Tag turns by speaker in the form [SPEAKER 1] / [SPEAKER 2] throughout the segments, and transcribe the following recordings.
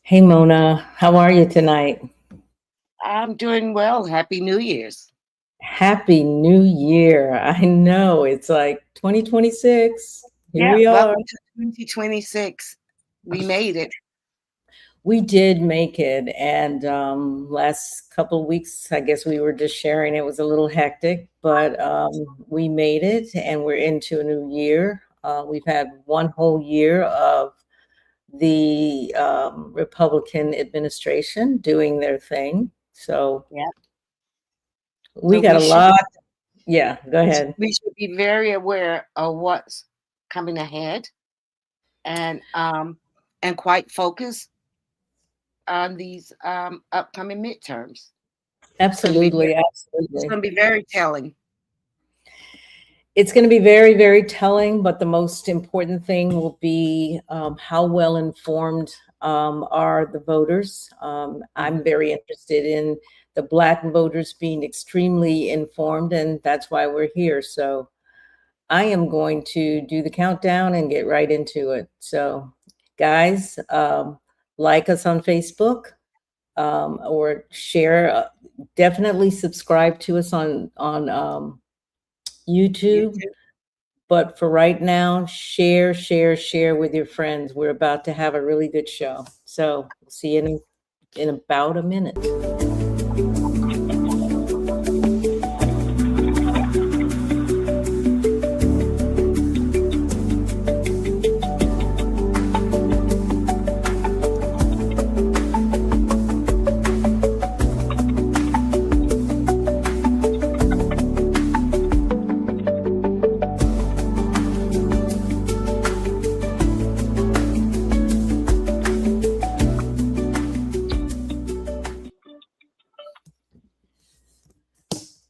[SPEAKER 1] Hey Mona, how are you tonight?
[SPEAKER 2] I'm doing well. Happy New Year's.
[SPEAKER 1] Happy New Year. I know it's like 2026. Here
[SPEAKER 2] Yeah,
[SPEAKER 1] we are.
[SPEAKER 2] welcome to 2026. We made it.
[SPEAKER 1] We did make it. And last couple of weeks, I guess we were just sharing it was a little hectic, but we made it and we're into a new year. We've had one whole year of the Republican administration doing their thing. So
[SPEAKER 2] Yeah.
[SPEAKER 1] we
[SPEAKER 2] So
[SPEAKER 1] got
[SPEAKER 2] we
[SPEAKER 1] a
[SPEAKER 2] should
[SPEAKER 1] lot. Yeah, go ahead.
[SPEAKER 2] we should be very aware of what's coming ahead and quite focused on these upcoming midterms. It's going to be
[SPEAKER 1] Absolutely,
[SPEAKER 2] it's
[SPEAKER 1] absolutely.
[SPEAKER 2] going to be very telling.
[SPEAKER 1] It's going to be very, very telling, but the most important thing will be how well informed are the voters. I'm
[SPEAKER 2] Mhm.
[SPEAKER 1] very interested in the Black voters being extremely informed, and that's why we're here. So I am going to do the countdown and get right into it. So, guys, like us on Facebook or share. Definitely subscribe to us on
[SPEAKER 2] You
[SPEAKER 1] YouTube.
[SPEAKER 2] too.
[SPEAKER 1] But for right now, share, share, share with your friends. We're about to have a really good show. So see you in about a minute.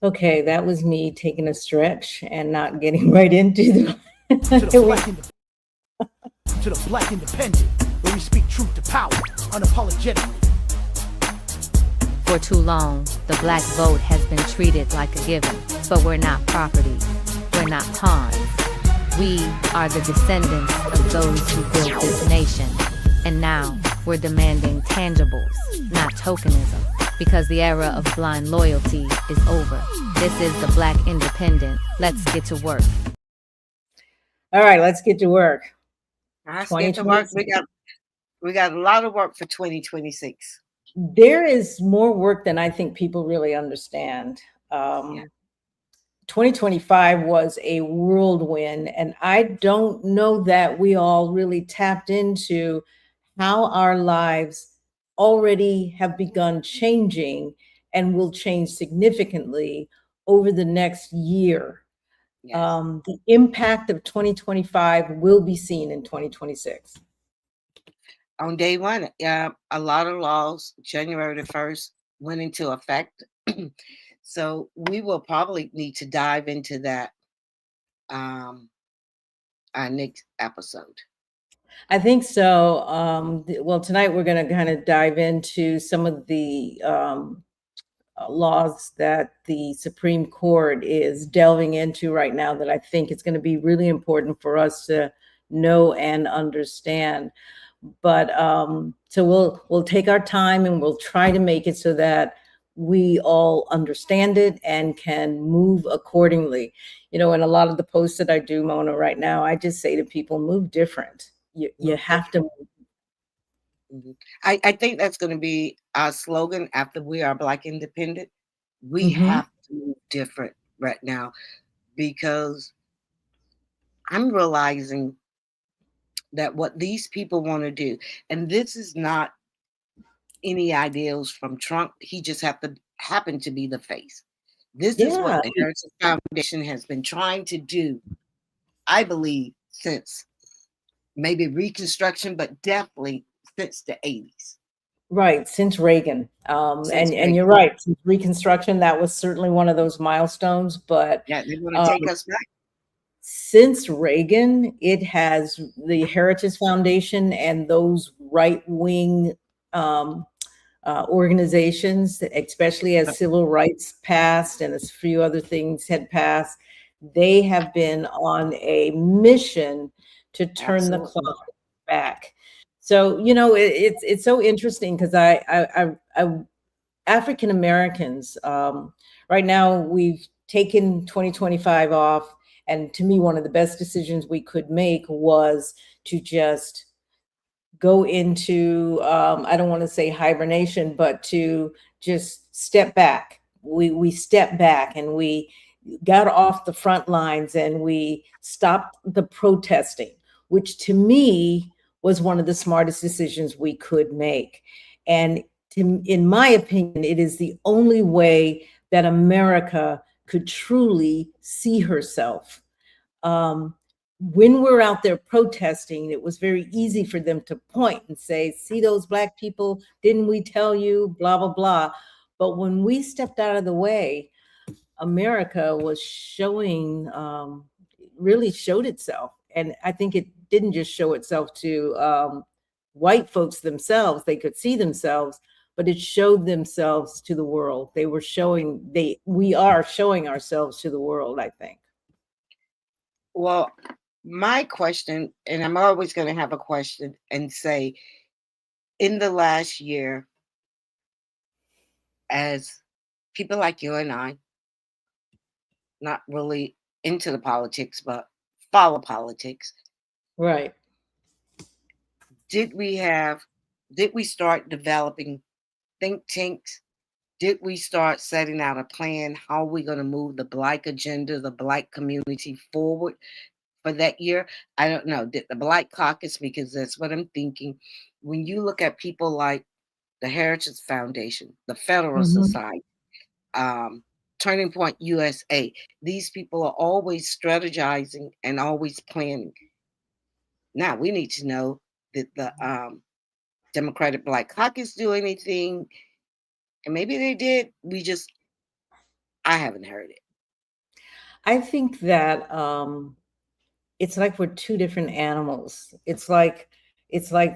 [SPEAKER 1] Okay, that was me taking a stretch and not getting right into the.
[SPEAKER 3] To the black to the black independent, where we speak truth to power, unapologetically.
[SPEAKER 4] For too long, the black vote has been treated like a given, but we're not property. We're not pawns. We are the descendants of those who built this nation. And now, we're demanding tangibles, not tokenism, because the era of blind loyalty is over. This is the Black Independent. Let's get to work.
[SPEAKER 1] All right, let's get to work.
[SPEAKER 2] Let's get to work.
[SPEAKER 1] 2020.
[SPEAKER 2] We got a lot of work for 2026.
[SPEAKER 1] There is more work than I think people really understand.
[SPEAKER 2] Yeah.
[SPEAKER 1] 2025 was a whirlwind, and I don't know that we all really tapped into how our lives already have begun changing and will change significantly over the next year.
[SPEAKER 2] Yes.
[SPEAKER 1] The impact of 2025 will be seen in 2026.
[SPEAKER 2] On day one, a lot of laws, January the 1st, went into effect. So we will probably need to dive into that um, our next episode.
[SPEAKER 1] I think so. Well, tonight we're going to kind of dive into some of the laws that the Supreme Court is delving into right now that I think it's going to be really important for us to know and understand. But so we'll take our time and we'll try to make it so that we all understand it and can move accordingly. You know, in a lot of the posts that I do, Mona, right now, I just say to people, move different. You
[SPEAKER 2] Move
[SPEAKER 1] have to.
[SPEAKER 2] different. Mhm. I think that's going to be our slogan after we are Black Independent. We
[SPEAKER 1] Mhm.
[SPEAKER 2] have to move different right now because I'm realizing that what these people want to do, and this is not any ideals from Trump. He just happen to be the face. This is what
[SPEAKER 1] Yeah.
[SPEAKER 2] the Heritage Foundation has been trying to do, I believe, since maybe Reconstruction, but definitely since the 80s,
[SPEAKER 1] Right, since Reagan.
[SPEAKER 2] since
[SPEAKER 1] And you're
[SPEAKER 2] Reagan.
[SPEAKER 1] right, since Reconstruction, that was certainly one of those milestones. But
[SPEAKER 2] Yeah, they want to
[SPEAKER 1] um,
[SPEAKER 2] take us back.
[SPEAKER 1] since Reagan, it has the Heritage Foundation and those right wing um, organizations, especially as civil rights passed and a few other things had passed, they have been on a mission to turn the
[SPEAKER 2] Absolutely.
[SPEAKER 1] clock back. So, it's so interesting because I African Americans, right now we've taken 2025 off. And to me, one of the best decisions we could make was to just go into, I don't want to say hibernation, but to just step back. We step back and we got off the front lines and we stopped the protesting, which to me was one of the smartest decisions we could make. And in my opinion, it is the only way that America could truly see herself. Um, when we're out there protesting, it was very easy for them to point and say, see those Black people, didn't we tell you, blah, blah, blah. But when we stepped out of the way, America was showing, really showed itself. And I think it didn't just show itself to white folks themselves, they could see themselves, but it showed themselves to the world. We are showing ourselves to the world, I think.
[SPEAKER 2] Well, my question, and I'm always going to have a question and say, in the last year, as people like you and I, not really into the politics, but follow politics,
[SPEAKER 1] Right.
[SPEAKER 2] did we start developing think tanks? Did we start setting out a plan? How are we going to move the Black agenda, the Black community forward for that year? I don't know. Did the Black Caucus, because that's what I'm thinking. When you look at people like the Heritage Foundation, the Federal
[SPEAKER 1] Mhm.
[SPEAKER 2] Society, Turning Point USA, these people are always strategizing and always planning. Now we need to know, did the Democratic Black Caucus do anything? And maybe they did. I haven't heard it.
[SPEAKER 1] I think that it's like we're two different animals. It's like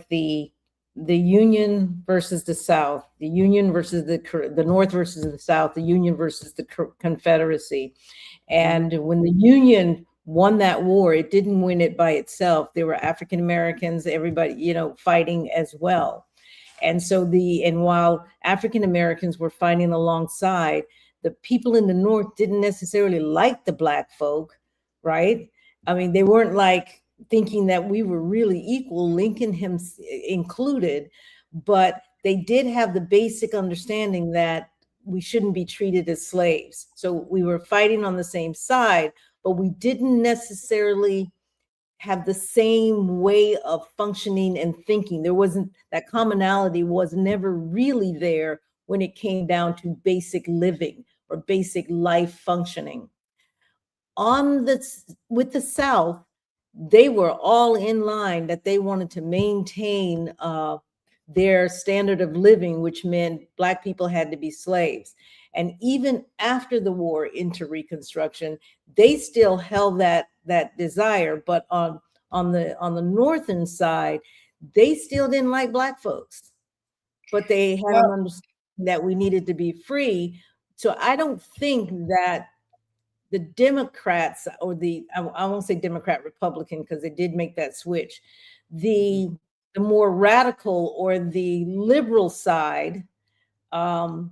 [SPEAKER 1] the Union versus the South, the Union versus the North versus the South, the Union versus the Confederacy.
[SPEAKER 2] Mhm.
[SPEAKER 1] And when the Union won that war, it didn't win it by itself. There were African Americans, everybody, fighting as well. And while African Americans were fighting alongside, the people in the North didn't necessarily like the Black folk, right? I mean, they weren't like thinking that we were really equal, Lincoln him included, but they did have the basic understanding that we shouldn't be treated as slaves. So we were fighting on the same side, but we didn't necessarily have the same way of functioning and thinking. There wasn't that commonality was never really there when it came down to basic living or basic life functioning. With the South, they were all in line that they wanted to maintain their standard of living, which meant Black people had to be slaves. And even after the war into Reconstruction, they still held that desire. But on the northern side, they still didn't like Black folks, but they had an
[SPEAKER 2] Well,
[SPEAKER 1] understanding that we needed to be free. So I don't think that the Democrats or I won't say Democrat Republican because they did make that switch. The the more radical or the liberal side um,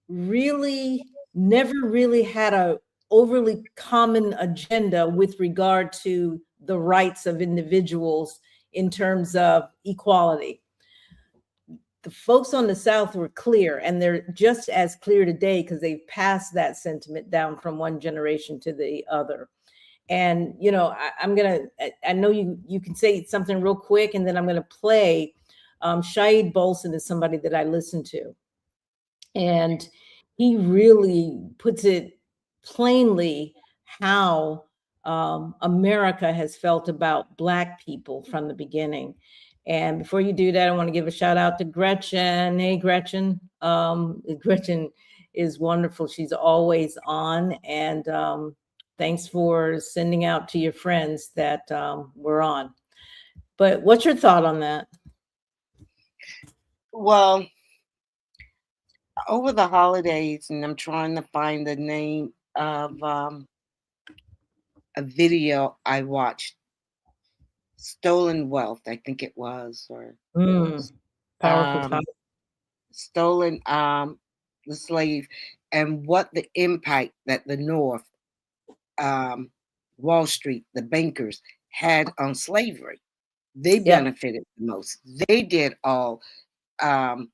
[SPEAKER 1] really never really had a overly common agenda with regard to the rights of individuals in terms of equality. The folks on the South were clear, and they're just as clear today because they've passed that sentiment down from one generation to the other. And I know you can say something real quick, and then I'm gonna play. Shaid Bolson is somebody that I listen to, and he really puts it plainly how America has felt about Black people from the beginning. And before you do that, I want to give a shout out to Gretchen. Hey, Gretchen. Gretchen is wonderful. She's always on. And thanks for sending out to your friends that we're on. But what's your thought on that?
[SPEAKER 2] well, over the holidays, and I'm trying to find the name of a video I watched. stolen wealth, I think it was, or
[SPEAKER 1] Mm, powerful
[SPEAKER 2] um,
[SPEAKER 1] topic.
[SPEAKER 2] stolen the slave, and what the impact that the North, um, Wall Street, the bankers had on slavery. They
[SPEAKER 1] Yep.
[SPEAKER 2] benefited the most. They did all. Um,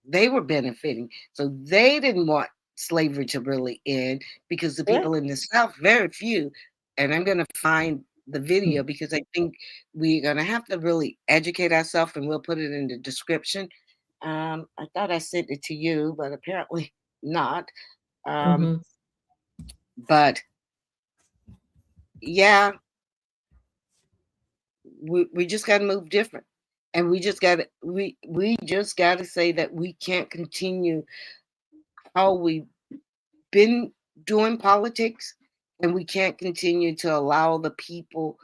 [SPEAKER 2] they were benefiting, so they didn't want slavery to really end because the
[SPEAKER 1] Yeah.
[SPEAKER 2] people in the South, very few, and I'm going to find the video because I think we're going to have to really educate ourselves, and we'll put it in the description. I thought I sent it to you, but apparently not. Um,
[SPEAKER 1] Mm-hmm.
[SPEAKER 2] but yeah, we just got to move different, and we just got to say that we can't continue how we've been doing politics, and we can't continue to allow the people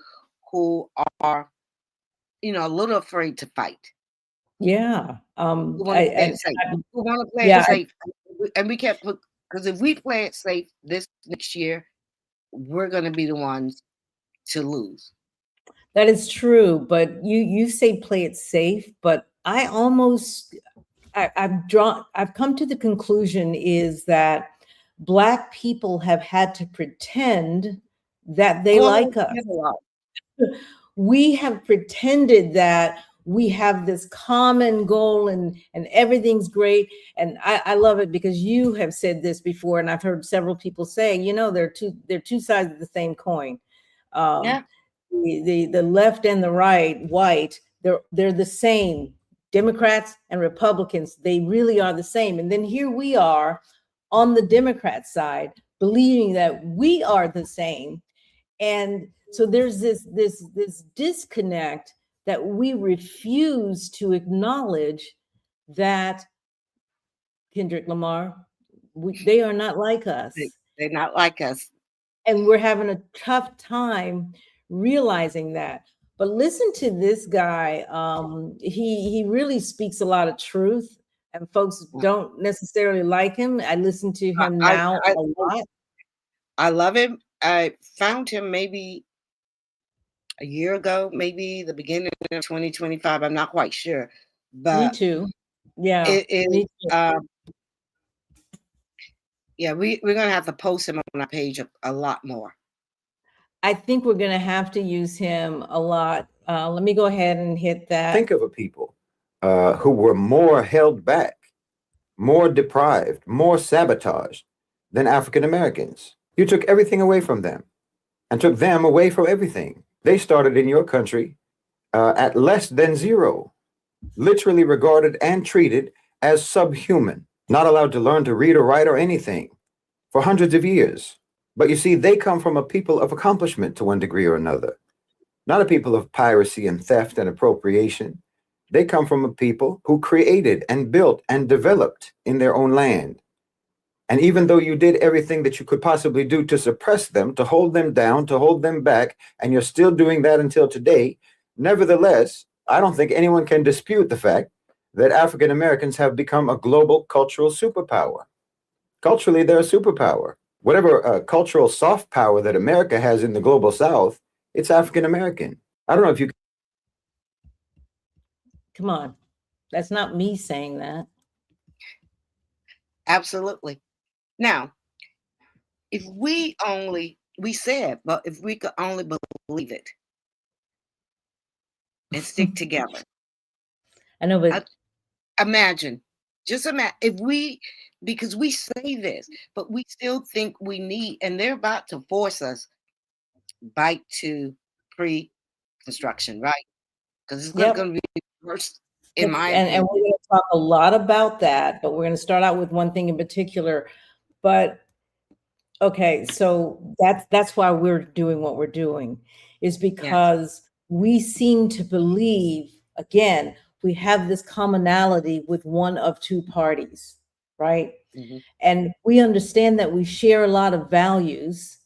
[SPEAKER 2] who are, a little afraid to fight,
[SPEAKER 1] Yeah.
[SPEAKER 2] who want to play it safe, who want to play it
[SPEAKER 1] Yeah,
[SPEAKER 2] safe, and we can't put, because if we play it safe this next year, we're going to be the ones to lose.
[SPEAKER 1] that is true. But you say play it safe, but I've come to the conclusion is that Black people have had to pretend that they
[SPEAKER 2] Oh,
[SPEAKER 1] like us.
[SPEAKER 2] you have a lot.
[SPEAKER 1] We have pretended that we have this common goal and everything's great. And I love it because you have said this before, and I've heard several people say, they're two sides of the same coin. Um,
[SPEAKER 2] Yeah,
[SPEAKER 1] the left and the right, white, they're the same. Democrats and Republicans, they really are the same. And then here we are on the Democrat side, believing that we are the same. And so there's this disconnect that we refuse to acknowledge that Kendrick Lamar, they are not like
[SPEAKER 2] they,
[SPEAKER 1] us.
[SPEAKER 2] they're not like us.
[SPEAKER 1] And we're having a tough time realizing that. But listen to this guy. He really speaks a lot of truth, and folks don't necessarily like him. I listen to him
[SPEAKER 2] I,
[SPEAKER 1] now
[SPEAKER 2] I,
[SPEAKER 1] a lot.
[SPEAKER 2] I love him. I found him maybe a year ago, maybe the beginning of 2025. I'm not quite sure,
[SPEAKER 1] Me
[SPEAKER 2] but
[SPEAKER 1] too. Yeah,
[SPEAKER 2] it is.
[SPEAKER 1] me too.
[SPEAKER 2] Yeah, we're gonna have to post him on our page a lot more.
[SPEAKER 1] I think we're going to have to use him a lot. Let me go ahead and hit that.
[SPEAKER 5] Think of a people who were more held back, more deprived, more sabotaged than African Americans. You took everything away from them and took them away from everything. They started in your country at less than zero, literally regarded and treated as subhuman, not allowed to learn to read or write or anything for hundreds of years. But you see, they come from a people of accomplishment to one degree or another, not a people of piracy and theft and appropriation. They come from a people who created and built and developed in their own land. And even though you did everything that you could possibly do to suppress them, to hold them down, to hold them back, and you're still doing that until today, nevertheless, I don't think anyone can dispute the fact that African Americans have become a global cultural superpower. Culturally, they're a superpower. Whatever cultural soft power that America has in the global South, it's African American. I don't know if you.
[SPEAKER 1] Come on. That's not me saying that.
[SPEAKER 2] Absolutely. Now, if we said, but if we could only believe it and stick together.
[SPEAKER 1] I know, but
[SPEAKER 2] Imagine, because we say this, but we still think we need, and they're about to force us back to pre-construction, right? Because it's
[SPEAKER 1] yep.
[SPEAKER 2] going to be worse, in
[SPEAKER 1] And,
[SPEAKER 2] my
[SPEAKER 1] and
[SPEAKER 2] opinion.
[SPEAKER 1] we're going to talk a lot about that, but we're going to start out with one thing in particular. But okay, so that's why we're doing what we're doing, is because we seem to believe, again, we have this commonality with one of two parties, right?
[SPEAKER 2] Mhm.
[SPEAKER 1] And we understand that we share a lot of values,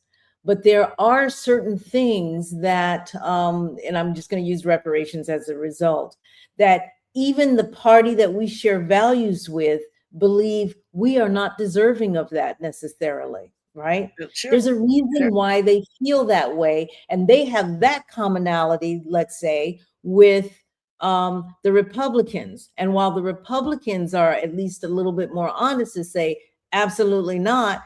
[SPEAKER 1] but there are certain things that, and I'm just going to use reparations as a result, that even the party that we share values with believe we are not deserving of that necessarily. right?
[SPEAKER 2] Sure.
[SPEAKER 1] There's a reason
[SPEAKER 2] Sure.
[SPEAKER 1] why they feel that way, and they have that commonality, let's say, with the Republicans. And while the Republicans are at least a little bit more honest to say, absolutely not,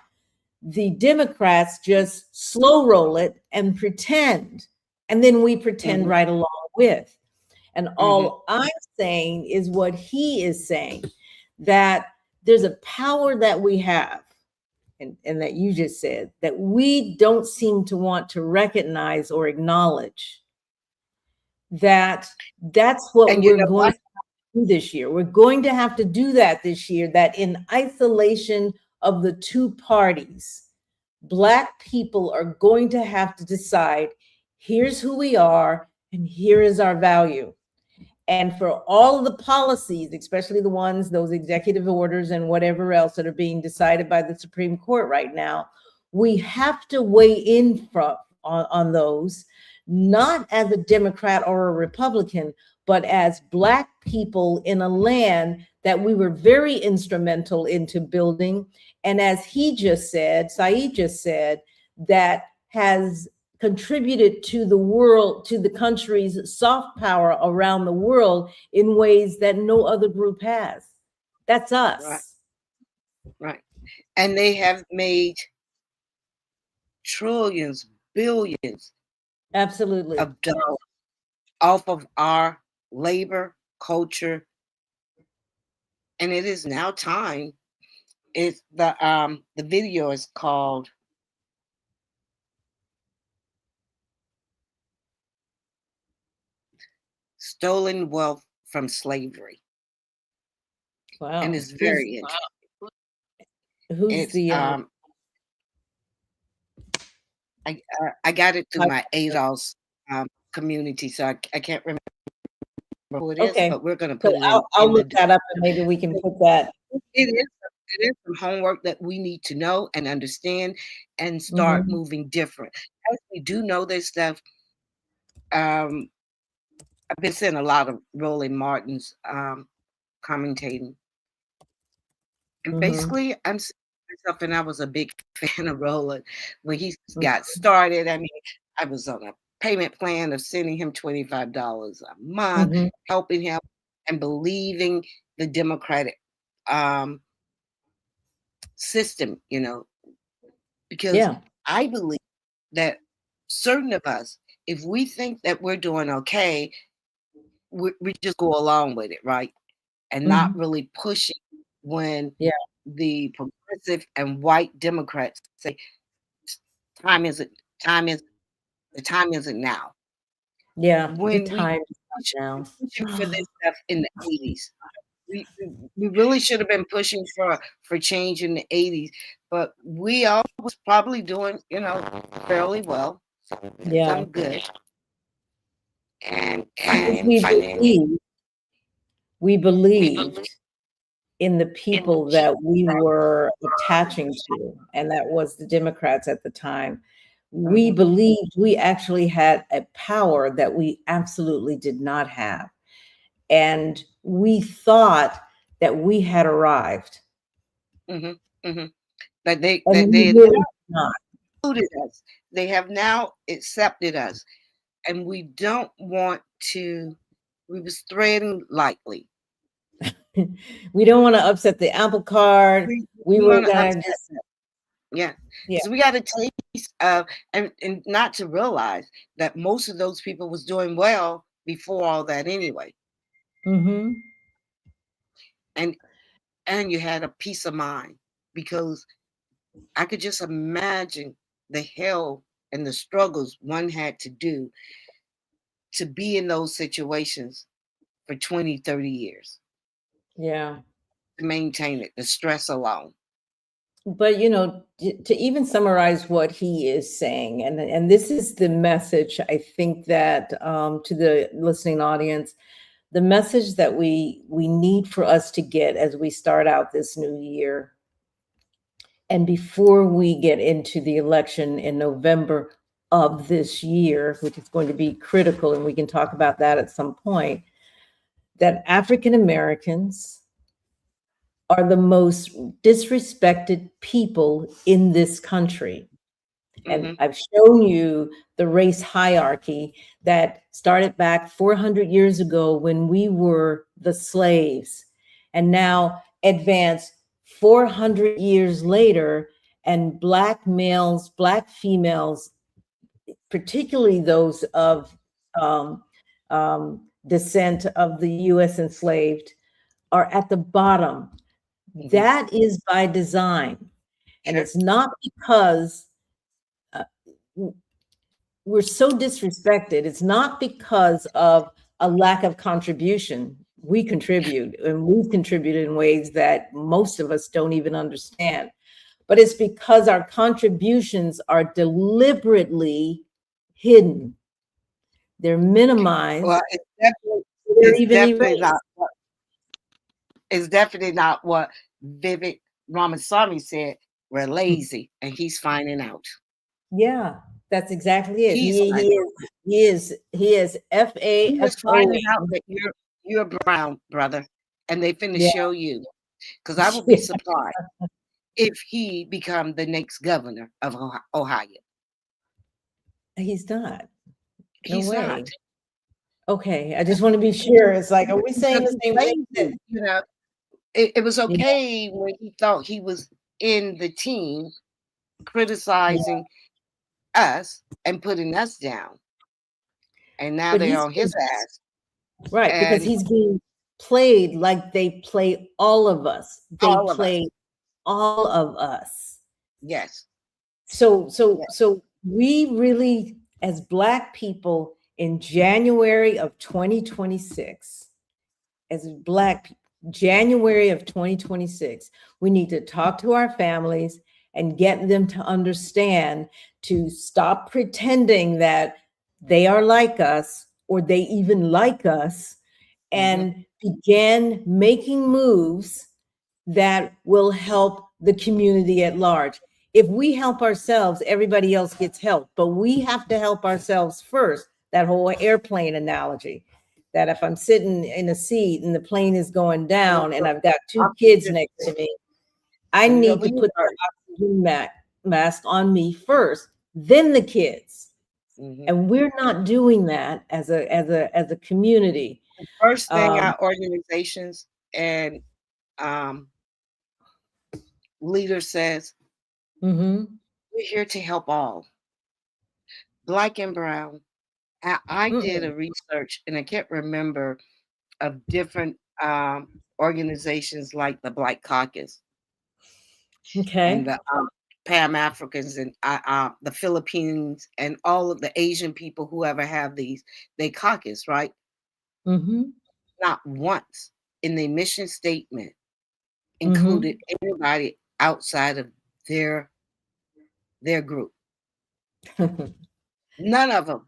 [SPEAKER 1] the Democrats just slow roll it and pretend. And then we pretend
[SPEAKER 2] Mhm.
[SPEAKER 1] right along with. And
[SPEAKER 2] Mhm.
[SPEAKER 1] all I'm saying is what he is saying, that there's a power that we have, and that you just said, that we don't seem to want to recognize or acknowledge, that that's what
[SPEAKER 2] And you
[SPEAKER 1] we're
[SPEAKER 2] know
[SPEAKER 1] going
[SPEAKER 2] what?
[SPEAKER 1] to do this year. We're going to have to do that this year, that in isolation of the two parties, Black people are going to have to decide, here's who we are and here is our value. And for all of the policies, especially the ones, those executive orders and whatever else that are being decided by the Supreme Court right now, we have to weigh in on those, not as a Democrat or a Republican, but as Black people in a land that we were very instrumental into building. And as he just said, Saeed just said, that has contributed to the world, to the country's soft power around the world in ways that no other group has. That's
[SPEAKER 2] Right.
[SPEAKER 1] us.
[SPEAKER 2] Right. And they have made trillions, billions
[SPEAKER 1] Absolutely.
[SPEAKER 2] of dollars off of our labor, culture, and it is now time. It's the video is called Stolen Wealth from Slavery.
[SPEAKER 1] Wow.
[SPEAKER 2] And it's very interesting.
[SPEAKER 1] Who's
[SPEAKER 2] It's
[SPEAKER 1] the
[SPEAKER 2] I got it through my ADOS community, so I can't remember who it is,
[SPEAKER 1] okay,
[SPEAKER 2] but we're gonna
[SPEAKER 1] so
[SPEAKER 2] put it in.
[SPEAKER 1] I'll look that up and maybe we can put that.
[SPEAKER 2] It is some homework that we need to know and understand and start
[SPEAKER 1] Mhm.
[SPEAKER 2] moving different. As we do know this stuff, I've been seeing a lot of Roland Martin's commentating. And
[SPEAKER 1] Mhm.
[SPEAKER 2] basically, I'm seeing myself, and I was a big fan of Roland when he
[SPEAKER 1] Mhm.
[SPEAKER 2] got started. I mean, I was on a payment plan of sending him $25 a month,
[SPEAKER 1] Mhm.
[SPEAKER 2] helping him and believing the Democratic system, you know, because
[SPEAKER 1] Yeah.
[SPEAKER 2] I believe that certain of us, if we think that we're doing okay, we just go along with it, right? And not
[SPEAKER 1] Mhm.
[SPEAKER 2] really pushing when
[SPEAKER 1] Yeah.
[SPEAKER 2] the progressive and white Democrats say time isn't time is the time isn't now.
[SPEAKER 1] Yeah. The
[SPEAKER 2] When we
[SPEAKER 1] time is
[SPEAKER 2] should
[SPEAKER 1] not
[SPEAKER 2] be
[SPEAKER 1] now.
[SPEAKER 2] pushing for this stuff in the 80s. We really should have been pushing for change in the 80s, but we all was probably doing, you know, fairly well.
[SPEAKER 1] Yeah.
[SPEAKER 2] Done good. And
[SPEAKER 1] Because
[SPEAKER 2] finally,
[SPEAKER 1] we believed in the people that we were attaching to, and that was the Democrats at the time. We
[SPEAKER 2] Mhm.
[SPEAKER 1] believed we actually had a power that we absolutely did not have. And we thought that we had arrived.
[SPEAKER 2] Mhm. Mhm. But they
[SPEAKER 1] And
[SPEAKER 2] that
[SPEAKER 1] we
[SPEAKER 2] they
[SPEAKER 1] really did not.
[SPEAKER 2] included us. They have now accepted us, and we don't want to. We was threading lightly.
[SPEAKER 1] We don't want to upset the apple cart. We
[SPEAKER 2] We
[SPEAKER 1] were
[SPEAKER 2] want to
[SPEAKER 1] gonna
[SPEAKER 2] upset them. Yeah,
[SPEAKER 1] yeah.
[SPEAKER 2] because we got a taste of, and not to realize that most of those people was doing well before all that anyway,
[SPEAKER 1] Mm-hmm.
[SPEAKER 2] and you had a peace of mind because I could just imagine the hell and the struggles one had to do to be in those situations for 20, 30 years
[SPEAKER 1] Yeah.
[SPEAKER 2] to maintain it, the stress alone.
[SPEAKER 1] But you know, to even summarize what he is saying, and this is the message I think that to the listening audience, the message that we need for us to get as we start out this new year, and before we get into the election in November of this year, which is going to be critical, and we can talk about that at some point, that African Americans are the most disrespected people in this country. And
[SPEAKER 2] Mhm.
[SPEAKER 1] I've shown you the race hierarchy that started back 400 years ago when we were the slaves, and now advanced 400 years later, and Black males, Black females, particularly those of descent of the US enslaved, are at the bottom.
[SPEAKER 2] Mhm.
[SPEAKER 1] That is by design. And
[SPEAKER 2] Sure.
[SPEAKER 1] it's not because uh, we're so disrespected. It's not because of a lack of contribution. We contribute, and we've contributed in ways that most of us don't even understand. But it's because our contributions are deliberately hidden. They're
[SPEAKER 2] Well,
[SPEAKER 1] minimized.
[SPEAKER 2] it's definitely
[SPEAKER 1] They're
[SPEAKER 2] it's
[SPEAKER 1] even
[SPEAKER 2] definitely
[SPEAKER 1] erased.
[SPEAKER 2] not what it's definitely not what Vivek Ramaswamy said. We're lazy, and he's finding out.
[SPEAKER 1] Yeah, that's exactly it.
[SPEAKER 2] He's finding out.
[SPEAKER 1] He is
[SPEAKER 2] He was
[SPEAKER 1] FAFO.
[SPEAKER 2] finding out that you're brown, brother, and they finna
[SPEAKER 1] Yeah,
[SPEAKER 2] show you. Because I would be surprised if he become the next governor of Ohio.
[SPEAKER 1] he's not. No
[SPEAKER 2] He's not.
[SPEAKER 1] way. Okay, I just want to be sure. It's like, are we saying
[SPEAKER 2] Because
[SPEAKER 1] the
[SPEAKER 2] he's
[SPEAKER 1] same thing?
[SPEAKER 2] lazy, you know. It was
[SPEAKER 1] Yeah,
[SPEAKER 2] okay when he thought he was in the team
[SPEAKER 1] yeah.
[SPEAKER 2] criticizing us and putting us down. And now
[SPEAKER 1] But
[SPEAKER 2] they're
[SPEAKER 1] he's
[SPEAKER 2] on his ass.
[SPEAKER 1] right because
[SPEAKER 2] And
[SPEAKER 1] he's being played like they play all of us. They
[SPEAKER 2] all of us.
[SPEAKER 1] play all of us.
[SPEAKER 2] Yes. Yes.
[SPEAKER 1] So we really, as Black people in January of 2026, as Black people, January of 2026, we need to talk to our families and get them to understand, to stop pretending that they are like us or they even like us,
[SPEAKER 2] Mhm.
[SPEAKER 1] and begin making moves that will help the community at large. If we help ourselves, everybody else gets help, but we have to help ourselves first. That whole airplane analogy, that if I'm sitting in a seat and the plane is going down and I've got two kids
[SPEAKER 2] Oxygen.
[SPEAKER 1] next to me, I
[SPEAKER 2] Put it
[SPEAKER 1] need
[SPEAKER 2] over
[SPEAKER 1] to
[SPEAKER 2] you
[SPEAKER 1] put the
[SPEAKER 2] first.
[SPEAKER 1] oxygen mask on me first, then the kids.
[SPEAKER 2] Mhm.
[SPEAKER 1] And we're not doing that as a community.
[SPEAKER 2] First thing
[SPEAKER 1] Um,
[SPEAKER 2] our organizations and um, leader says,
[SPEAKER 1] mhm,
[SPEAKER 2] we're here to help all, Black and brown. I did
[SPEAKER 1] mm-mm.
[SPEAKER 2] a research and I can't remember of different organizations like the Black Caucus and
[SPEAKER 1] Okay.
[SPEAKER 2] the Pan Africans and the Philippines and all of the Asian people who ever have these, they caucus, right?
[SPEAKER 1] Mhm.
[SPEAKER 2] Not once in the mission statement included
[SPEAKER 1] Mhm.
[SPEAKER 2] anybody outside of their group. None of them,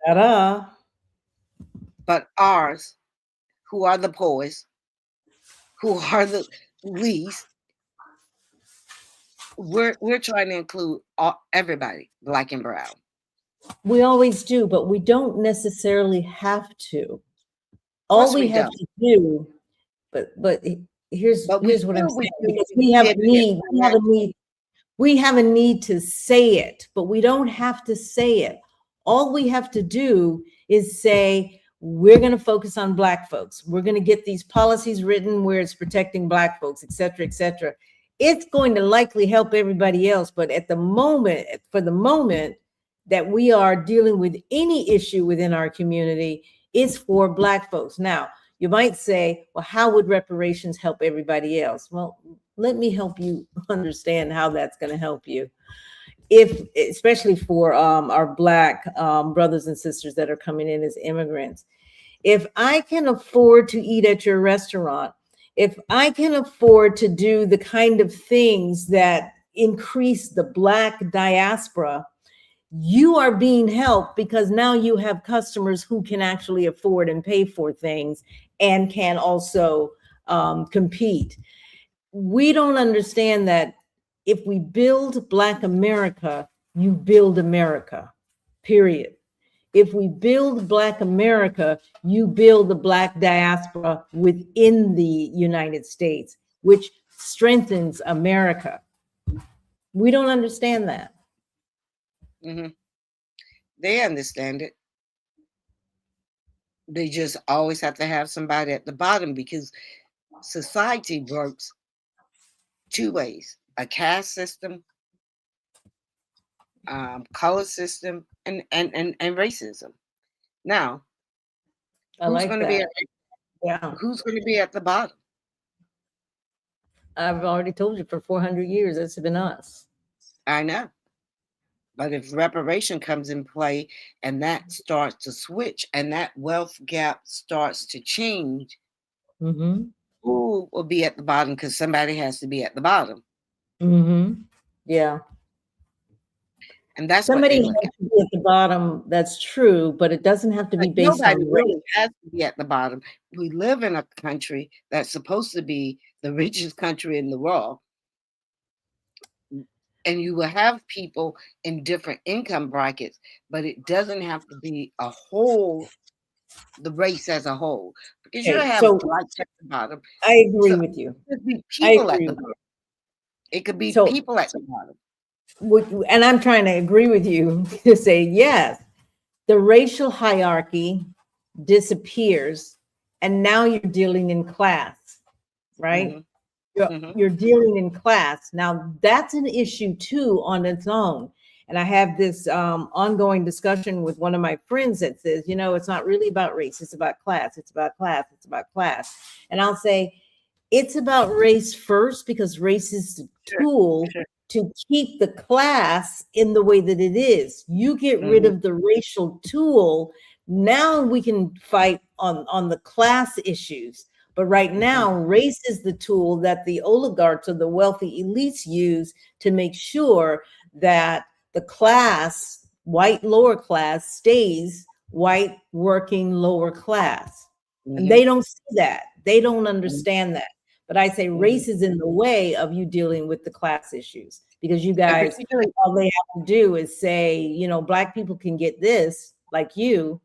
[SPEAKER 1] Ta-da.
[SPEAKER 2] but ours, who are the poorest, who are the least. We're trying to include everybody, Black and brown.
[SPEAKER 1] We always do, but we don't necessarily have to.
[SPEAKER 2] Of
[SPEAKER 1] All
[SPEAKER 2] course
[SPEAKER 1] we
[SPEAKER 2] we
[SPEAKER 1] have
[SPEAKER 2] don't,
[SPEAKER 1] to do, but
[SPEAKER 2] but we
[SPEAKER 1] here's what I'm
[SPEAKER 2] feel we
[SPEAKER 1] saying,
[SPEAKER 2] do
[SPEAKER 1] because
[SPEAKER 2] to be able to get
[SPEAKER 1] we have a need to say it, but we don't have to say it. All we have to do is say, we're going to focus on Black folks. We're going to get these policies written where it's protecting Black folks, et cetera, et cetera. It's going to likely help everybody else. But at the moment, for the moment that we are dealing with any issue within our community, it's for Black folks. Now, you might say, well, how would reparations help everybody else? Well, let me help you understand how that's going to help you. If, especially for our Black brothers and sisters that are coming in as immigrants, if I can afford to eat at your restaurant, if I can afford to do the kind of things that increase the Black diaspora, you are being helped, because now you have customers who can actually afford and pay for things and can also compete. We don't understand that if we build Black America, you build America, period. If we build Black America, you build the Black diaspora within the United States. which strengthens America. We don't understand that.
[SPEAKER 2] Hmm. They understand it. They just always have to have somebody at the bottom, because society works two ways: a caste system, color system, and racism. Now,
[SPEAKER 1] I
[SPEAKER 2] who's
[SPEAKER 1] like
[SPEAKER 2] going to be
[SPEAKER 1] that. Yeah.
[SPEAKER 2] who's going to be at the bottom?
[SPEAKER 1] I've already told you for 400 years, it's been us.
[SPEAKER 2] I know. But if reparation comes in play and that starts to switch and that wealth gap starts to change,
[SPEAKER 1] Mm-hmm.
[SPEAKER 2] who will be at the bottom? Because somebody has to be at the bottom.
[SPEAKER 1] Mm-hmm. Yeah.
[SPEAKER 2] And that's what
[SPEAKER 1] Somebody
[SPEAKER 2] they
[SPEAKER 1] has
[SPEAKER 2] look at.
[SPEAKER 1] to be at the bottom. That's true, but it doesn't have to be
[SPEAKER 2] But
[SPEAKER 1] based
[SPEAKER 2] nobody
[SPEAKER 1] on race.
[SPEAKER 2] really has to be at the bottom. We live in a country that's supposed to be the richest country in the world. And you will have people in different income brackets, but it doesn't have to be a whole, the race as a whole, because you'll
[SPEAKER 1] Okay,
[SPEAKER 2] have
[SPEAKER 1] so
[SPEAKER 2] blacks at the bottom.
[SPEAKER 1] I agree
[SPEAKER 2] So
[SPEAKER 1] with you.
[SPEAKER 2] it could be
[SPEAKER 1] I
[SPEAKER 2] people at
[SPEAKER 1] agree
[SPEAKER 2] the
[SPEAKER 1] with you.
[SPEAKER 2] bottom. It could be
[SPEAKER 1] So,
[SPEAKER 2] people at the bottom.
[SPEAKER 1] and I'm trying to agree with you to say, yes, the racial hierarchy disappears, and now you're dealing in class, right?
[SPEAKER 2] Mhm,
[SPEAKER 1] You're,
[SPEAKER 2] mhm.
[SPEAKER 1] you're dealing in class. Now, that's an issue too on its own. And I have this ongoing discussion with one of my friends that says, you know, it's not really about race. It's about class. It's about class. It's about class. And I'll say, it's about race first, because race is the
[SPEAKER 2] Sure,
[SPEAKER 1] tool
[SPEAKER 2] sure.
[SPEAKER 1] to keep the class in the way that it is. You get rid
[SPEAKER 2] Mhm,
[SPEAKER 1] of the racial tool, now we can fight on the class issues. But right
[SPEAKER 2] mhm,
[SPEAKER 1] now, race is the tool that the oligarchs or the wealthy elites use to make sure that the class, white lower class, stays white working lower class. And
[SPEAKER 2] mhm,
[SPEAKER 1] they don't see that. They don't
[SPEAKER 2] mhm,
[SPEAKER 1] understand that. But I say
[SPEAKER 2] mhm.
[SPEAKER 1] race is in the way of you dealing with the class issues, because you
[SPEAKER 2] And
[SPEAKER 1] guys,
[SPEAKER 2] particularly,
[SPEAKER 1] all they have to do is say, you know, Black people can get this, like you,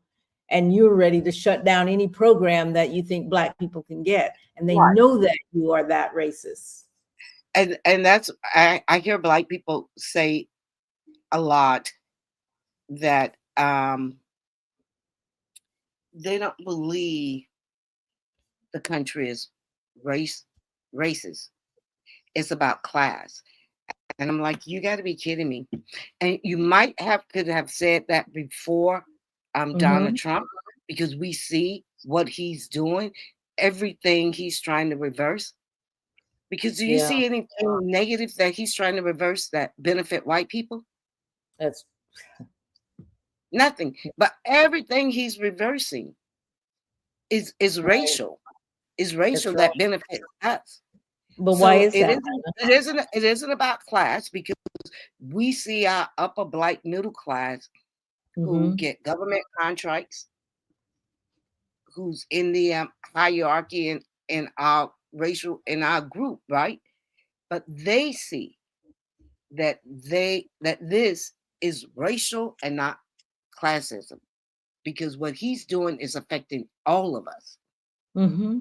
[SPEAKER 1] and you're ready to shut down any program that you think Black people can get. And they
[SPEAKER 2] right.
[SPEAKER 1] know that you are that racist.
[SPEAKER 2] And that's, I hear Black people say a lot that they don't believe the country is racist. It's about class. And I'm like, you got to be kidding me. And you might could have said that before Donald
[SPEAKER 1] Mm-hmm.
[SPEAKER 2] Trump, because we see what he's doing, everything he's trying to reverse. Because do you
[SPEAKER 1] Yeah,
[SPEAKER 2] see anything negative that he's trying to reverse that benefit white people?
[SPEAKER 1] that's
[SPEAKER 2] Nothing. But everything he's reversing is
[SPEAKER 1] right.
[SPEAKER 2] racial. Is
[SPEAKER 1] That's
[SPEAKER 2] racial
[SPEAKER 1] right.
[SPEAKER 2] that benefits us.
[SPEAKER 1] But why
[SPEAKER 2] So
[SPEAKER 1] is that?
[SPEAKER 2] it isn't about class, because we see our upper Black middle class who
[SPEAKER 1] Mm-hmm.
[SPEAKER 2] get government contracts, who's in the hierarchy in our racial, in our group, right? But they see that this is racial and not classism, because what he's doing is affecting all of us.
[SPEAKER 1] Mm-hmm.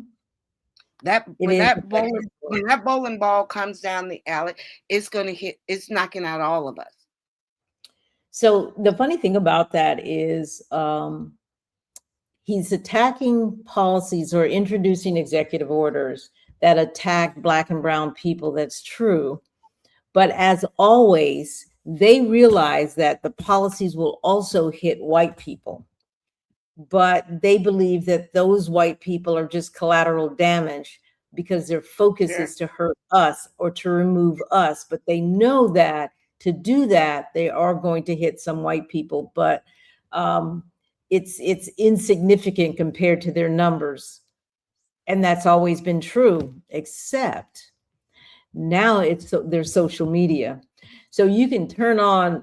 [SPEAKER 2] That
[SPEAKER 1] It
[SPEAKER 2] when
[SPEAKER 1] is.
[SPEAKER 2] that bowling ball comes down the alley, it's gonna hit. It's knocking out all of us.
[SPEAKER 1] So the funny thing about that is he's attacking policies or introducing executive orders that attack Black and brown people. That's true. But as always, they realize that the policies will also hit white people. But they believe that those white people are just collateral damage because their focus
[SPEAKER 2] Sure.
[SPEAKER 1] is to hurt us or to remove us. But they know that to do that, they are going to hit some white people, but it's insignificant compared to their numbers. And that's always been true, except now there's social media. So you can turn on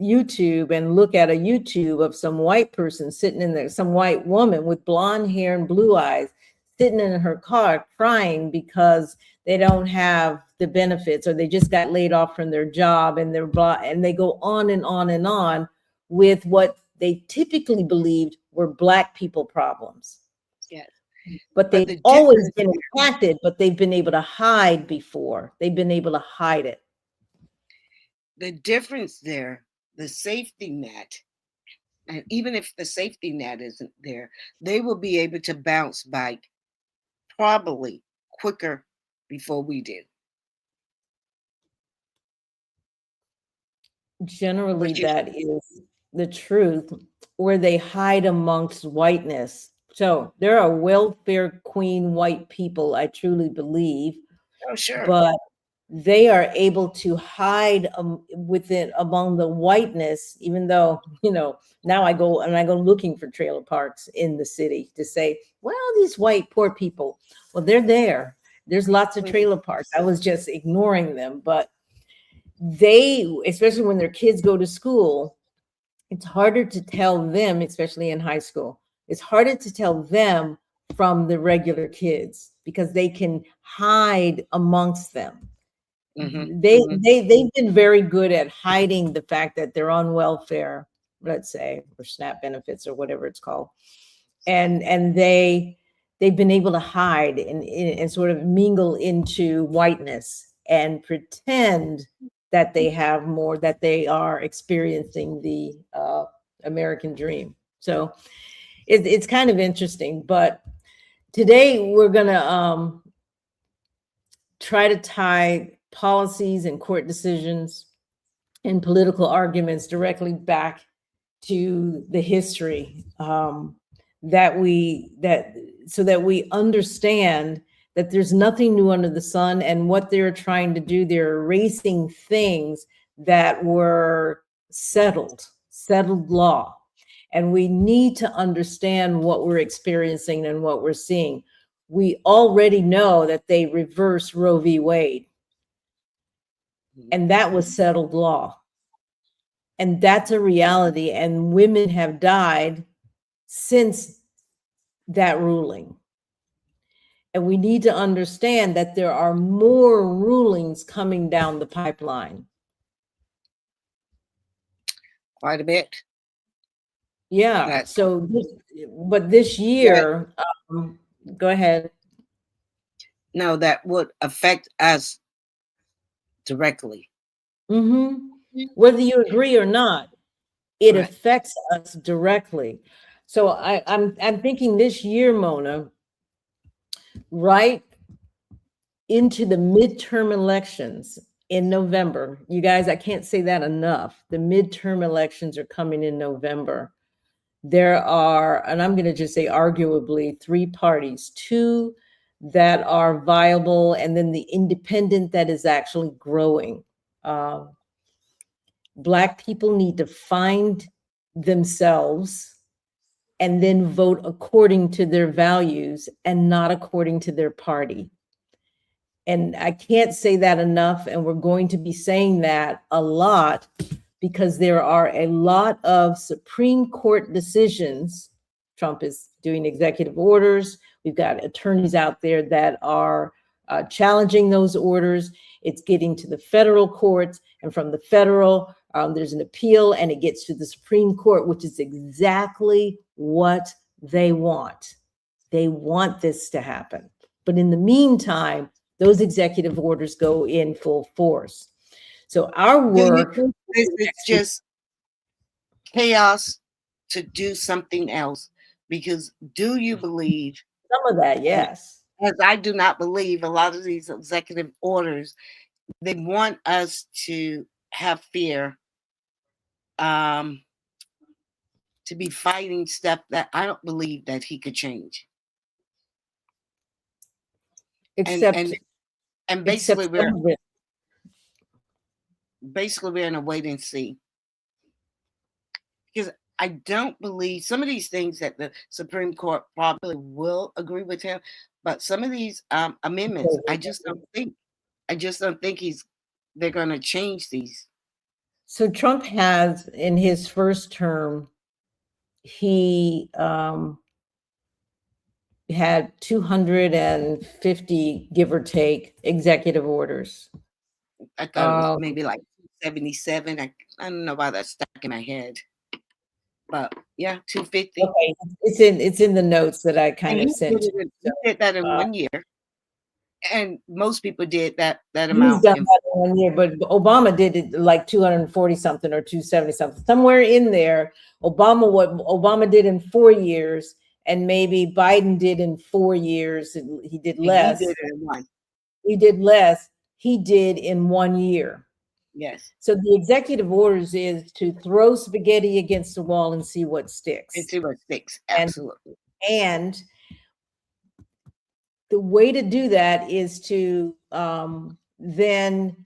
[SPEAKER 1] YouTube and look at a YouTube of some white person sitting in there, some white woman with blonde hair and blue eyes, sitting in her car crying because they don't have the benefits, or they just got laid off from their job, and they're blah, and they go on and on and on with what they typically believed were Black people problems.
[SPEAKER 2] Yes.
[SPEAKER 1] but
[SPEAKER 2] But
[SPEAKER 1] they've
[SPEAKER 2] the
[SPEAKER 1] always
[SPEAKER 2] difference,
[SPEAKER 1] been impacted, but they've been able to hide before. They've been able to hide it.
[SPEAKER 2] the difference there, the safety net, and even if the safety net isn't there, they will be able to bounce back probably quicker before we do.
[SPEAKER 1] Generally,
[SPEAKER 2] But you,
[SPEAKER 1] that is the truth, where they hide amongst whiteness. So there are welfare queen white people, I truly believe,
[SPEAKER 2] oh, sure.
[SPEAKER 1] but they are able to hide within among the whiteness, even though, now I go looking for trailer parks in the city to say, well, these white poor people, well, they're there. There's lots of trailer parks. I was just ignoring them, but they, especially when their kids go to school, it's harder to tell them, especially in high school, it's harder to tell them from the regular kids because they can hide amongst them.
[SPEAKER 2] Mm-hmm, mm-hmm.
[SPEAKER 1] They've been very good at hiding the fact that they're on welfare, let's say, or SNAP benefits or whatever it's called. And they've been able to hide and sort of mingle into whiteness and pretend that they have more, that they are experiencing the American dream. So it's kind of interesting. But today we're gonna try to tie policies and court decisions and political arguments directly back to the history, so that we understand that there's nothing new under the sun, and what they're trying to do, they're erasing things that were settled law. And we need to understand what we're experiencing and what we're seeing. We already know that they reversed Roe v. Wade, and that was settled law. And that's a reality. And women have died since that ruling. And we need to understand that there are more rulings coming down the pipeline.
[SPEAKER 2] Quite a bit.
[SPEAKER 1] Yeah. So, but this year, go ahead.
[SPEAKER 2] No, that would affect us directly.
[SPEAKER 1] Whether you agree or not, it affects us directly. So I'm thinking this year, Mona, right into the midterm elections in November. You guys, I can't say that enough. The midterm elections are coming in November. There are, and I'm going to just say arguably, three parties, two that are viable, and then the independent that is actually growing. Black people need to find themselves and then vote according to their values and not according to their party. And I can't say that enough. And we're going to be saying that a lot because there are a lot of Supreme Court decisions. Trump is doing executive orders. We've got attorneys out there that are challenging those orders. It's getting to the federal courts, and from the federal, there's an appeal, and it gets to the Supreme Court, which is exactly what they want. They want this to happen. But in the meantime, those executive orders go in full force. So our work
[SPEAKER 2] is just chaos to do something else. Because do you believe
[SPEAKER 1] some of that? Yes.
[SPEAKER 2] As I do not believe a lot of these executive orders, they want us to have fear, to be fighting stuff that I don't believe that he could change.
[SPEAKER 1] Except
[SPEAKER 2] and basically we're in a wait and see. Because I don't believe some of these things that the Supreme Court probably will agree with him, but some of these amendments, I just don't think they're going to change these.
[SPEAKER 1] So Trump has, in his first term, he had 250, give or take, executive orders.
[SPEAKER 2] I thought it was maybe like 77. I don't know why that's stuck in my head. But yeah, 250.
[SPEAKER 1] Okay, it's in the notes that I kind
[SPEAKER 2] And
[SPEAKER 1] of sent you.
[SPEAKER 2] he did that in
[SPEAKER 1] Uh,
[SPEAKER 2] 1 year. And most people did that
[SPEAKER 1] He's
[SPEAKER 2] amount
[SPEAKER 1] done
[SPEAKER 2] in
[SPEAKER 1] that in 1 year, but Obama did it like 240 something or 270 something, somewhere in there. What Obama did in 4 years, and maybe Biden did in 4 years. He did
[SPEAKER 2] and he
[SPEAKER 1] less.
[SPEAKER 2] did it in 1.
[SPEAKER 1] He did less. He did in 1 year.
[SPEAKER 2] Yes.
[SPEAKER 1] So the executive orders is to throw spaghetti against the wall and see what sticks.
[SPEAKER 2] And see what sticks.
[SPEAKER 1] And
[SPEAKER 2] Absolutely.
[SPEAKER 1] and the way to do that is to then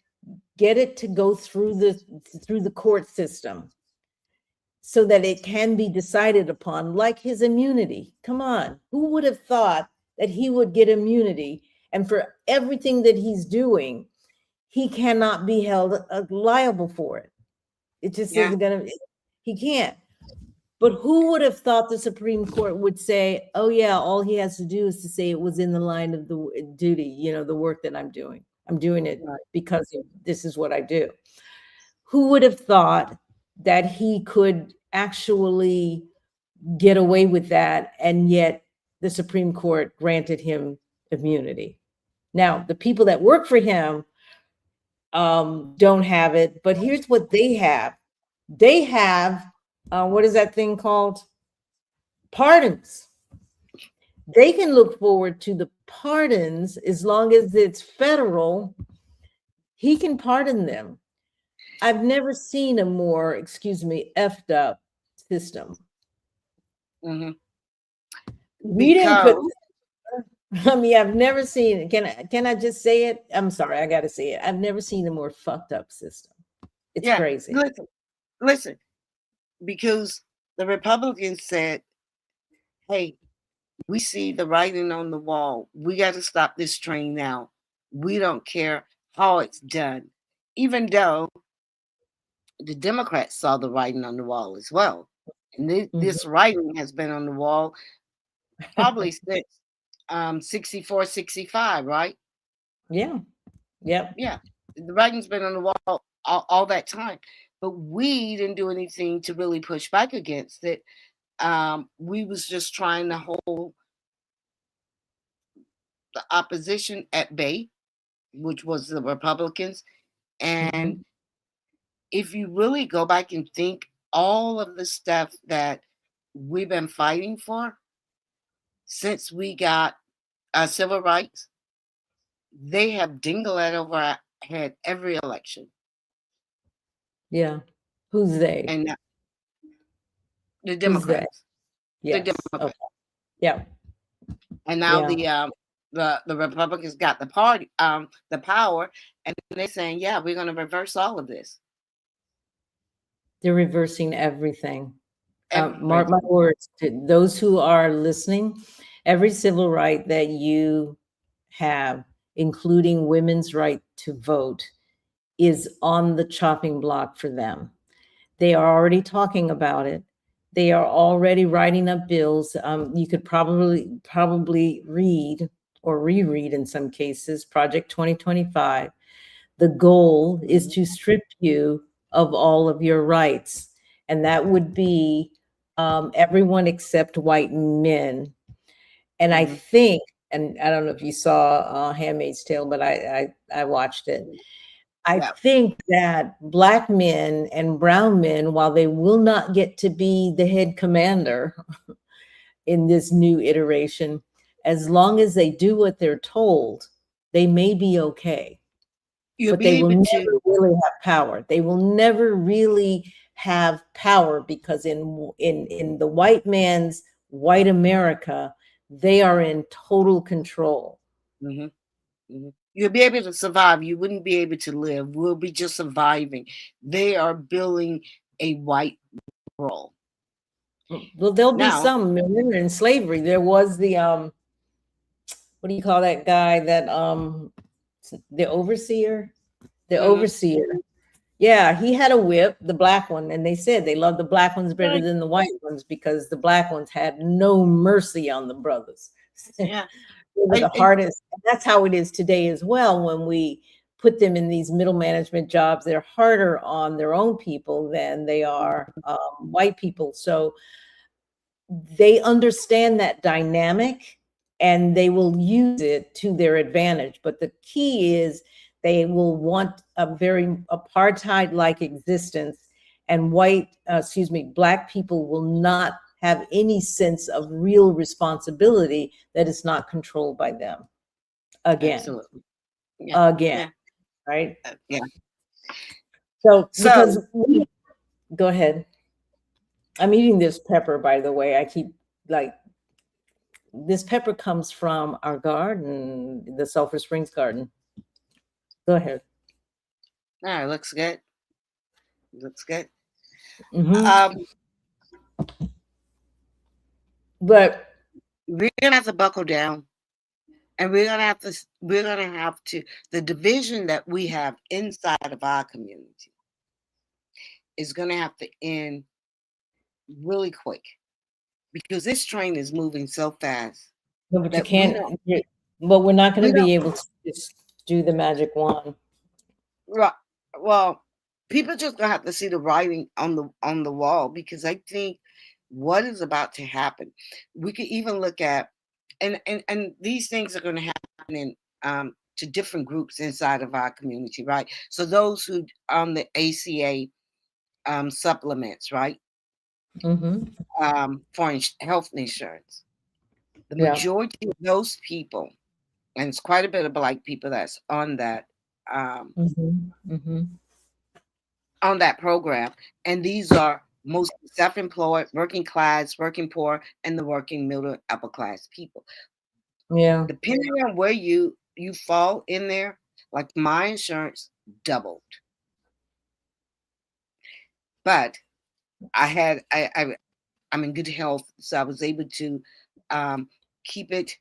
[SPEAKER 1] get it to go through the court system so that it can be decided upon, like his immunity. Come on, who would have thought that he would get immunity? And for everything that he's doing, he cannot be held liable for it. It just
[SPEAKER 2] Yeah.
[SPEAKER 1] isn't gonna, he can't. But who would have thought the Supreme Court would say, oh yeah, all he has to do is to say it was in the line of the duty, the work that I'm doing. I'm doing it
[SPEAKER 2] Right.
[SPEAKER 1] because this is what I do. Who would have thought that he could actually get away with that, and yet the Supreme Court granted him immunity? Now, the people that work for him don't have it, but here's what they have. They have, what is that thing called? Pardons. They can look forward to the pardons as long as it's federal. He can pardon them. I've never seen a more, effed up system.
[SPEAKER 2] Mm-hmm.
[SPEAKER 1] We didn't put, I mean, I've never seen it. Can I just say it? I'm sorry, I gotta say it. I've never seen a more fucked up system. It's crazy.
[SPEAKER 2] Listen, because the Republicans said, hey, we see the writing on the wall. We got to stop this train now. We don't care how it's done. Even though the Democrats saw the writing on the wall as well. And this writing has been on the wall probably since 64, 65, right?
[SPEAKER 1] Yeah. Yep.
[SPEAKER 2] Yeah. The writing's been on the wall all that time. But we didn't do anything to really push back against it. We was just trying to hold the opposition at bay, which was the Republicans. And if you really go back and think all of the stuff that we've been fighting for since we got civil rights, they have dingled that over our head every election.
[SPEAKER 1] Yeah. Who's they?
[SPEAKER 2] And the Democrats.
[SPEAKER 1] Yes.
[SPEAKER 2] The Democrats.
[SPEAKER 1] Okay. Yeah.
[SPEAKER 2] And now the Republicans got the power, and they're saying, yeah, we're going to reverse all of this.
[SPEAKER 1] They're reversing everything. Mark my words, to those who are listening, every civil right that you have, including women's right to vote, is on the chopping block for them. They are already talking about it. They are already writing up bills. You could probably read or reread in some cases, Project 2025. The goal is to strip you of all of your rights. And that would be everyone except white men. And I think, and I don't know if you saw Handmaid's Tale, but I watched it. I think that Black men and brown men, while they will not get to be the head commander in this new iteration, as long as they do what they're told, they may be okay. But they will never really have power. They will never really have power because in the white man's white America, they are in total control.
[SPEAKER 2] You'll be able to survive. You wouldn't be able to live. We'll be just surviving. They are building a white role.
[SPEAKER 1] Well, there'll be some. Remember, in slavery, there was the what do you call that guy that the overseer? The overseer. Yeah, he had a whip, the black one, and they said they loved the black ones better than the white ones because the black ones had no mercy on the brothers.
[SPEAKER 2] Yeah.
[SPEAKER 1] They were the hardest. And that's how it is today as well when we put them in these middle management jobs. They're harder on their own people than they are white people. So they understand that dynamic and they will use it to their advantage. But the key is they will want a very apartheid-like existence, and black people will not have any sense of real responsibility that is not controlled by them. Again,
[SPEAKER 2] Absolutely. Yeah.
[SPEAKER 1] again,
[SPEAKER 2] Yeah.
[SPEAKER 1] right?
[SPEAKER 2] Yeah.
[SPEAKER 1] So,
[SPEAKER 2] So
[SPEAKER 1] because go ahead. I'm eating this pepper, by the way. I keep this pepper comes from our garden, the Sulphur Springs garden. Go ahead.
[SPEAKER 2] all right, looks good. Looks good.
[SPEAKER 1] Mm-hmm. But
[SPEAKER 2] We're gonna have to buckle down, and we're gonna have to the division that we have inside of our community is gonna have to end really quick, because this train is moving so fast
[SPEAKER 1] but you
[SPEAKER 2] that
[SPEAKER 1] can't. But we're not going
[SPEAKER 2] we
[SPEAKER 1] to be
[SPEAKER 2] don't
[SPEAKER 1] able to just do the magic wand.
[SPEAKER 2] right. Well, people just gonna have to see the writing on the wall, because I think what is about to happen, we could even look at, and these things are going to happen in to different groups inside of our community, right? So those who on the ACA supplements, right,
[SPEAKER 1] Mm-hmm.
[SPEAKER 2] for health insurance, the
[SPEAKER 1] Yeah.
[SPEAKER 2] majority of those people, and it's quite a bit of Black people that's on that
[SPEAKER 1] Mm-hmm. Mm-hmm.
[SPEAKER 2] on that program, and these are mostly self-employed, working class, working poor, and the working middle upper class people.
[SPEAKER 1] Yeah.
[SPEAKER 2] Depending on where you fall in there, like my insurance doubled, but I'm in good health, so I was able to keep it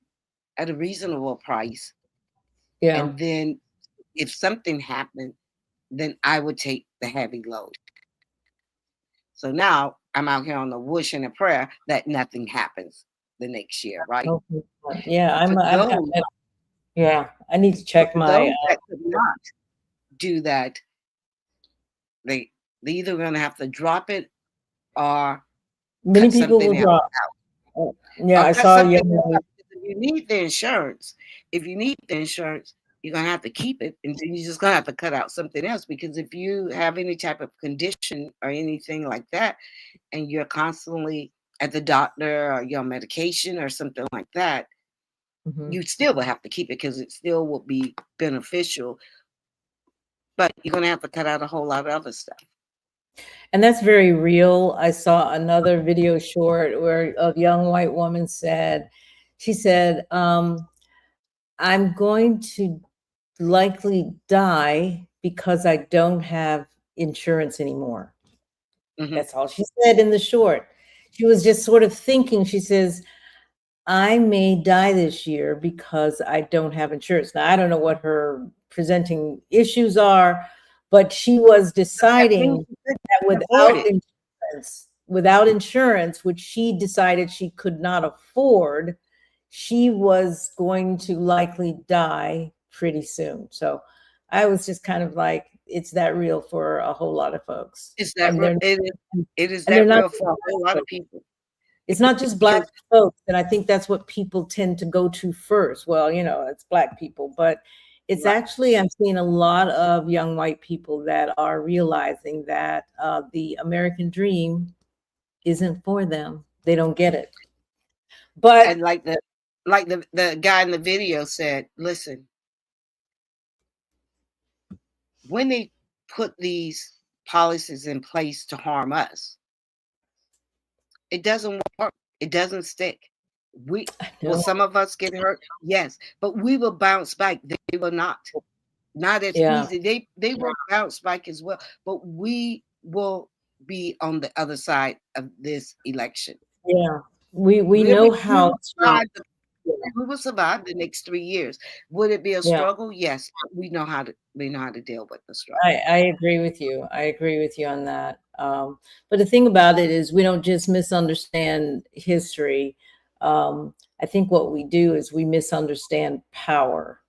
[SPEAKER 2] at a reasonable price.
[SPEAKER 1] Yeah.
[SPEAKER 2] And then if something happened, then I would take the heavy load. So now I'm out here on the wish and a prayer that nothing happens the next year, right?
[SPEAKER 1] Okay. Yeah.
[SPEAKER 2] But
[SPEAKER 1] Yeah. I need to check
[SPEAKER 2] for
[SPEAKER 1] my.
[SPEAKER 2] those that could not do that, they either gonna have to drop it or
[SPEAKER 1] Many
[SPEAKER 2] cut
[SPEAKER 1] people will
[SPEAKER 2] something else
[SPEAKER 1] drop.
[SPEAKER 2] out.
[SPEAKER 1] Yeah,
[SPEAKER 2] Or
[SPEAKER 1] I
[SPEAKER 2] cut
[SPEAKER 1] saw a
[SPEAKER 2] something
[SPEAKER 1] young
[SPEAKER 2] else
[SPEAKER 1] lady.
[SPEAKER 2] out. If you need the insurance, you're gonna have to keep it, and then you're just gonna have to cut out something else. Because if you have any type of condition or anything like that, and you're constantly at the doctor or you're on medication or something like that,
[SPEAKER 1] Mm-hmm.
[SPEAKER 2] you still will have to keep it, because it still will be beneficial. But you're gonna have to cut out a whole lot of other stuff.
[SPEAKER 1] And that's very real. I saw another video short where a young white woman she said, I'm going to likely die because I don't have insurance anymore.
[SPEAKER 2] Mm-hmm.
[SPEAKER 1] That's all she said in the short. She was just sort of thinking, she says, I may die this year because I don't have insurance. Now, I don't know what her presenting issues are, but she was deciding that without insurance, which she decided she could not afford, she was going to likely die pretty soon. So I was just kind of like, it's that real for a whole lot of folks.
[SPEAKER 2] It's that it is
[SPEAKER 1] and they're
[SPEAKER 2] that
[SPEAKER 1] not
[SPEAKER 2] real for a whole lot of people.
[SPEAKER 1] It's not just Black folks, and I think that's what people tend to go to first. Well, it's Black people, but it's
[SPEAKER 2] Right.
[SPEAKER 1] actually, I'm seeing a lot of young white people that are realizing that the American dream isn't for them. They don't get it. But
[SPEAKER 2] And like the guy in the video said, listen, when they put these policies in place to harm us, it doesn't work. It doesn't stick. Will some of us get hurt? Yes, but we will bounce back. They will not. Not as
[SPEAKER 1] Yeah.
[SPEAKER 2] easy. They will bounce back as well, but we will be on the other side of this election.
[SPEAKER 1] Yeah, we know how to.
[SPEAKER 2] We will survive the next 3 years. Would it be a
[SPEAKER 1] Yeah.
[SPEAKER 2] struggle? Yes, but we know how to deal with the struggle.
[SPEAKER 1] I agree with you. I agree with you on that. But the thing about it is, we don't just misunderstand history. I think what we do is we misunderstand power.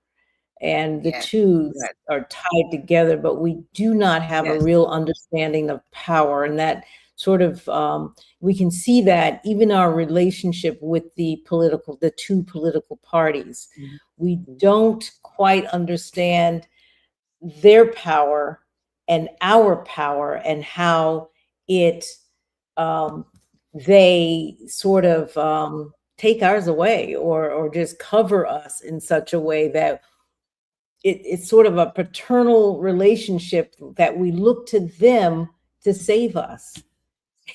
[SPEAKER 1] and the
[SPEAKER 2] Yes.
[SPEAKER 1] two
[SPEAKER 2] Yes.
[SPEAKER 1] are tied together, but we do not have a
[SPEAKER 2] Yes.
[SPEAKER 1] real understanding of power. And that sort of, we can see that even our relationship with the two political parties.
[SPEAKER 2] Mhm.
[SPEAKER 1] We don't quite understand their power and our power and how it, um, they sort of take ours away, or just cover us in such a way that it's sort of a paternal relationship that we look to them to save us.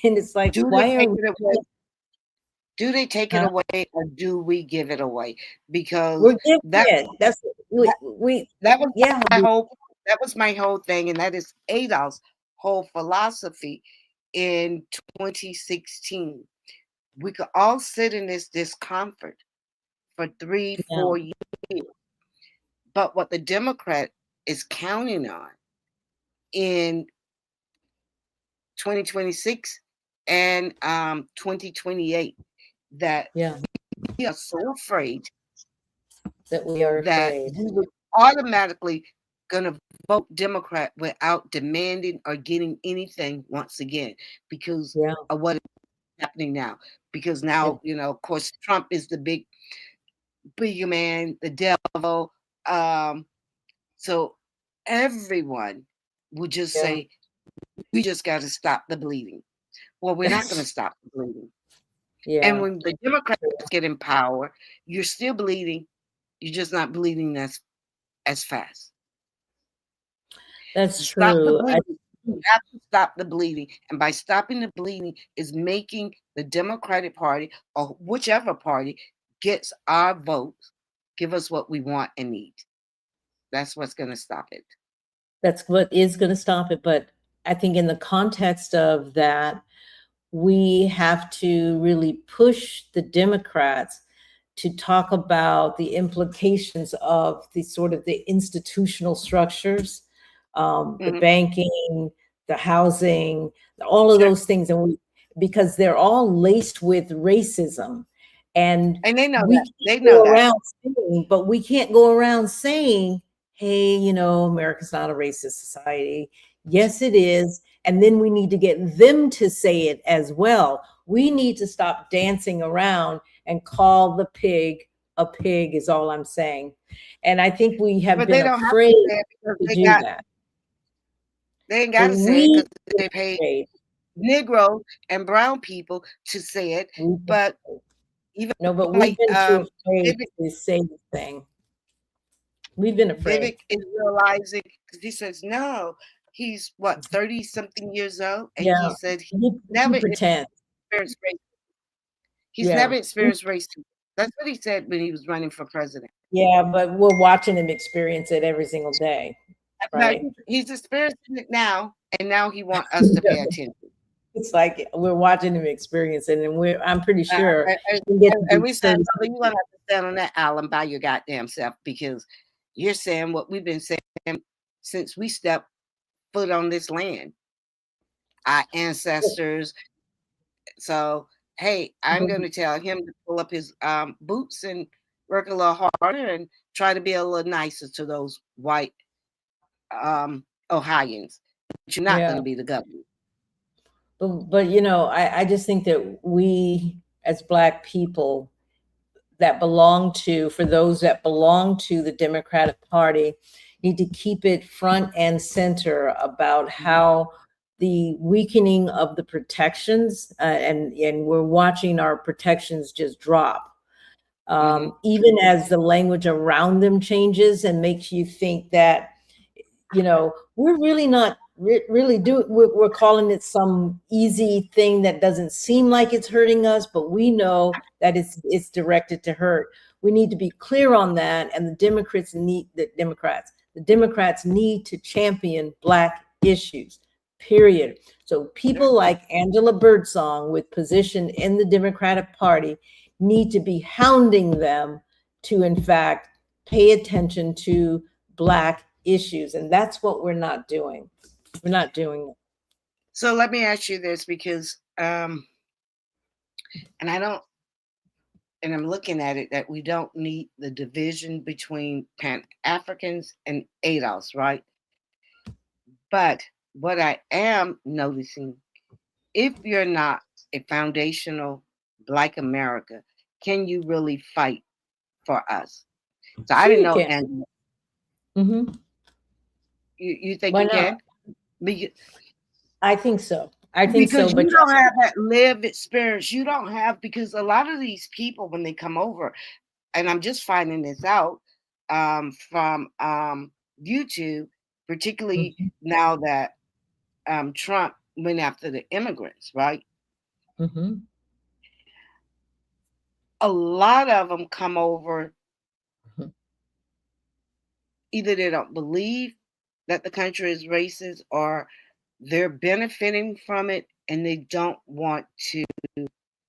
[SPEAKER 1] And it's like,
[SPEAKER 2] Do they
[SPEAKER 1] why are
[SPEAKER 2] take
[SPEAKER 1] we,
[SPEAKER 2] it away? Do they take it
[SPEAKER 1] huh?
[SPEAKER 2] away, or do we give it away? Because
[SPEAKER 1] We're giving
[SPEAKER 2] that
[SPEAKER 1] it. That's
[SPEAKER 2] that,
[SPEAKER 1] we
[SPEAKER 2] that was
[SPEAKER 1] yeah,
[SPEAKER 2] my whole that was my whole thing, and that is Adolf's whole philosophy in 2016. We could all sit in this discomfort for 3,
[SPEAKER 1] yeah,
[SPEAKER 2] 4 years, but what the Democrat is counting on in 2026 and 2028, that
[SPEAKER 1] yeah,
[SPEAKER 2] we are so afraid
[SPEAKER 1] that we are
[SPEAKER 2] that
[SPEAKER 1] afraid.
[SPEAKER 2] we were automatically gonna vote Democrat without demanding or getting anything once again because
[SPEAKER 1] Yeah,
[SPEAKER 2] of what is happening now. Because
[SPEAKER 1] it,
[SPEAKER 2] now, of course, Trump is the bigger man, the devil. Um, so everyone would just
[SPEAKER 1] yeah,
[SPEAKER 2] say, we just got to stop the bleeding. Well, we're not going to
[SPEAKER 1] that's
[SPEAKER 2] stop the bleeding. And
[SPEAKER 1] yeah,
[SPEAKER 2] when the Democrats get in power, you're still bleeding. You're just not bleeding as fast.
[SPEAKER 1] that's
[SPEAKER 2] To stop the
[SPEAKER 1] true.
[SPEAKER 2] bleeding, you have to stop the bleeding. And by stopping the bleeding is making the Democratic Party or whichever party gets our votes, give us what we want and need. That's what's going to stop it.
[SPEAKER 1] That's what is going to stop it. But I think in the context of that, we have to really push the Democrats to talk about the implications of the sort of the institutional structures, the
[SPEAKER 2] Mhm.
[SPEAKER 1] banking, the housing, all of
[SPEAKER 2] Sure.
[SPEAKER 1] those things, and because they're all laced with racism, and
[SPEAKER 2] And they know
[SPEAKER 1] we
[SPEAKER 2] that.
[SPEAKER 1] can't
[SPEAKER 2] They know
[SPEAKER 1] go
[SPEAKER 2] that.
[SPEAKER 1] around saying, but we can't go around saying, "Hey, America's not a racist society." Yes, it is. And then we need to get them to say it as well. We need to stop dancing around and call the pig a pig, is all I'm saying. And I think we have
[SPEAKER 2] But
[SPEAKER 1] been
[SPEAKER 2] they don't have
[SPEAKER 1] afraid
[SPEAKER 2] to say it because
[SPEAKER 1] to do that.
[SPEAKER 2] they ain't
[SPEAKER 1] But
[SPEAKER 2] got to say it
[SPEAKER 1] we
[SPEAKER 2] because they pay
[SPEAKER 1] afraid.
[SPEAKER 2] Negro and brown people to say it.
[SPEAKER 1] We've been
[SPEAKER 2] But
[SPEAKER 1] afraid.
[SPEAKER 2] even
[SPEAKER 1] No, but we've
[SPEAKER 2] like
[SPEAKER 1] been too afraid
[SPEAKER 2] Vivek,
[SPEAKER 1] to say the thing. We've been afraid.
[SPEAKER 2] Vivek is realizing because he says no. He's what 30 something years old, and he
[SPEAKER 1] Yeah.
[SPEAKER 2] said he
[SPEAKER 1] He
[SPEAKER 2] never
[SPEAKER 1] pretends.
[SPEAKER 2] experienced race. He's
[SPEAKER 1] Yeah.
[SPEAKER 2] never experienced racism. That's what he said when he was running for president.
[SPEAKER 1] Yeah, but we're watching him experience it every single day,
[SPEAKER 2] Now
[SPEAKER 1] right?
[SPEAKER 2] he's experiencing it now, and now he wants us to pay attention.
[SPEAKER 1] It's like we're watching him experience it, and I'm pretty
[SPEAKER 2] Uh,
[SPEAKER 1] sure
[SPEAKER 2] and,
[SPEAKER 1] we get to
[SPEAKER 2] and
[SPEAKER 1] be
[SPEAKER 2] we said,
[SPEAKER 1] 30.
[SPEAKER 2] brother, you're gonna have to stand on that island by your goddamn self because you're saying what we've been saying since we stepped foot on this land, our ancestors. So, hey, I'm going to tell him to pull up his boots and work a little harder and try to be a little nicer to those white Ohioans. But you're not going
[SPEAKER 1] Yeah.
[SPEAKER 2] to be the governor.
[SPEAKER 1] But I just think that we as Black people for those that belong to the Democratic Party, need to keep it front and center about how the weakening of the protections, and we're watching our protections just drop.
[SPEAKER 2] Mm-hmm.
[SPEAKER 1] Even as the language around them changes and makes you think that, we're really not really doing, we're calling it some easy thing that doesn't seem like it's hurting us, but we know that it's directed to hurt. We need to be clear on that. And the Democrats need to champion Black issues, period. So people like Angela Birdsong with position in the Democratic Party need to be hounding them to, in fact, pay attention to Black issues. And that's what we're not doing. We're not doing it.
[SPEAKER 2] So let me ask you this because, and I don't, and I'm looking at it, that we don't need the division between Pan-Africans and ADOS, right? But what I am noticing, if you're not a foundational Black America, can you really fight for us? So I
[SPEAKER 1] Sure
[SPEAKER 2] didn't
[SPEAKER 1] you
[SPEAKER 2] know,
[SPEAKER 1] can.
[SPEAKER 2] and
[SPEAKER 1] Mm-hmm.
[SPEAKER 2] you think
[SPEAKER 1] Why
[SPEAKER 2] you
[SPEAKER 1] not?
[SPEAKER 2] can? Because,
[SPEAKER 1] I think so. I think so,
[SPEAKER 2] because
[SPEAKER 1] but
[SPEAKER 2] you don't have that lived experience. You don't have, because a lot of these people, when they come over, and I'm just finding this out from YouTube, particularly
[SPEAKER 1] mm-hmm.
[SPEAKER 2] now that Trump went after the immigrants, right?
[SPEAKER 1] Mm-hmm.
[SPEAKER 2] A lot of them come over,
[SPEAKER 1] Mm-hmm.
[SPEAKER 2] either they don't believe that the country is racist, or they're benefiting from it and they don't want to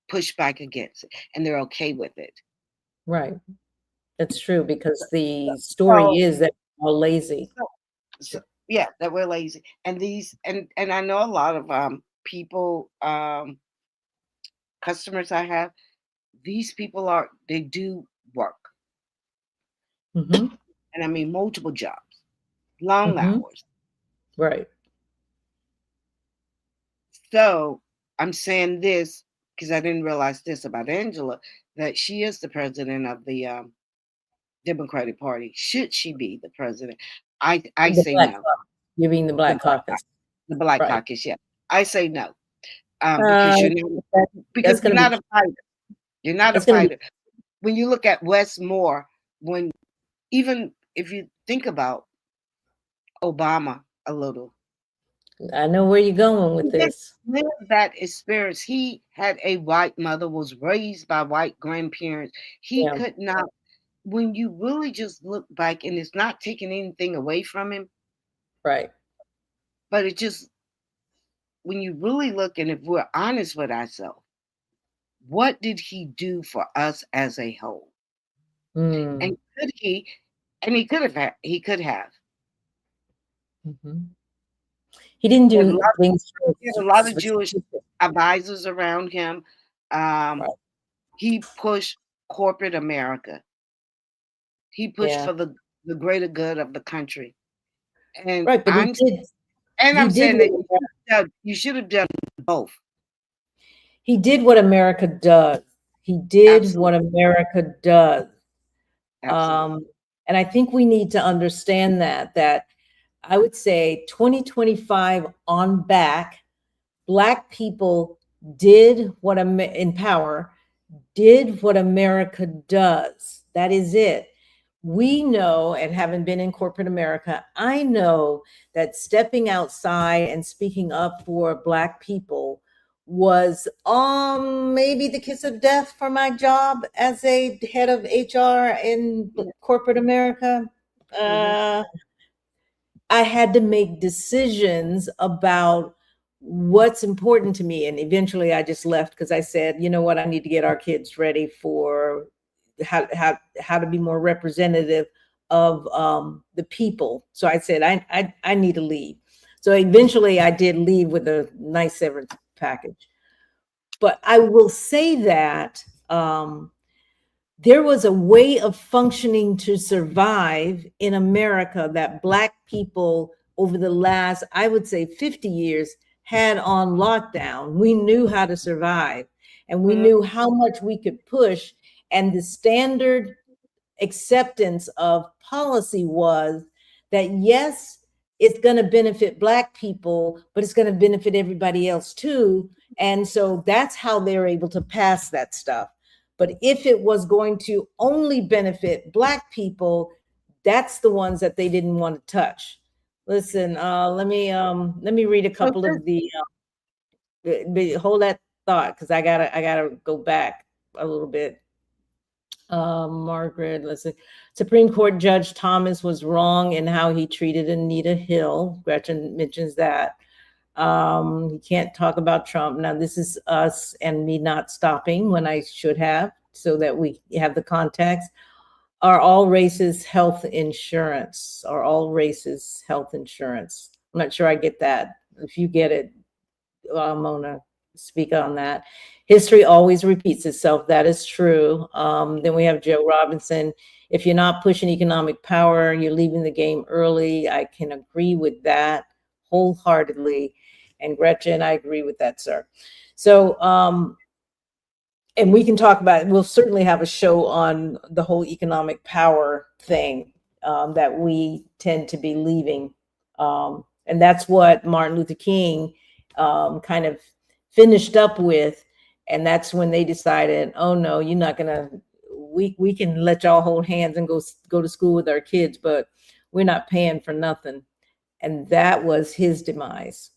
[SPEAKER 2] push back against it, and they're okay with it.
[SPEAKER 1] Right. That's true, because the story
[SPEAKER 2] So,
[SPEAKER 1] is that we're all lazy.
[SPEAKER 2] so, yeah, that we're lazy. And these, and I know a lot of people, customers I have, these people they do work.
[SPEAKER 1] Mm-hmm.
[SPEAKER 2] And I mean multiple jobs, long
[SPEAKER 1] Mm-hmm.
[SPEAKER 2] hours.
[SPEAKER 1] Right.
[SPEAKER 2] So I'm saying this because I didn't realize this about Angela, that she is the president of the Democratic Party. Should she be the president? I
[SPEAKER 1] The
[SPEAKER 2] say
[SPEAKER 1] Black
[SPEAKER 2] no.
[SPEAKER 1] Caucus. You mean the
[SPEAKER 2] The
[SPEAKER 1] Black
[SPEAKER 2] Black
[SPEAKER 1] Caucus.
[SPEAKER 2] the Black
[SPEAKER 1] Right.
[SPEAKER 2] Caucus, yeah. I say no.
[SPEAKER 1] Uh,
[SPEAKER 2] Because you're not,
[SPEAKER 1] that,
[SPEAKER 2] because
[SPEAKER 1] that's
[SPEAKER 2] you're
[SPEAKER 1] gonna
[SPEAKER 2] not
[SPEAKER 1] be,
[SPEAKER 2] a fighter. You're not a
[SPEAKER 1] that's gonna be,
[SPEAKER 2] fighter. When you look at Westmore, when, even if you think about Obama a little,
[SPEAKER 1] I know where you're going with
[SPEAKER 2] he didn't
[SPEAKER 1] this.
[SPEAKER 2] live that experience. He had a white mother, was raised by white grandparents. He
[SPEAKER 1] Yeah.
[SPEAKER 2] could not, when you really just look back, and it's not taking anything away from him,
[SPEAKER 1] Right.
[SPEAKER 2] but it just, when you really look, and if we're honest with ourselves, what did he do for us as a whole?
[SPEAKER 1] Mm.
[SPEAKER 2] And could he, and he could have, he could have.
[SPEAKER 1] Mm-hmm. He didn't
[SPEAKER 2] He had a
[SPEAKER 1] do
[SPEAKER 2] lot,
[SPEAKER 1] things
[SPEAKER 2] he had a lot of Jewish
[SPEAKER 1] specific.
[SPEAKER 2] advisors around him.
[SPEAKER 1] Right.
[SPEAKER 2] He pushed corporate America. He pushed
[SPEAKER 1] Yeah.
[SPEAKER 2] for the greater good of the country. And
[SPEAKER 1] Right. But
[SPEAKER 2] I'm
[SPEAKER 1] he did
[SPEAKER 2] saying that
[SPEAKER 1] what
[SPEAKER 2] you should have done both.
[SPEAKER 1] he did what America does. He did what
[SPEAKER 2] Absolutely.
[SPEAKER 1] America does.
[SPEAKER 2] Absolutely.
[SPEAKER 1] And I think we need to understand that I would say 2025 on back, Black people did what in power, did what America does. That is it. We know, and having been in corporate America, I know that stepping outside and speaking up for Black people was maybe the kiss of death for my job as a head of HR in corporate America.
[SPEAKER 2] Mhm.
[SPEAKER 1] Uh, I had to make decisions about what's important to me. And eventually I just left because I said, you know what, I need to get our kids ready for how to be more representative of the people. So I said, I need to leave. So eventually I did leave with a nice severance package. But I will say that there was a way of functioning to survive in America that Black people over the last, I would say 50 years, had on lockdown. We knew how to survive, and we
[SPEAKER 2] Mhm.
[SPEAKER 1] knew how much we could push. And the standard acceptance of policy was that, yes, it's going to benefit Black people, but it's going to benefit everybody else too. And so that's how they're able to pass that stuff. But if it was going to only benefit Black people, that's the ones that they didn't want to touch. Listen, let me read a
[SPEAKER 2] So
[SPEAKER 1] couple of hold that thought, because I gotta go back a little bit. Margaret, let's see. Supreme Court Judge Thomas was wrong in how he treated Anita Hill. Gretchen mentions that. You can't talk about Trump. Now, this is us and me not stopping when I should have, so that we have the context. Are all races health insurance? Are all races health insurance? I'm not sure I get that. If you get it, Mona. speak on that. History always repeats itself. That is true. Then we have Joe Robinson. If you're not pushing economic power, you're leaving the game early. I can agree with that wholeheartedly. And Gretchen, I agree with that, sir. So, and we can talk about it. We'll certainly have a show on the whole economic power thing that we tend to be leaving. And that's what Martin Luther King kind of finished up with. And that's when they decided, oh no, you're not gonna, we can let y'all hold hands and go to school with our kids, but we're not paying for nothing. And that was his demise.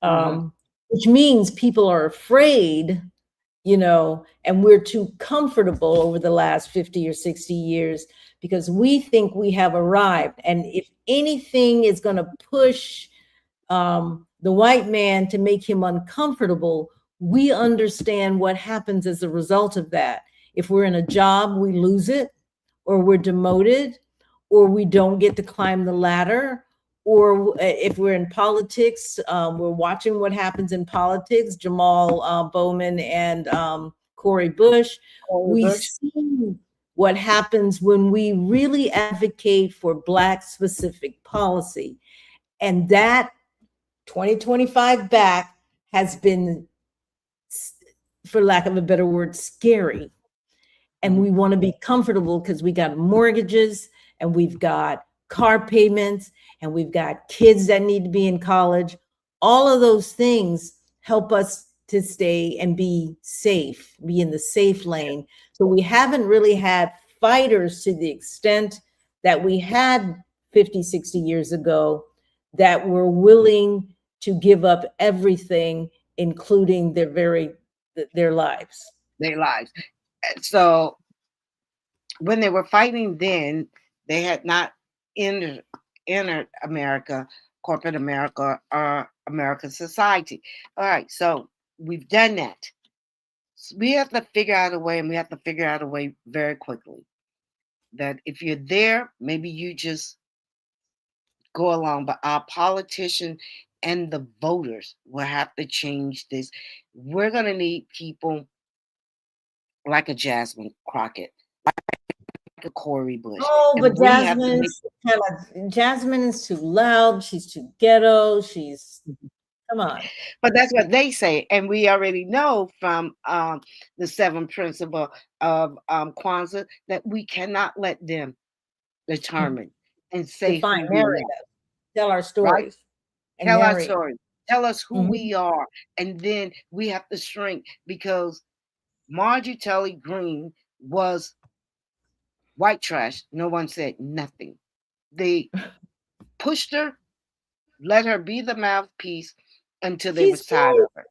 [SPEAKER 1] Which means people are afraid, and we're too comfortable over the last 50 or 60 years because we think we have arrived. And if anything is going to push the white man to make him uncomfortable, we understand what happens as a result of that. If we're in a job, we lose it, or we're demoted, or we don't get to climb the ladder. Or if we're in politics, we're watching what happens in politics, Jamal Bowman and Cori Bush. We see what happens when we really advocate for Black specific policy. And that 2025 back has been, for lack of a better word, scary. And we want to be comfortable because we got mortgages and we've got car payments and we've got kids that need to be in college. All of those things help us to stay and be safe, be in the safe lane. So we haven't really had fighters to the extent that we had 50, 60 years ago that were willing to give up everything, including their lives.
[SPEAKER 2] Their lives. So when they were fighting then, they had not entered America, corporate America, or American society. All right, so we've done that. So we have to figure out a way, and we have to figure out a way very quickly that if you're there, maybe you just go along, but our politicians and the voters will have to change this. We're going to need people like a Jasmine Crockett, like a Cori Bush.
[SPEAKER 1] Oh,
[SPEAKER 2] And
[SPEAKER 1] but
[SPEAKER 2] we have to
[SPEAKER 1] Jasmine is too loud. She's too ghetto. Come on.
[SPEAKER 2] But that's what they say, and we already know from the 7th principle of Kwanzaa that we cannot let them determine and say
[SPEAKER 1] Define
[SPEAKER 2] who we
[SPEAKER 1] narrative.
[SPEAKER 2] are.
[SPEAKER 1] Tell our stories. And
[SPEAKER 2] Tell our
[SPEAKER 1] narrate.
[SPEAKER 2] story. Tell us who
[SPEAKER 1] Mhm.
[SPEAKER 2] we are, and then we have to shrink because Marjorie Taylor Greene was white trash. No one said nothing. They pushed her, let her be the mouthpiece until they were
[SPEAKER 1] She's
[SPEAKER 2] tired
[SPEAKER 1] white.
[SPEAKER 2] of her.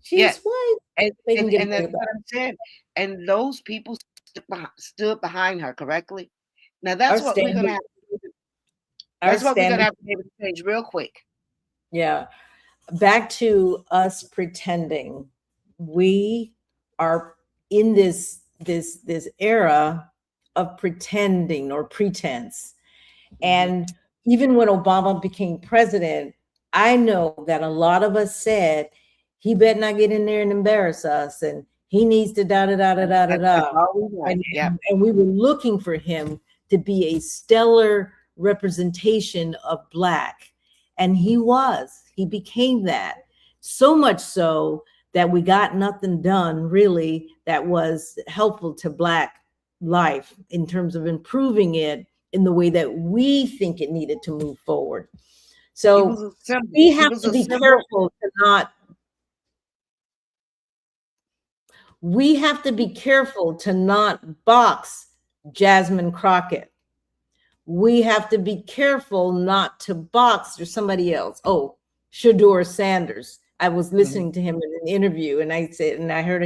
[SPEAKER 1] She's
[SPEAKER 2] Yes.
[SPEAKER 1] white.
[SPEAKER 2] And,
[SPEAKER 1] They can
[SPEAKER 2] and,
[SPEAKER 1] get
[SPEAKER 2] and
[SPEAKER 1] away
[SPEAKER 2] that's
[SPEAKER 1] with
[SPEAKER 2] what
[SPEAKER 1] that.
[SPEAKER 2] I'm saying. And those people stood behind her correctly. Now
[SPEAKER 1] Our
[SPEAKER 2] that's what we're
[SPEAKER 1] standard-
[SPEAKER 2] gonna have.
[SPEAKER 1] our
[SPEAKER 2] That's what we're gonna
[SPEAKER 1] standard-
[SPEAKER 2] have to be able to change real quick.
[SPEAKER 1] Yeah. Back to us pretending. We are in this era of pretending or pretense. And even when Obama became president, I know that a lot of us said he better not get in there and embarrass us, and he needs to da da da da da da
[SPEAKER 2] That's
[SPEAKER 1] da.
[SPEAKER 2] all we want. Yep.
[SPEAKER 1] And we were looking for him to be a stellar representation of Black, and he became that. So much so that we got nothing done really that was helpful to Black life in terms of improving it in the way that we think it needed to move forward.
[SPEAKER 2] He
[SPEAKER 1] So
[SPEAKER 2] was a symbol.
[SPEAKER 1] we
[SPEAKER 2] He
[SPEAKER 1] have
[SPEAKER 2] was
[SPEAKER 1] to
[SPEAKER 2] a
[SPEAKER 1] be
[SPEAKER 2] symbol.
[SPEAKER 1] careful to not, we have to be careful to not box Jasmine Crockett. We have to be careful not to box or somebody else. Oh, Shador Sanders. I was listening to him in an interview, and I said, and I heard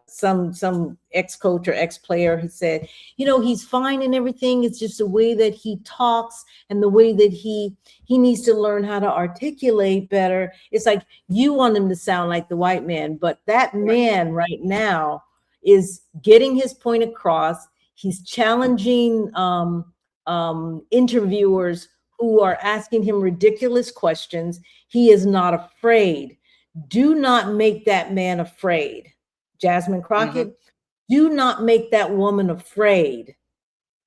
[SPEAKER 1] some ex-coach or ex-player who said, he's fine and everything. It's just the way that he talks and the way that he needs to learn how to articulate better. It's like you want him to sound like the white man, but that man right now is getting his point across. He's challenging interviewers who are asking him ridiculous questions. He is not afraid. Do not make that man afraid. Jasmine
[SPEAKER 2] Mm-hmm.
[SPEAKER 1] Crockett, do not make that woman afraid,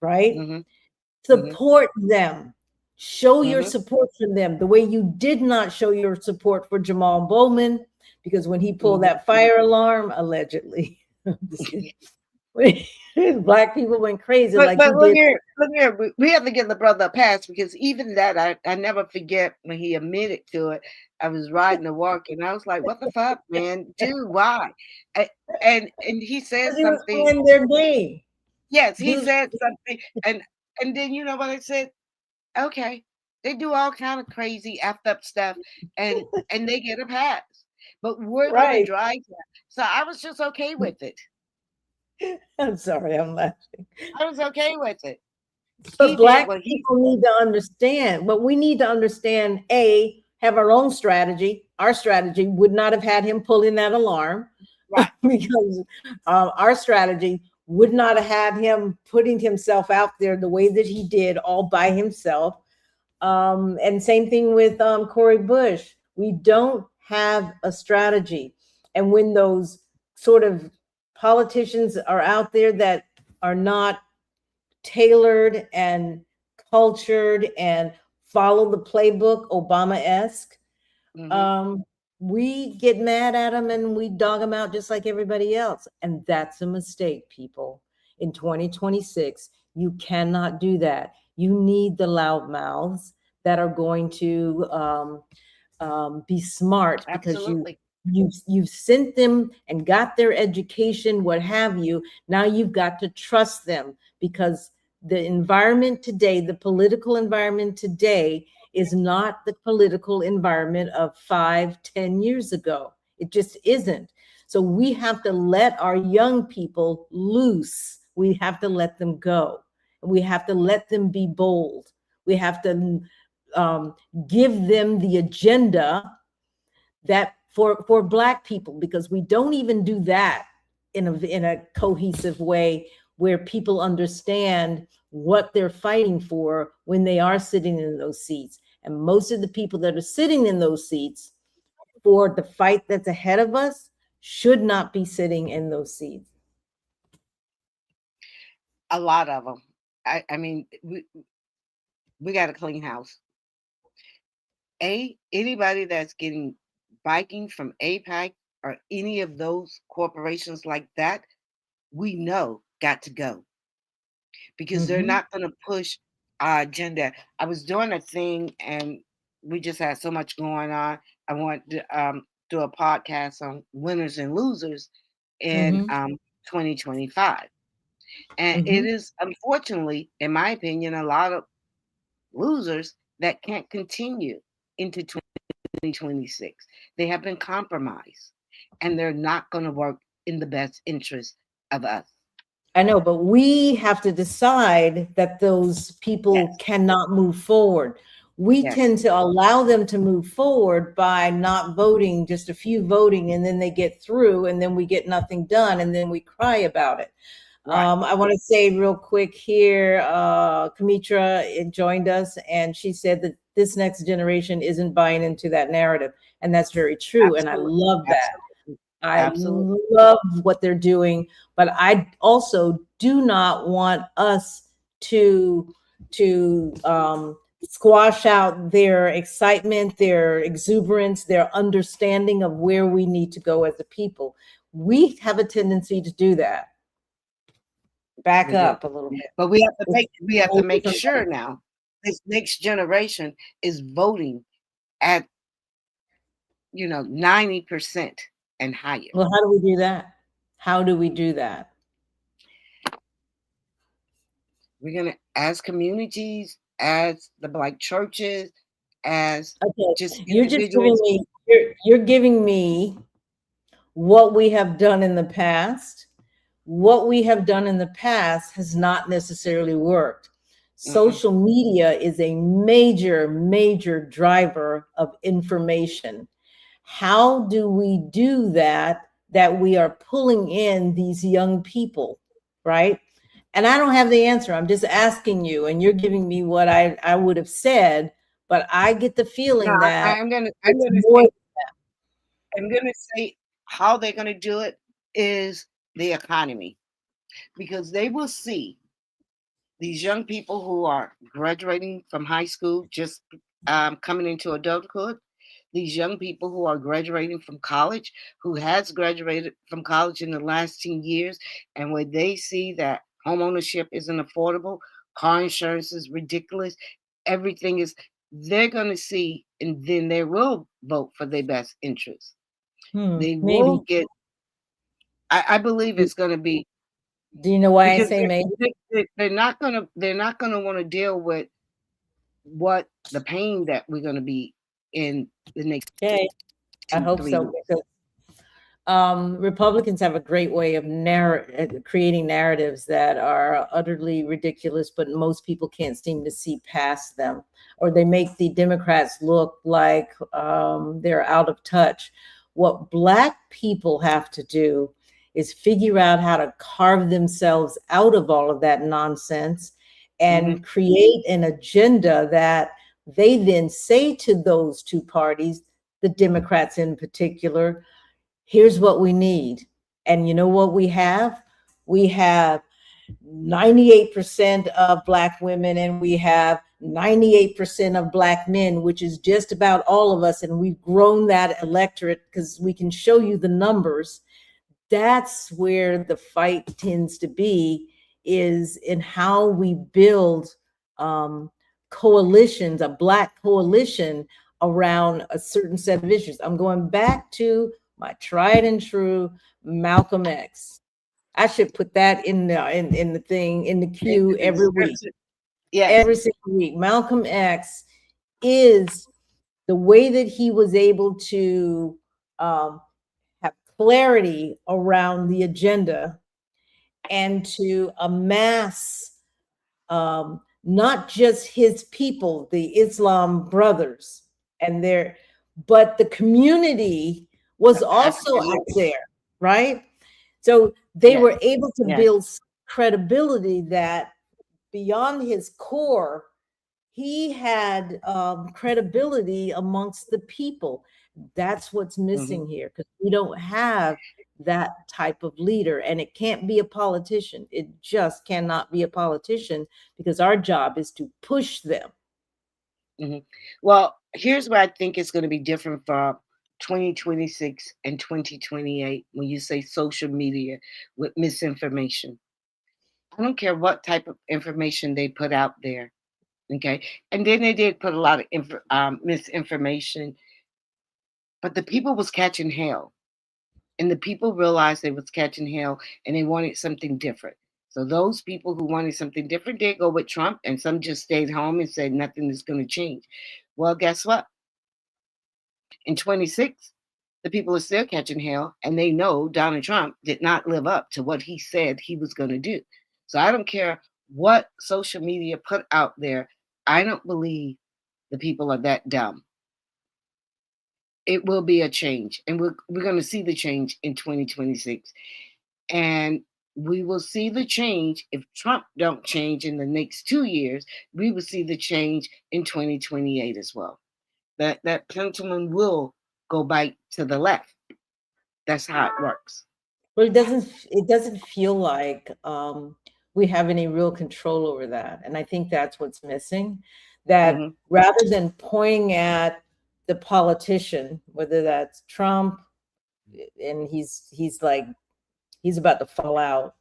[SPEAKER 1] right?
[SPEAKER 2] Mm-hmm. Mm-hmm.
[SPEAKER 1] Support them. Show your
[SPEAKER 2] Mm-hmm.
[SPEAKER 1] support for them the way you did not show your support for Jamal Bowman, because when he pulled
[SPEAKER 2] Mm-hmm.
[SPEAKER 1] that fire alarm, allegedly, Black people went crazy like he
[SPEAKER 2] But
[SPEAKER 1] did.
[SPEAKER 2] look here. We have to give the brother a pass, because even that, I never forget when he admitted to it. I was riding to work and I was like, "What the fuck, man, dude? Why?" A- and he said
[SPEAKER 1] Because he was
[SPEAKER 2] something.
[SPEAKER 1] playing their game.
[SPEAKER 2] Yes,
[SPEAKER 1] He
[SPEAKER 2] he
[SPEAKER 1] was,
[SPEAKER 2] said something, and then you know what I said? Okay, they do all kind of crazy effed up stuff, and they get a pass, but we're gonna
[SPEAKER 1] right.
[SPEAKER 2] drive that. So I was just okay with it.
[SPEAKER 1] I'm sorry, I'm laughing.
[SPEAKER 2] I was okay with it. He
[SPEAKER 1] But
[SPEAKER 2] did
[SPEAKER 1] Black
[SPEAKER 2] what he.
[SPEAKER 1] people need to understand, but we need to understand, A, have our own strategy. Our strategy would not have had him pulling that alarm
[SPEAKER 2] Right.
[SPEAKER 1] because our strategy would not have had him putting himself out there the way that he did all by himself. And same thing with Cori Bush. We don't have a strategy. And when those sort of politicians are out there that are not tailored and cultured and follow the playbook, Obama-esque,
[SPEAKER 2] Mhm.
[SPEAKER 1] um, we get mad at them and we dog them out just like everybody else. And that's a mistake, people. In 2026, you cannot do that. You need the loudmouths that are going to be smart, because
[SPEAKER 2] Absolutely.
[SPEAKER 1] you've sent them and got their education, what have you. Now you've got to trust them, because the environment today, the political environment today, is not the political environment of 5, 10 years ago. It just isn't. So we have to let our young people loose. We have to let them go. We have to let them be bold. We have to um, give them the agenda that for Black people, because we don't even do that in a cohesive way where people understand what they're fighting for when they are sitting in those seats. And most of the people that are sitting in those seats for the fight that's ahead of us should not be sitting in those seats.
[SPEAKER 2] A lot of them. I mean, we got a clean house. Anybody that's getting biking from APAC or any of those corporations like that, we know got to go, because they're
[SPEAKER 1] Mm-hmm.
[SPEAKER 2] not going to push our agenda. I was doing a thing and we just had so much going on. I wanted to do a podcast on winners and losers in
[SPEAKER 1] Mm-hmm.
[SPEAKER 2] 2025. And it
[SPEAKER 1] Mm-hmm.
[SPEAKER 2] is, unfortunately, in my opinion, a lot of losers that can't continue into 2026. They have been compromised and they're not going to work in the best interest of us.
[SPEAKER 1] I know, but we have to decide that those people
[SPEAKER 2] Yes.
[SPEAKER 1] cannot move forward. We
[SPEAKER 2] Yes.
[SPEAKER 1] tend to allow them to move forward by not voting, just a few voting, and then they get through, and then we get nothing done, and then we cry about it.
[SPEAKER 2] Right.
[SPEAKER 1] I want to say real quick here, Kamitra joined us, and she said that this next generation isn't buying into that narrative, and that's very true, and I
[SPEAKER 2] Absolutely.
[SPEAKER 1] love that.
[SPEAKER 2] Absolutely.
[SPEAKER 1] I
[SPEAKER 2] Absolutely.
[SPEAKER 1] love what they're doing, but I also do not want us to squash out their excitement, their exuberance, their understanding of where we need to go as a people. We have a tendency to do that. Back
[SPEAKER 2] We do.
[SPEAKER 1] up a little bit.
[SPEAKER 2] But we have
[SPEAKER 1] It's a whole
[SPEAKER 2] to make
[SPEAKER 1] different
[SPEAKER 2] sure now this next generation is voting at 90% and higher.
[SPEAKER 1] Well, how do we do that? How do we do that?
[SPEAKER 2] We're gonna, as communities, as the Black churches, as
[SPEAKER 1] Okay,
[SPEAKER 2] just
[SPEAKER 1] you're just giving
[SPEAKER 2] individuals.
[SPEAKER 1] me you're giving me what we have done in the past. What we have done in the past has not necessarily worked. Social media is a major, major driver of information. How do we do that, that we are pulling in these young people, right? And I don't have the answer. I'm just asking you, and you're giving me what I would have said, but I get the
[SPEAKER 2] No,
[SPEAKER 1] feeling that
[SPEAKER 2] I'm gonna
[SPEAKER 1] it's
[SPEAKER 2] say
[SPEAKER 1] more.
[SPEAKER 2] I'm going to say how they're going to do it is the economy, because they will see these young people who are graduating from high school, just coming into adulthood, these young people who are graduating from college, who has graduated from college in the last 10 years, and where they see that home ownership isn't affordable, car insurance is ridiculous, everything is, they're going to see, and then they will vote for their best interest. They will
[SPEAKER 1] Maybe.
[SPEAKER 2] get, I believe it's going to be,
[SPEAKER 1] Do you know why I
[SPEAKER 2] because
[SPEAKER 1] say maybe?
[SPEAKER 2] they're not going to want to deal with what the pain that we're going to be in the next
[SPEAKER 1] Okay, I
[SPEAKER 2] 2,
[SPEAKER 1] hope
[SPEAKER 2] 3
[SPEAKER 1] so,
[SPEAKER 2] years.
[SPEAKER 1] because Republicans have a great way of creating narratives that are utterly ridiculous, but most people can't seem to see past them, or they make the Democrats look like they're out of touch. What Black people have to do is figure out how to carve themselves out of all of that nonsense and create an agenda that they then say to those two parties, the Democrats in particular, here's what we need. And you know what we have? We have 98% of Black women, and we have 98% of Black men, which is just about all of us. And we've grown that electorate because we can show you the numbers. That's where the fight tends to be, is in how we build coalitions, a Black coalition around a certain set of issues. I'm going back to my tried and true Malcolm X. I should put that in the thing, in the queue every week.
[SPEAKER 2] Yes.
[SPEAKER 1] Every single week. Malcolm X is the way that he was able to have clarity around the agenda and to amass not just his people, the Islam brothers, but the community was also out there, right? So they were able to build credibility that beyond his core, he had credibility amongst the people. That's what's missing here, because we don't have that type of leader, and it can't be a politician. It just cannot be a politician, because our job is to push them.
[SPEAKER 2] Well, here's what I think is going to be different from 2026 and 2028 when you say social media with misinformation. I don't care what type of information they put out there. Okay. And then they did put a lot of misinformation, but the people was catching hell. And the people realized they was catching hell, and they wanted something different. So those people who wanted something different did go with Trump, and some just stayed home and said nothing is going to change. Well, guess what? In 26, the people are still catching hell, and they know Donald Trump did not live up to what he said he was going to do. So I don't care what social media put out there. I don't believe the people are that dumb. It will be a change, and we're going to see the change in 2026. And we will see the change if Trump don't change in the next 2 years. We will see the change in 2028 as well. That pendulum will go back to the left. That's how it works.
[SPEAKER 1] But it doesn't feel like we have any real control over that. And I think that's what's missing. That rather than pointing at the politician, whether that's Trump, and he's about to fall out,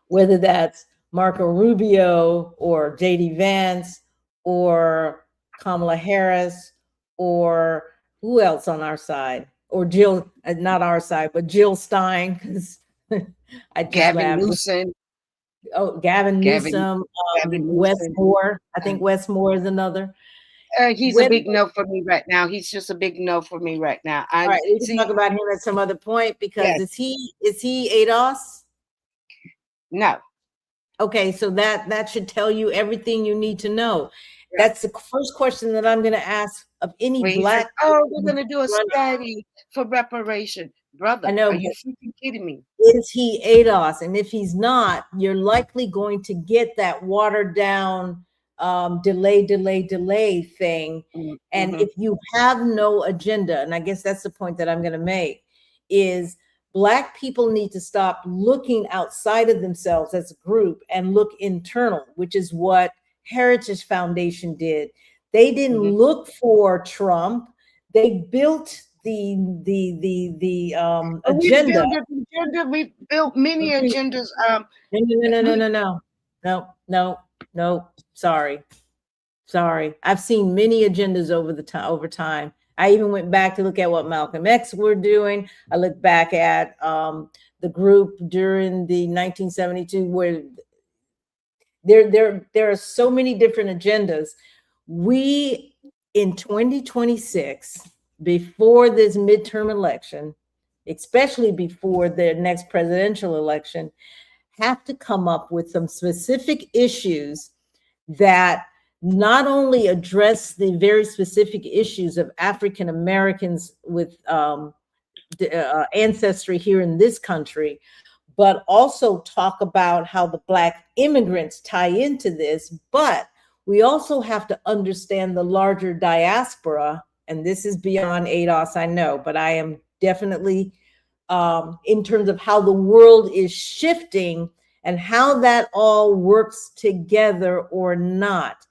[SPEAKER 1] whether that's Marco Rubio or JD Vance or Kamala Harris, or who else on our side, or Jill, not our side, but Jill Stein, because I just
[SPEAKER 2] Gavin Newsom.
[SPEAKER 1] Gavin Newsom, Wes Moore. I think Wes Moore is another.
[SPEAKER 2] He's a big no for me right now. He's just a big no for me right now.
[SPEAKER 1] All right, we can talk about him at some other point, because is he ADOS?
[SPEAKER 2] No.
[SPEAKER 1] Okay, so that should tell you everything you need to know. Yeah. That's the first question that I'm going to ask of any Black.
[SPEAKER 2] We're going to do a study for reparation. Brother, I know, are you freaking kidding me?
[SPEAKER 1] Is he ADOS? And if he's not, you're likely going to get that watered down delay thing. And
[SPEAKER 2] Mm-hmm.
[SPEAKER 1] if you have no agenda, and I guess that's the point that I'm going to make, is Black people need to stop looking outside of themselves as a group and look internal, which is what Heritage Foundation did. They didn't
[SPEAKER 2] Mm-hmm.
[SPEAKER 1] look for Trump. They built the
[SPEAKER 2] But we
[SPEAKER 1] agenda.
[SPEAKER 2] built an agenda. We built many agendas.
[SPEAKER 1] No. Sorry. I've seen many agendas over time. I even went back to look at what Malcolm X were doing. I looked back at the group during the 1972, where there are so many different agendas. We, in 2026, before this midterm election, especially before the next presidential election, have to come up with some specific issues that not only address the very specific issues of African Americans with ancestry here in this country, but also talk about how the Black immigrants tie into this. But we also have to understand the larger diaspora, and this is beyond ADOS, I know, but I am definitely in terms of how the world is shifting and how that all works together or not.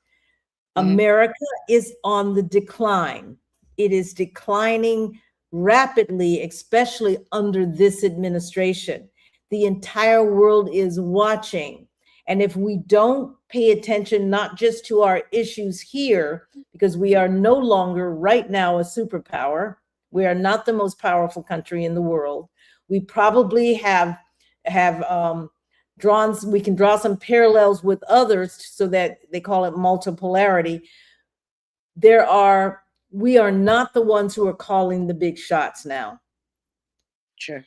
[SPEAKER 1] America is on the decline. It is declining rapidly, especially under this administration. The entire world is watching. And if we don't pay attention, not just to our issues here, because we are no longer right now a superpower, we are not the most powerful country in the world. We probably have we can draw some parallels with others, so that they call it multipolarity. We are not the ones who are calling the big shots now.
[SPEAKER 2] Sure.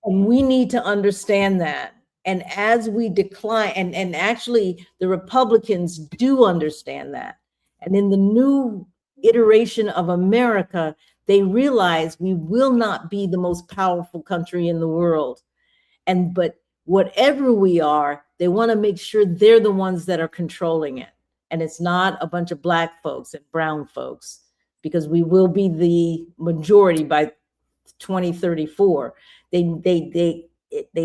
[SPEAKER 1] And we need to understand that. And as we decline, and actually the Republicans do understand that. And in the new iteration of America, they realize we will not be the most powerful country in the world. But whatever we are, they want to make sure they're the ones that are controlling it. And it's not a bunch of Black folks and brown folks, because we will be the majority by 2034. They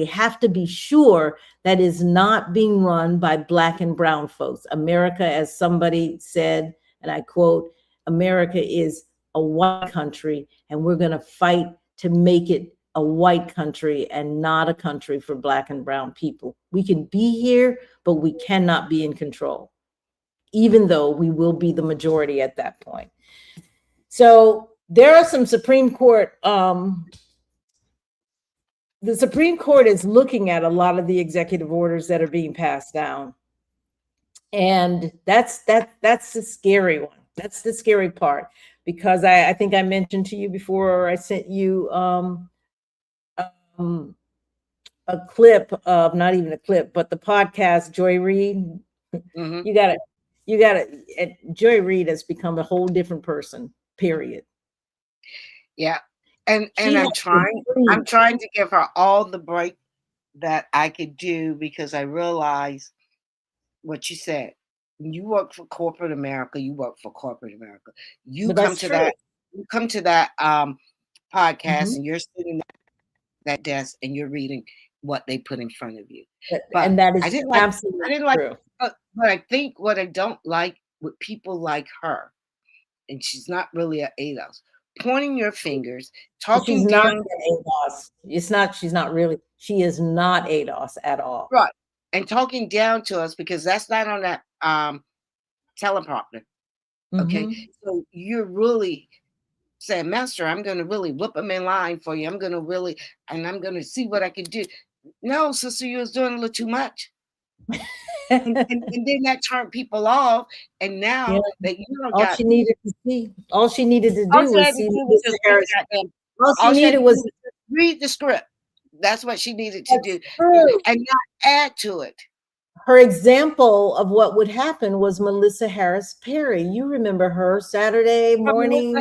[SPEAKER 1] have to be sure that is not being run by Black and brown folks. America, as somebody said, and I quote, America is a white country, and we're going to fight to make it a white country and not a country for Black and brown people. We can be here, but we cannot be in control, even though we will be the majority at that point. So there are some Supreme Court, the Supreme Court is looking at a lot of the executive orders that are being passed down. And that's the scary one. That's the scary part, because I think I mentioned to you before, or I sent you a clip of, not even a clip, but the podcast Joy Reid.
[SPEAKER 2] Mm-hmm.
[SPEAKER 1] You gotta, Joy Reid has become a whole different person, period.
[SPEAKER 2] Yeah. And I'm trying to give her all the break that I could do, because I realize what you said. When you work for corporate America, you work for corporate America. You come to that podcast, and you're sitting at that desk and you're reading what they put in front of you. But
[SPEAKER 1] and that is
[SPEAKER 2] absolutely
[SPEAKER 1] true.
[SPEAKER 2] But I think what I don't like with people like her, and she's not really an ADOS, pointing your fingers, talking
[SPEAKER 1] she's
[SPEAKER 2] down.
[SPEAKER 1] Not ADOS. She's not really. She is not ADOS at all.
[SPEAKER 2] Right. And talking down to us, because that's not on that teleprompter. Okay.
[SPEAKER 1] Mm-hmm.
[SPEAKER 2] So you're really saying, Master, I'm going to really whip them in line for you. I'm going to see what I can do. No, sister, you was doing a little too much. and then that turned people off. And now that you don't
[SPEAKER 1] all she needed to do was see Melissa Harris. All she needed was
[SPEAKER 2] read the script. That's what she needed to do. And not add to it.
[SPEAKER 1] Her example of what would happen was Melissa Harris Perry. You remember her Saturday morning.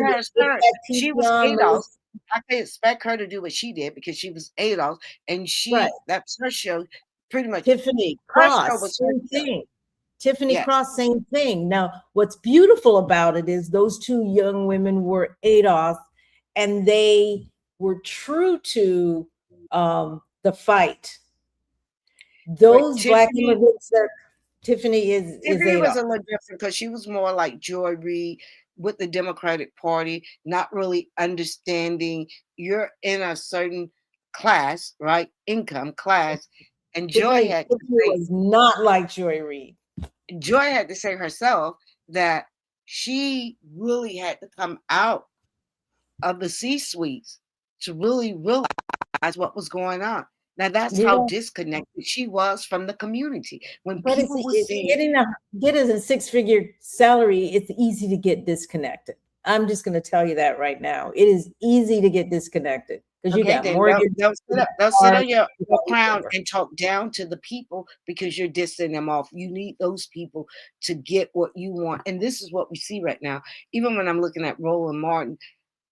[SPEAKER 2] She was ADOS. I could expect her to do what she did, because she was ADOS, and that's her show. Pretty much
[SPEAKER 1] Tiffany Cross, same thing. Tiffany
[SPEAKER 2] Yes.
[SPEAKER 1] Cross, same thing. Now, what's beautiful about it is those two young women were ADOS, and they were true to the fight.
[SPEAKER 2] But
[SPEAKER 1] Those Black immigrants that Tiffany is
[SPEAKER 2] Tiffany was
[SPEAKER 1] ADOS.
[SPEAKER 2] a little different because she was more like Joy Reid with the Democratic Party, not really understanding you're in a certain class, right? Income class. And
[SPEAKER 1] Tiffany was not like Joy Reid.
[SPEAKER 2] Joy had to say herself that she really had to come out of the C-suites to really realize what was going on. Now that's how disconnected she was from the community. When
[SPEAKER 1] But
[SPEAKER 2] people were saying,
[SPEAKER 1] getting a six-figure salary, it's easy to get disconnected. I'm just going to tell you that right now. It is easy to get disconnected because you
[SPEAKER 2] okay,
[SPEAKER 1] got
[SPEAKER 2] then
[SPEAKER 1] mortgage.
[SPEAKER 2] they'll sit on your crown and talk down to the people because you're dissing them off. You need those people to get what you want. And this is what we see right now. Even when I'm looking at Roland Martin,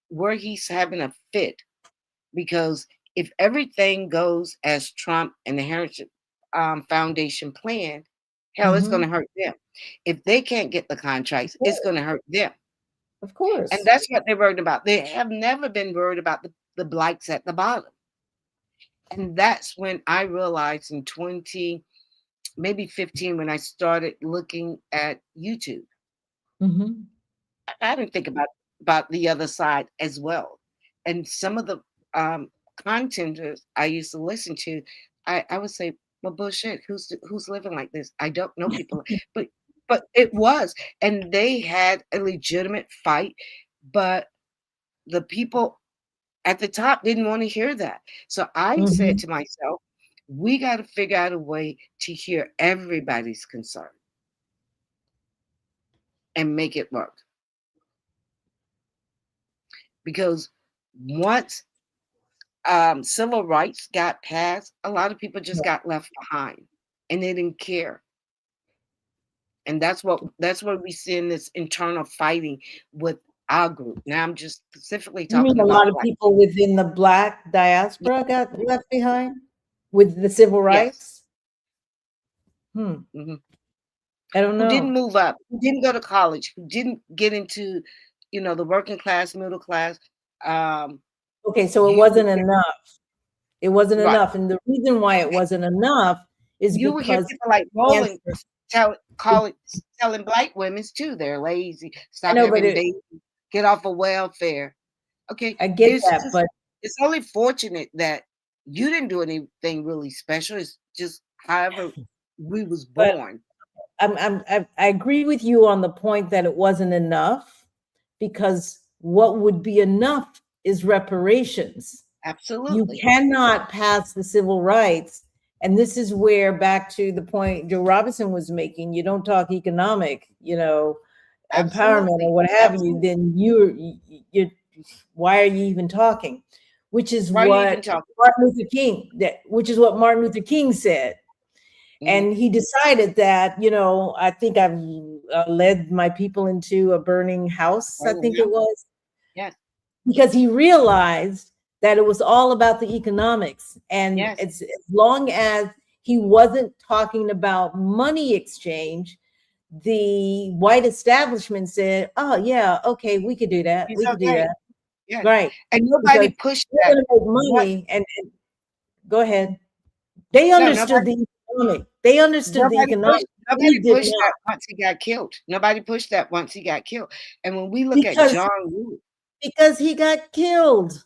[SPEAKER 2] where he's having a fit, because if everything goes as Trump and the Heritage Foundation planned, hell, it's going to hurt them. If they can't get the contracts, it's going to hurt them.
[SPEAKER 1] Of course.
[SPEAKER 2] And that's what they're worried about. They have never been worried about the blacks at the bottom. And that's when I realized in 15, when I started looking at YouTube. I didn't think about the other side as well. And some of the contenders I used to listen to, I would say, well, bullshit, who's living like this? I don't know people. But it was. And they had a legitimate fight, but the people at the top didn't want to hear that. So I said to myself, we got to figure out a way to hear everybody's concern and make it work. Because once civil rights got passed, a lot of people just got left behind and they didn't care. And that's what we see in this internal fighting with our group. Now I'm just specifically talking about
[SPEAKER 1] a lot of people within the Black diaspora got left behind with the civil rights. Yes. I don't know.
[SPEAKER 2] Who didn't move up, who didn't go to college, who didn't get into, the working class, middle class.
[SPEAKER 1] Okay, so it wasn't enough. It wasn't enough. And the reason why it wasn't enough is
[SPEAKER 2] you would hear
[SPEAKER 1] because
[SPEAKER 2] people like Roland telling black women too, they're lazy, stop having babies, get off of welfare. Okay,
[SPEAKER 1] I get that, but
[SPEAKER 2] it's only fortunate that you didn't do anything really special. It's just however we was born.
[SPEAKER 1] I agree with you on the point that it wasn't enough, because what would be enough is reparations.
[SPEAKER 2] Absolutely.
[SPEAKER 1] You cannot pass the civil rights. And this is where, back to the point Joe Robinson was making, you don't talk economic, empowerment or what have you, then you're why are you even talking? Which is what Martin Luther King said. And he decided that, I think I've led my people into a burning house, I think it was.
[SPEAKER 2] Yes.
[SPEAKER 1] Because he realized that it was all about the economics. And as long as he wasn't talking about money exchange, the white establishment said, oh, yeah, okay, we could do that. We could do that.
[SPEAKER 2] Yeah.
[SPEAKER 1] Right.
[SPEAKER 2] And nobody pushed that.
[SPEAKER 1] Money and go ahead. They understood the economic. They understood the economic.
[SPEAKER 2] Nobody pushed that once he got killed. Nobody pushed that once he got killed. And when we look at John Lewis,
[SPEAKER 1] because he got killed.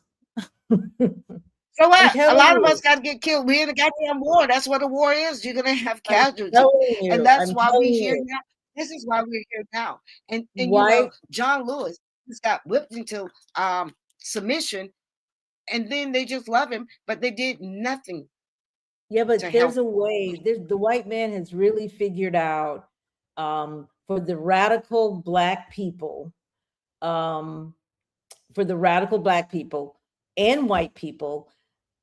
[SPEAKER 2] So what? A lot of us got to get killed. We're in a goddamn war. That's what a war is. You're gonna have casualties, and that's why we're here now. This is why we're here now. And John Lewis just got whipped into submission, and then they just love him, but they did nothing.
[SPEAKER 1] Yeah, but there's a way. The white man has really figured out for the radical Black people, and white people,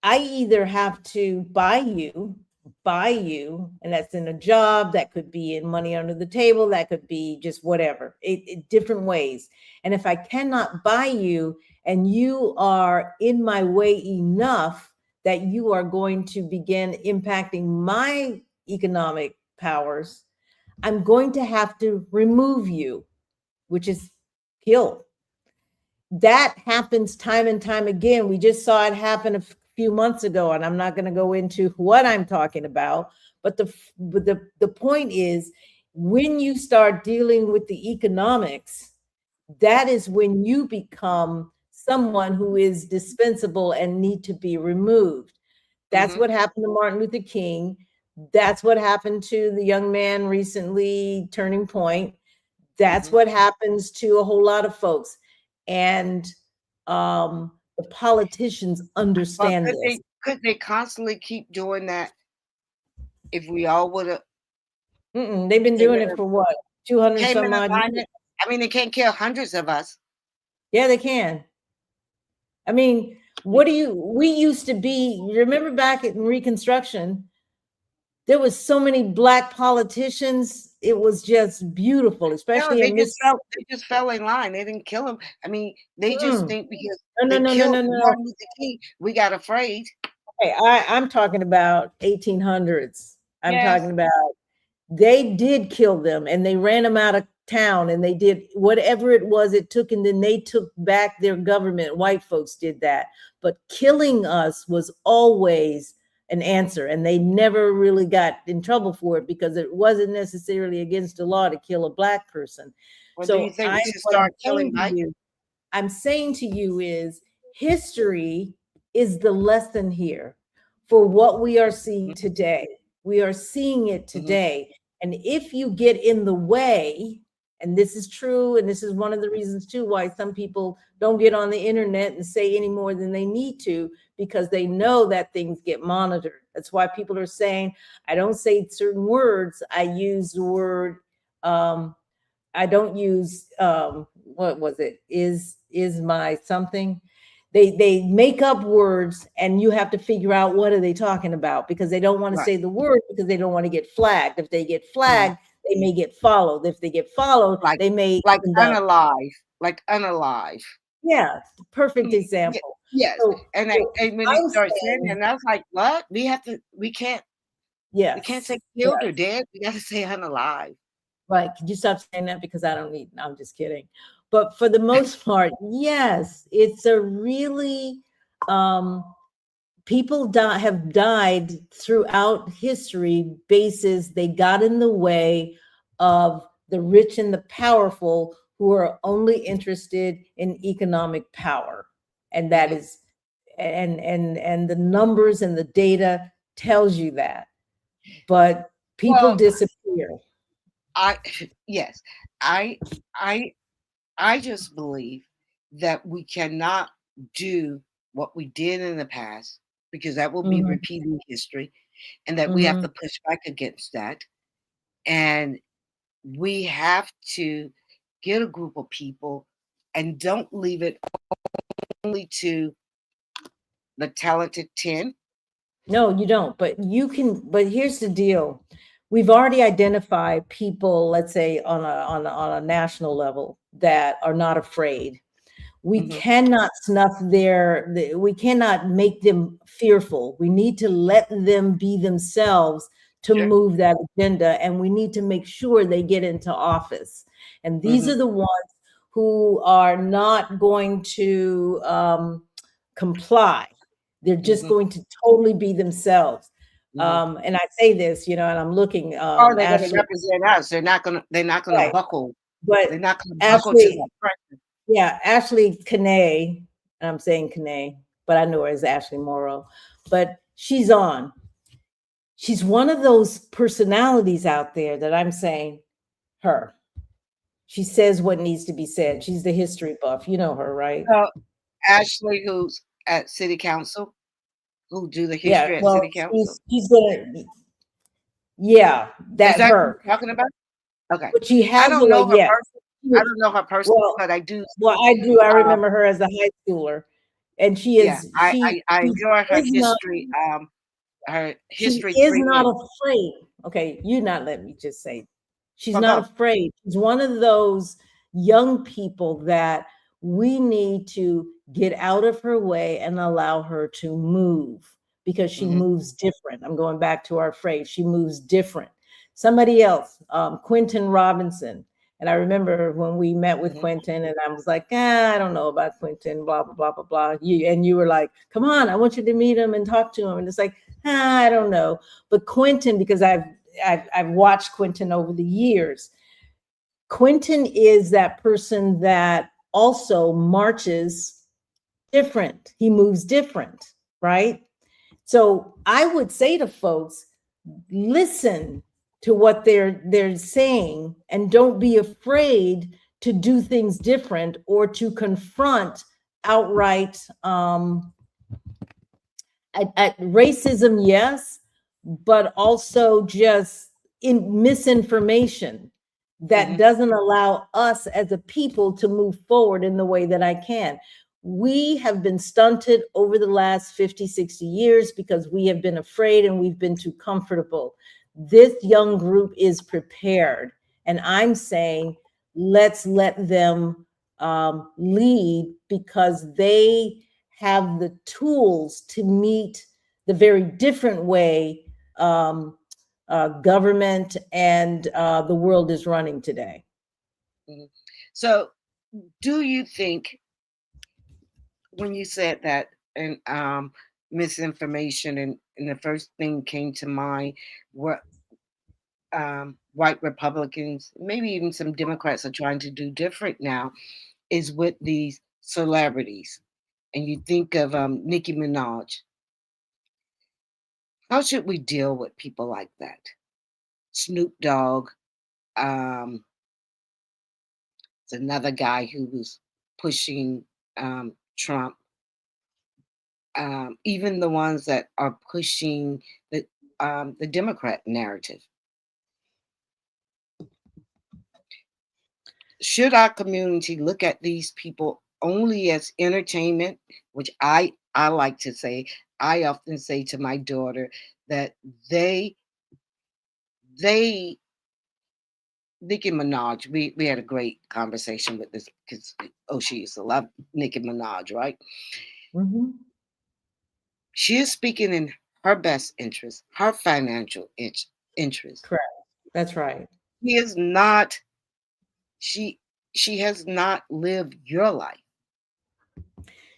[SPEAKER 1] I either have to buy you, and that's in a job, that could be in money under the table, that could be just whatever, different ways. And if I cannot buy you and you are in my way enough that you are going to begin impacting my economic powers, I'm going to have to remove you, which is kill. That happens time and time again. We just saw it happen a few months ago, and I'm not going to go into what I'm talking about. But the point is, when you start dealing with the economics, that is when you become someone who is dispensable and need to be removed. That's
[SPEAKER 2] Mm-hmm.
[SPEAKER 1] what happened to Martin Luther King. That's what happened to the young man recently, Turning Point. That's
[SPEAKER 2] Mm-hmm.
[SPEAKER 1] what happens to a whole lot of folks. And the politicians
[SPEAKER 2] But
[SPEAKER 1] understand this.
[SPEAKER 2] could they constantly keep doing that if we all would have
[SPEAKER 1] They've been
[SPEAKER 2] they
[SPEAKER 1] doing
[SPEAKER 2] would
[SPEAKER 1] it
[SPEAKER 2] have
[SPEAKER 1] for what, 200
[SPEAKER 2] came in
[SPEAKER 1] some odd years?
[SPEAKER 2] alignment? I mean, they can't kill hundreds of us.
[SPEAKER 1] Yeah, they can. I mean, we used to be, remember back in Reconstruction, there was so many Black politicians. It was just beautiful,
[SPEAKER 2] No,
[SPEAKER 1] especially in Mississippi.
[SPEAKER 2] they just fell in line. They didn't kill him. I mean, they just
[SPEAKER 1] Mm.
[SPEAKER 2] think because
[SPEAKER 1] No, no,
[SPEAKER 2] they
[SPEAKER 1] no, no,
[SPEAKER 2] killed
[SPEAKER 1] no, no.
[SPEAKER 2] Martin Luther King, we got afraid.
[SPEAKER 1] Okay, I'm talking about 1800s. I'm
[SPEAKER 2] Yes.
[SPEAKER 1] talking about they did kill them and they ran them out of town and they did whatever it was it took, and then they took back their government. White folks did that, but killing us was always an answer, and they never really got in trouble for it because it wasn't necessarily against the law to kill a Black person.
[SPEAKER 2] Well, do you
[SPEAKER 1] So
[SPEAKER 2] think we should
[SPEAKER 1] what I'm
[SPEAKER 2] start
[SPEAKER 1] saying
[SPEAKER 2] killing
[SPEAKER 1] to
[SPEAKER 2] white?
[SPEAKER 1] you, I'm saying to you is history is the lesson here for what we are seeing today. We are seeing it
[SPEAKER 2] Mm-hmm.
[SPEAKER 1] today. And if you get in the way, and this is true, and this is one of the reasons too why some people don't get on the internet and say any more than they need to, because they know that things get monitored. That's why people are saying, I don't say certain words. I use the word, I don't use what was it? Is my something? They make up words and you have to figure out what are they talking about, because they don't want to
[SPEAKER 2] Right.
[SPEAKER 1] say the word because they don't want to get flagged. If they get
[SPEAKER 2] Mm-hmm.
[SPEAKER 1] flagged, they may get followed. If they get followed,
[SPEAKER 2] Like
[SPEAKER 1] they may end up.
[SPEAKER 2] unalive. Like unalive.
[SPEAKER 1] Yeah, perfect
[SPEAKER 2] Ye-
[SPEAKER 1] example.
[SPEAKER 2] Yes.
[SPEAKER 1] So,
[SPEAKER 2] And
[SPEAKER 1] so
[SPEAKER 2] when they
[SPEAKER 1] I'm
[SPEAKER 2] start saying that,
[SPEAKER 1] saying,
[SPEAKER 2] and I was like, what? We can't
[SPEAKER 1] yes,
[SPEAKER 2] say
[SPEAKER 1] yes.
[SPEAKER 2] killed or dead. We got to say unalive.
[SPEAKER 1] Right. Could you stop saying that? Because I don't need, I'm just kidding. But for the most part, yes, it's a really, people have died throughout history basis. They got in the way of the rich and the powerful who are only interested in economic power. And that
[SPEAKER 2] Mhm.
[SPEAKER 1] is, and the numbers and the data tells you that. But people
[SPEAKER 2] Well,
[SPEAKER 1] disappear.
[SPEAKER 2] yes, I I just believe that we cannot do what we did in the past because that will be
[SPEAKER 1] Mhm,
[SPEAKER 2] repeating history, and that we have to
[SPEAKER 1] mhm.
[SPEAKER 2] push back against that. And we have to get a group of people and don't leave it only to the talented 10.
[SPEAKER 1] No, you don't. But you can. But here's the deal: we've already identified people, let's say on a national level, that are not afraid. We
[SPEAKER 2] Mhm.
[SPEAKER 1] cannot snuff we cannot make them fearful. We need to let them be themselves to
[SPEAKER 2] Sure.
[SPEAKER 1] move that agenda, and we need to make sure they get into office. And these
[SPEAKER 2] Mhm.
[SPEAKER 1] are the ones who are not going to comply. They're just
[SPEAKER 2] Mhm.
[SPEAKER 1] going to totally be themselves.
[SPEAKER 2] Mhm.
[SPEAKER 1] And I say this, and I'm looking,
[SPEAKER 2] Or they're going to
[SPEAKER 1] Ashley,
[SPEAKER 2] represent us. They're not going to
[SPEAKER 1] right?
[SPEAKER 2] buckle.
[SPEAKER 1] But
[SPEAKER 2] They're not going to buckle to
[SPEAKER 1] Ashley,
[SPEAKER 2] that pressure.
[SPEAKER 1] yeah, Ashley Kane, and I'm saying Kane, but I know her as Ashley Morrow, but she's on. She's one of those personalities out there that I'm saying her. She says what needs to be said. She's the history buff. You know her, right?
[SPEAKER 2] Ashley, who's at City Council, who do the
[SPEAKER 1] Yeah.
[SPEAKER 2] history at
[SPEAKER 1] Well,
[SPEAKER 2] City Council.
[SPEAKER 1] she's gonna. Yeah,
[SPEAKER 2] Is
[SPEAKER 1] that
[SPEAKER 2] that who
[SPEAKER 1] her.
[SPEAKER 2] you're talking about? Okay.
[SPEAKER 1] But she
[SPEAKER 2] I
[SPEAKER 1] has a
[SPEAKER 2] don't
[SPEAKER 1] way.
[SPEAKER 2] know her
[SPEAKER 1] Yes.
[SPEAKER 2] person. I don't know her personally,
[SPEAKER 1] Well,
[SPEAKER 2] but I do.
[SPEAKER 1] I do. I
[SPEAKER 2] Um,
[SPEAKER 1] remember her as a high schooler, and she
[SPEAKER 2] yeah,
[SPEAKER 1] is.
[SPEAKER 2] I
[SPEAKER 1] She
[SPEAKER 2] enjoy
[SPEAKER 1] is not.
[SPEAKER 2] her
[SPEAKER 1] She
[SPEAKER 2] history
[SPEAKER 1] is
[SPEAKER 2] 3
[SPEAKER 1] not
[SPEAKER 2] minutes.
[SPEAKER 1] afraid. Okay, you not let me just say. She's
[SPEAKER 2] Well,
[SPEAKER 1] not
[SPEAKER 2] go.
[SPEAKER 1] afraid. She's one of those young people that we need to get out of her way and allow her to move, because she
[SPEAKER 2] Mhm.
[SPEAKER 1] moves different. I'm going back to our phrase. She moves different. somebody else, Quentin Robinson. And I remember when we met with
[SPEAKER 2] Mhm.
[SPEAKER 1] Quentin, and I was like, I don't know about Quentin, blah, blah, blah, blah, blah. You were like, come on, I want you to meet him and talk to him. And it's like, I don't know. But Quentin, because I've watched Quentin over the years, Quentin is that person that also marches different. He moves different, right? So I would say to folks, listen to what they're saying and don't be afraid to do things different or to confront outright at racism, yes, but also just in misinformation that
[SPEAKER 2] Mhm.
[SPEAKER 1] doesn't allow us as a people to move forward in the way that I can. We have been stunted over the last 50, 60 years because we have been afraid and we've been too comfortable. This young group is prepared. And I'm saying, let's let them lead because they have the tools to meet the very different way government and the world is running today.
[SPEAKER 2] Mhm. So, do you think when you said that and misinformation and the first thing came to mind were white Republicans, maybe even some Democrats are trying to do different now, is with these celebrities. And you think of Nicki Minaj. How should we deal with people like that? Snoop Dogg, um, it's another guy who was pushing Trump. Even the ones that are pushing the Democrat narrative. Should our community look at these people only as entertainment, which I like to say, I often say to my daughter that they Nicki Minaj, we had a great conversation with this because she used to love Nicki Minaj, right?
[SPEAKER 1] Mm-hmm.
[SPEAKER 2] She is speaking in her best interest, her financial interest.
[SPEAKER 1] Correct. That's right.
[SPEAKER 2] She is not, she she has not lived your life.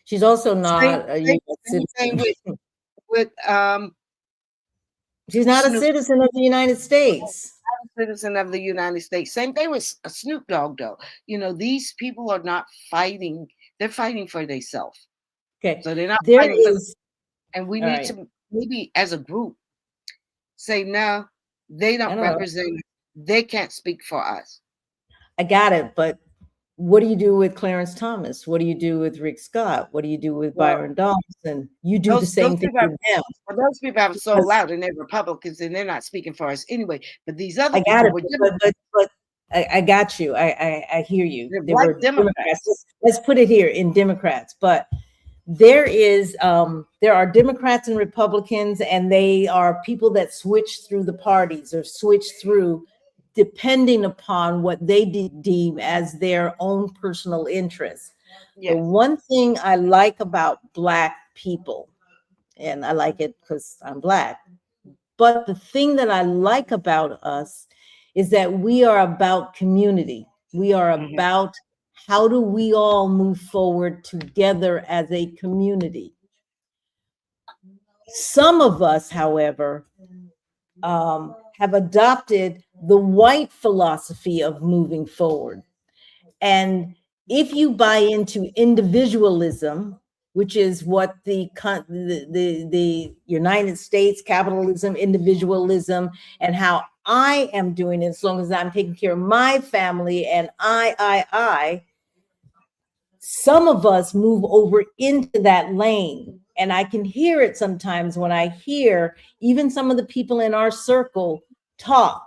[SPEAKER 1] She's also
[SPEAKER 2] Same,
[SPEAKER 1] not a
[SPEAKER 2] same,
[SPEAKER 1] U.S.
[SPEAKER 2] same thing
[SPEAKER 1] citizen.
[SPEAKER 2] with
[SPEAKER 1] She's not a
[SPEAKER 2] Snoop,
[SPEAKER 1] citizen of the United States.
[SPEAKER 2] citizen of the United States. Same thing with Snoop Dogg, though. You know, these people are not fighting; they're fighting for themselves.
[SPEAKER 1] Okay.
[SPEAKER 2] So they're not
[SPEAKER 1] There
[SPEAKER 2] fighting for,
[SPEAKER 1] is,
[SPEAKER 2] and we
[SPEAKER 1] all
[SPEAKER 2] need
[SPEAKER 1] right.
[SPEAKER 2] to maybe as a group say, no, they
[SPEAKER 1] I
[SPEAKER 2] don't
[SPEAKER 1] don't know.
[SPEAKER 2] represent. They can't speak for us.
[SPEAKER 1] I got it. But what do you do with Clarence Thomas? What do you do with Rick Scott? What do you do with
[SPEAKER 2] Well,
[SPEAKER 1] Byron Donaldson? You do the
[SPEAKER 2] those
[SPEAKER 1] same thing
[SPEAKER 2] people have,
[SPEAKER 1] with them.
[SPEAKER 2] well, those people have sold
[SPEAKER 1] Because
[SPEAKER 2] out, and they're Republicans, and they're not speaking for us anyway. But these other
[SPEAKER 1] I got
[SPEAKER 2] people
[SPEAKER 1] it.
[SPEAKER 2] were
[SPEAKER 1] But I got you. I hear you.
[SPEAKER 2] they're
[SPEAKER 1] There
[SPEAKER 2] black
[SPEAKER 1] were Democrats.
[SPEAKER 2] Democrats.
[SPEAKER 1] Let's put it here in Democrats. But there are Democrats and Republicans, and they are people that switch through the parties or switch through depending upon what they deem as their own personal interests. The
[SPEAKER 2] Yes.
[SPEAKER 1] one thing I like about Black people, and I like it because I'm Black, but the thing that I like about us is that we are about community. We are
[SPEAKER 2] Mhm.
[SPEAKER 1] about how do we all move forward together as a community. Some of us, however, have adopted the white philosophy of moving forward. And if you buy into individualism, which is what the United States capitalism, individualism, and how I am doing it, as long as I'm taking care of my family and some of us move over into that lane. And I can hear it sometimes when I hear even some of the people in our circle talk.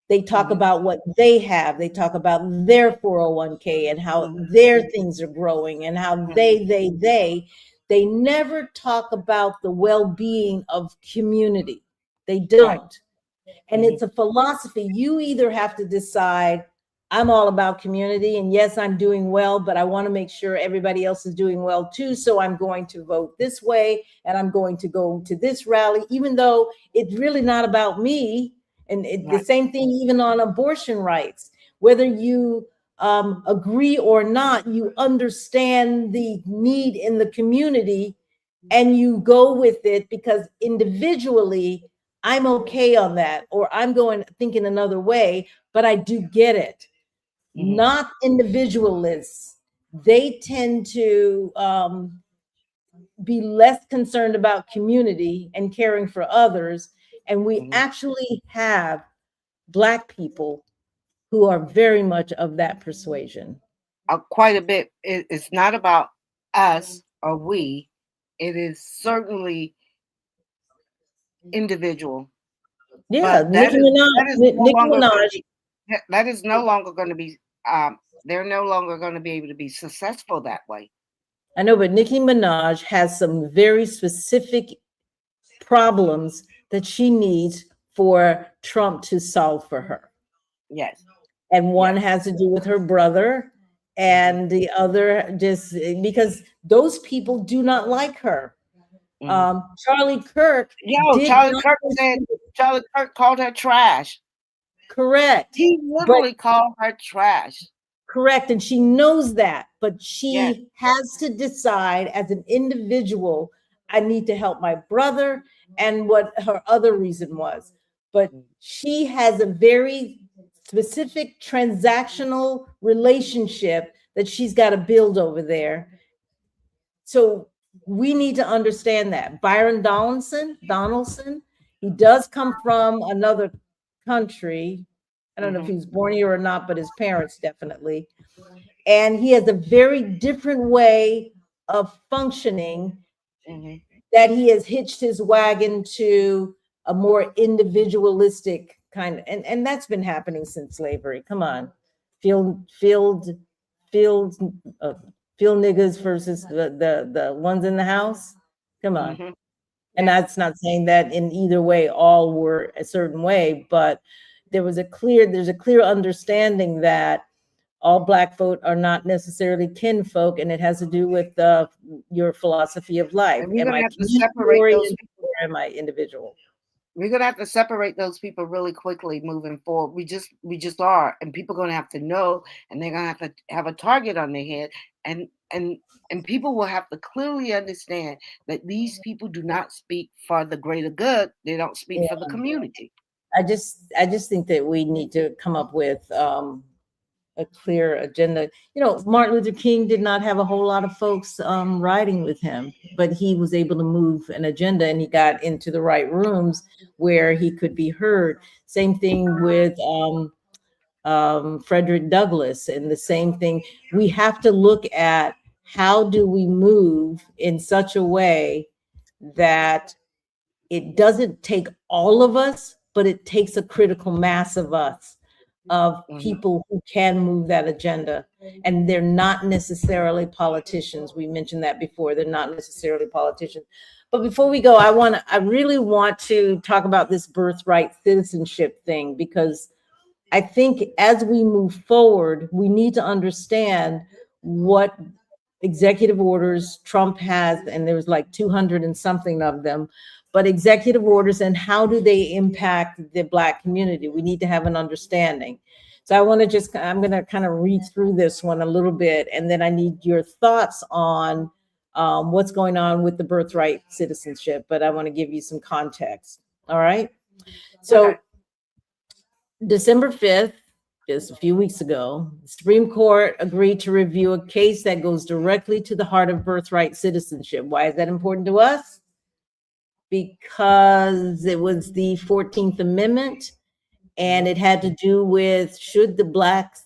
[SPEAKER 1] They talk
[SPEAKER 2] Mhm.
[SPEAKER 1] about what they have. They talk about their 401k and how
[SPEAKER 2] Mhm.
[SPEAKER 1] their things are growing and how
[SPEAKER 2] Mhm.
[SPEAKER 1] they never talk about the well-being of community. They
[SPEAKER 2] Right.
[SPEAKER 1] don't. And
[SPEAKER 2] Mhm.
[SPEAKER 1] it's a philosophy. You either have to decide, I'm all about community, and yes, I'm doing well, but I want to make sure everybody else is doing well too. So I'm going to vote this way, and I'm going to go to this rally, even though it's really not about me. And the
[SPEAKER 2] Right.
[SPEAKER 1] same thing even on abortion rights, whether you agree or not, you understand the need in the community and you go with it because individually I'm okay on that, or I'm going thinking another way, but I do get it.
[SPEAKER 2] Mhm.
[SPEAKER 1] Not individualists. They tend to be less concerned about community and caring for others. And we
[SPEAKER 2] Mhm.
[SPEAKER 1] actually have Black people who are very much of that persuasion.
[SPEAKER 2] Quite a bit. It's not about us or we. It is certainly individual,
[SPEAKER 1] Yeah,
[SPEAKER 2] but that is no
[SPEAKER 1] Nicki
[SPEAKER 2] longer going to
[SPEAKER 1] Minaj,
[SPEAKER 2] be. That is no longer going to be. They're no longer going to be able to be successful that way.
[SPEAKER 1] I know, but Nicki Minaj has some very specific problems that she needs for Trump to solve for her.
[SPEAKER 2] Yes.
[SPEAKER 1] And one
[SPEAKER 2] Yes.
[SPEAKER 1] has to do with her brother,
[SPEAKER 2] Mhm.
[SPEAKER 1] and the other just because those people do not like her.
[SPEAKER 2] Mhm.
[SPEAKER 1] Charlie Kirk
[SPEAKER 2] Yo,
[SPEAKER 1] did not
[SPEAKER 2] Charlie Kirk called her trash.
[SPEAKER 1] correct,
[SPEAKER 2] He
[SPEAKER 1] but
[SPEAKER 2] literally called her trash.
[SPEAKER 1] correct, and she knows that, but
[SPEAKER 2] Yes.
[SPEAKER 1] she has to decide as an individual, I need to help my brother, and what her other reason was. But
[SPEAKER 2] Mm.
[SPEAKER 1] she has a very specific transactional relationship that she's got to build over there. So we need to understand that. Byron Donaldson, he does come from another country. I don't know if
[SPEAKER 2] Mhm.
[SPEAKER 1] he was born here or not, but his parents definitely. And he has a very different way of functioning,
[SPEAKER 2] Mhm.
[SPEAKER 1] that he has hitched his wagon to a more individualistic kind of, and that's been happening since slavery. Come on. Field field field uh, field niggas versus the ones in the house. Come on.
[SPEAKER 2] Mhm.
[SPEAKER 1] And
[SPEAKER 2] Yeah.
[SPEAKER 1] that's not saying that in either way all were a certain way, but there's a clear understanding that all Black folk are not necessarily kinfolk, and it has to do with your philosophy of life.
[SPEAKER 2] And we're
[SPEAKER 1] Am
[SPEAKER 2] gonna
[SPEAKER 1] I
[SPEAKER 2] have to
[SPEAKER 1] community
[SPEAKER 2] separate those
[SPEAKER 1] oriented
[SPEAKER 2] people.
[SPEAKER 1] or am I individual?
[SPEAKER 2] We're gonna have to separate those people really quickly moving forward. We just are, and people are gonna have to know, and they're gonna have to have a target on their head, and and and people will have to clearly understand that these people do not speak for the greater good. They don't speak for the
[SPEAKER 1] Yeah.
[SPEAKER 2] community.
[SPEAKER 1] I just think that we need to come up with a clear agenda. Martin Luther King did not have a whole lot of folks riding with him, but he was able to move an agenda and he got into the right rooms where he could be heard. Same thing with Frederick Douglass, and the same thing. We have to look at how do we move in such a way that it doesn't take all of us, but it takes a critical mass of us, of
[SPEAKER 2] Mhm.
[SPEAKER 1] people who can move that agenda. And they're not necessarily politicians. We mentioned that before. They're not necessarily politicians. But before we go, I really want to talk about this birthright citizenship thing, because I think as we move forward, we need to understand what executive orders Trump has, and there's like 200 and something of them, but executive orders, and how do they impact the Black community? We need to have an understanding. So I'm going to kind of read through this one a little bit, and then I need your thoughts on what's going on with the birthright citizenship, but I want to give you some context. All right. So
[SPEAKER 2] Okay.
[SPEAKER 1] December 5th, just a few weeks ago, the Supreme Court agreed to review a case that goes directly to the heart of birthright citizenship. Why is that important to us? Because it was the 14th Amendment, and it had to do with, should the Black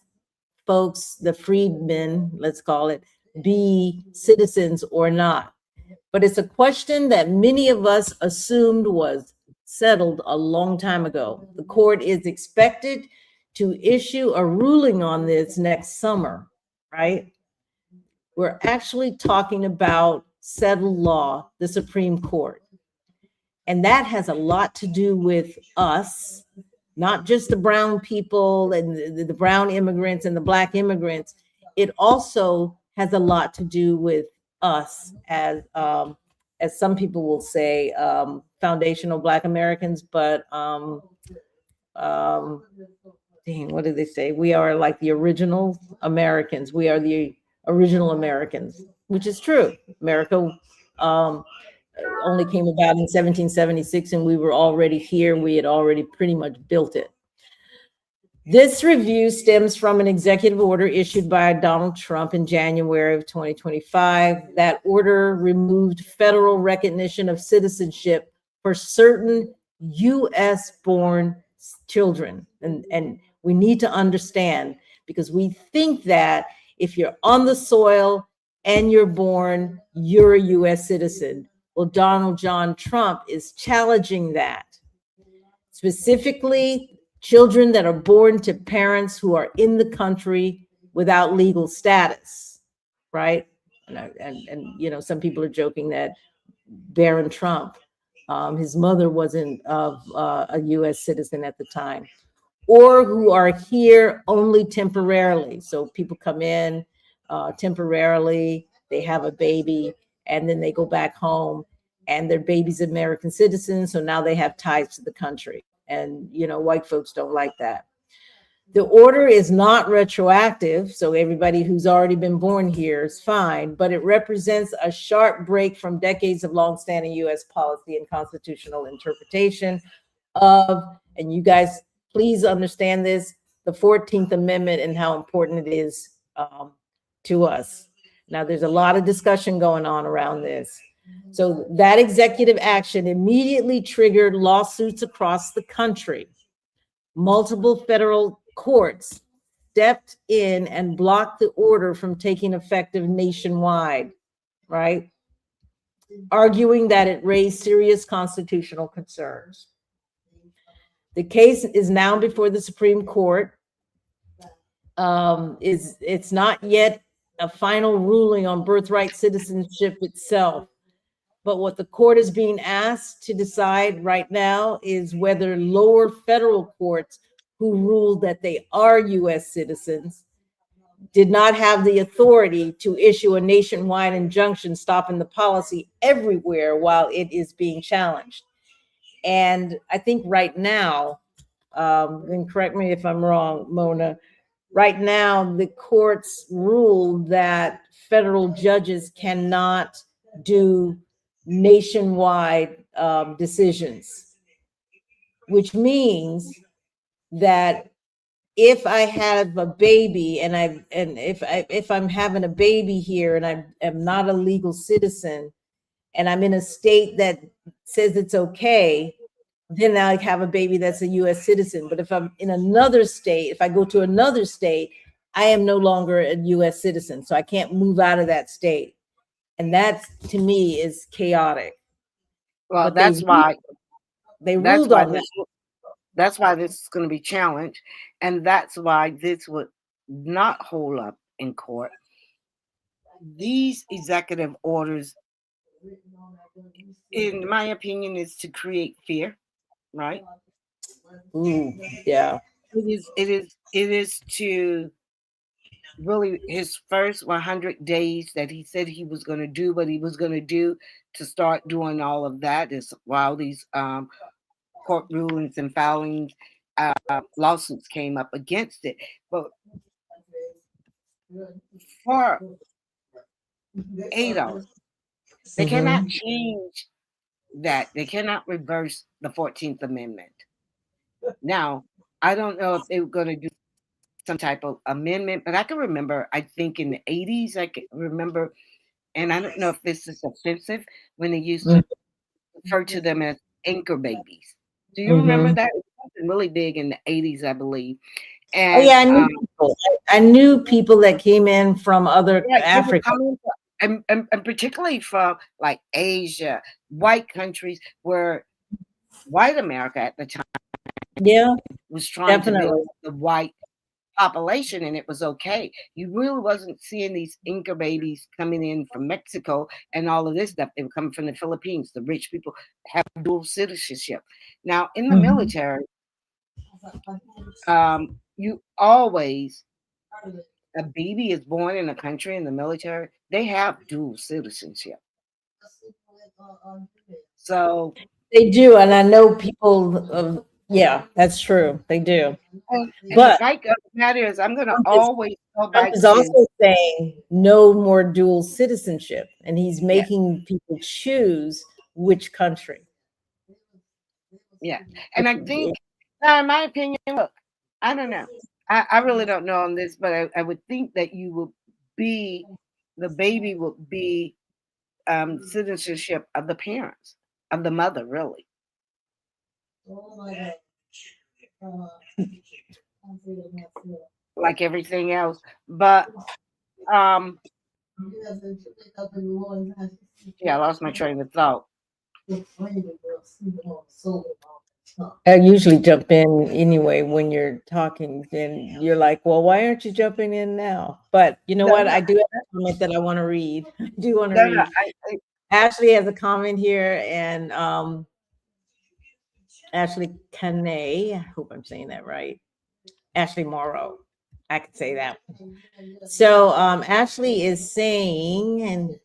[SPEAKER 1] folks, the freedmen, let's call it, be citizens or not? But it's a question that many of us assumed was settled a long time ago. The court is expected to issue a ruling on this next summer, right? We're actually talking about settled law, the Supreme Court. And that has a lot to do with us, not just the brown people and the brown immigrants and the Black immigrants. It also has a lot to do with us as some people will say, foundational Black Americans, but dang, what did they say? We are like the original Americans. We are the original Americans, which is true. America um, only came about in 1776, and we were already here. We had already pretty much built it. This review stems from an executive order issued by Donald Trump in January of 2025. That order removed federal recognition of citizenship for certain US born children. And we need to understand, because we think that if you're on the soil and you're born, you're a US citizen. Well, Donald John Trump is challenging that. Specifically, children that are born to parents who are in the country without legal status, right? And you know, some people are joking that Barron Trump, his mother wasn't a U.S. citizen at the time, or who are here only temporarily. So people come in temporarily, they have a baby, and then they go back home, and their baby's American citizen. So now they have ties to the country. And, you know, white folks don't like that. The order is not retroactive, so everybody who's already been born here is fine, but it represents a sharp break from decades of longstanding U.S. policy and constitutional interpretation of, and you guys please understand this, the 14th Amendment and how important it is to us. Now, there's a lot of discussion going on around this. So that executive action immediately triggered lawsuits across the country. Multiple federal courts stepped in and blocked the order from taking effect nationwide, right? Arguing that it raised serious constitutional concerns. The case is now before the Supreme Court. It's not yet a final ruling on birthright citizenship itself. But what the court is being asked to decide right now is whether lower federal courts who ruled that they are U.S. citizens did not have the authority to issue a nationwide injunction stopping the policy everywhere while it is being challenged. And I think right now, and correct me if I'm wrong, Mona, right now the courts rule that federal judges cannot do nationwide decisions, which means that if I have a baby and if I'm having a baby here and I am not a legal citizen and I'm in a state that says it's okay, then I have a baby that's a U.S. citizen. But if I'm in another state, if I go to another state, I am no longer a U.S. citizen, so I can't move out of that state. And that, to me, is chaotic.
[SPEAKER 2] Well,
[SPEAKER 1] But
[SPEAKER 2] that's why
[SPEAKER 1] they ruled on that.
[SPEAKER 2] That's why this is going to be challenged, and that's why this would not hold up in court. These executive orders, in my opinion, is to create fear, right?
[SPEAKER 1] Ooh, yeah.
[SPEAKER 2] It is to really his first 100 days that he said he was going to do what he was going to do to start doing all of that is while these court rulings and filings, lawsuits came up against it. But for ADO, they cannot change that. They cannot reverse the 14th Amendment. Now, I don't know if they were going to do some type of amendment, but I can remember, I think in the 80s, I can remember, and I don't know if this is offensive, when they used to refer to them as anchor babies. Do you remember that? It was really big in the 80s, I believe. And,
[SPEAKER 1] yeah, I knew people that came in from other Africa.
[SPEAKER 2] And particularly from like Asia, white countries where white America at the time was trying to build the white population, and it was okay. You really wasn't seeing these Inca babies coming in from Mexico and all of this stuff. They were coming from the Philippines. The rich people have dual citizenship. Now, in the military, you always, a baby is born in a country in the military, they have dual citizenship. So
[SPEAKER 1] they do, and I know people Yeah, that's true. They do.
[SPEAKER 2] And the
[SPEAKER 1] But
[SPEAKER 2] fact of the matter is, I'm going to
[SPEAKER 1] Trump is,
[SPEAKER 2] always go
[SPEAKER 1] Trump
[SPEAKER 2] back
[SPEAKER 1] is
[SPEAKER 2] to,
[SPEAKER 1] also saying no more dual citizenship, and he's
[SPEAKER 2] yeah,
[SPEAKER 1] making people choose which country.
[SPEAKER 2] yeah. And I think, now, in my opinion, look, I don't know. I really don't know on this, but I would think that you would be, the baby would be citizenship of the parents, of the mother, really, like everything else. But um, yeah, I lost my train of thought.
[SPEAKER 1] I usually jump in anyway when you're talking, and you're like, well, why aren't you jumping in now? But you know
[SPEAKER 2] No,
[SPEAKER 1] what?
[SPEAKER 2] no,
[SPEAKER 1] I do have a comment that I want to read. I do want to
[SPEAKER 2] no, no.
[SPEAKER 1] read. Ashley has a comment here, and Ashley Canay, I hope I'm saying that right. Ashley Morrow. I could say that. So Ashley is saying, and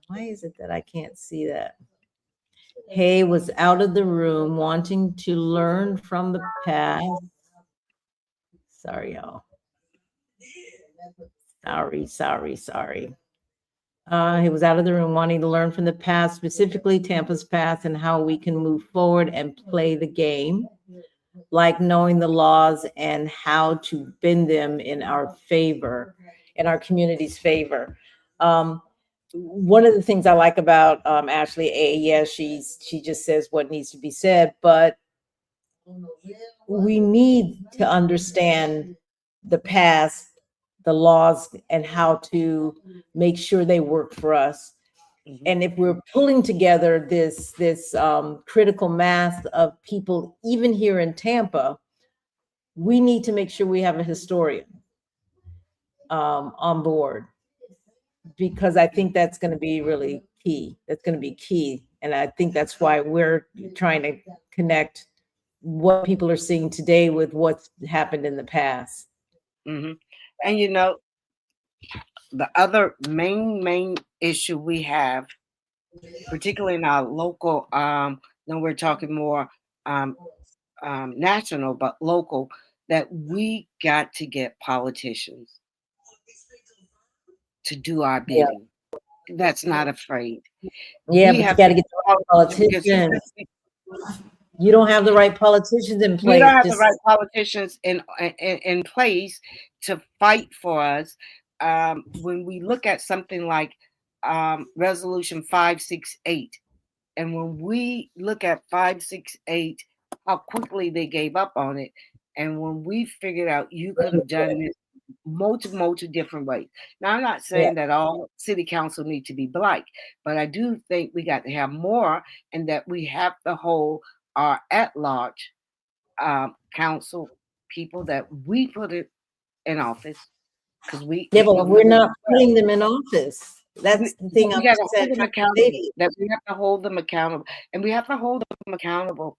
[SPEAKER 1] why is it that I can't see that? Hay was out of the room wanting to learn from the past. Sorry, y'all. Sorry. He was out of the room wanting to learn from the past, specifically Tampa's past, and how we can move forward and play the game, like knowing the laws and how to bend them in our favor, in our community's favor. One of the things I like about Ashley, yes, she just says what needs to be said, but we need to understand the past, the laws, and how to make sure they work for us.
[SPEAKER 2] Mhm.
[SPEAKER 1] And if we're pulling together this critical mass of people, even here in Tampa, we need to make sure we have a historian on board, because I think that's going to be really key. That's going to be key, and I think that's why we're trying to connect what people are seeing today with what's happened in the past.
[SPEAKER 2] Hmm. And you know, the other main issue we have, particularly in our local, then we're talking more um, national, but local, that we got to get politicians to do our
[SPEAKER 1] Yeah,
[SPEAKER 2] bidding. That's not afraid.
[SPEAKER 1] yeah,
[SPEAKER 2] We
[SPEAKER 1] but you
[SPEAKER 2] have
[SPEAKER 1] got
[SPEAKER 2] to
[SPEAKER 1] to
[SPEAKER 2] get
[SPEAKER 1] get the right politicians.
[SPEAKER 2] because
[SPEAKER 1] You don't have the right politicians in
[SPEAKER 2] we don't
[SPEAKER 1] place.
[SPEAKER 2] have the
[SPEAKER 1] Just
[SPEAKER 2] right politicians in place to fight for us. When we look at something like Resolution 568, and when we look at 568, how quickly they gave up on it, and when we figured out you could have done this multiple different ways. Now, I'm not
[SPEAKER 1] yeah,
[SPEAKER 2] saying that all city council need to be black, but I do think we got to have more, and that we have to hold our at-large council people that we put it in office, because
[SPEAKER 1] yeah,
[SPEAKER 2] we
[SPEAKER 1] but
[SPEAKER 2] know
[SPEAKER 1] we're not putting them in office. That's the thing
[SPEAKER 2] we
[SPEAKER 1] I'm
[SPEAKER 2] got to hold
[SPEAKER 1] trying
[SPEAKER 2] them
[SPEAKER 1] to say to
[SPEAKER 2] accountable.
[SPEAKER 1] you.
[SPEAKER 2] That we have to hold them accountable, and we have to hold them accountable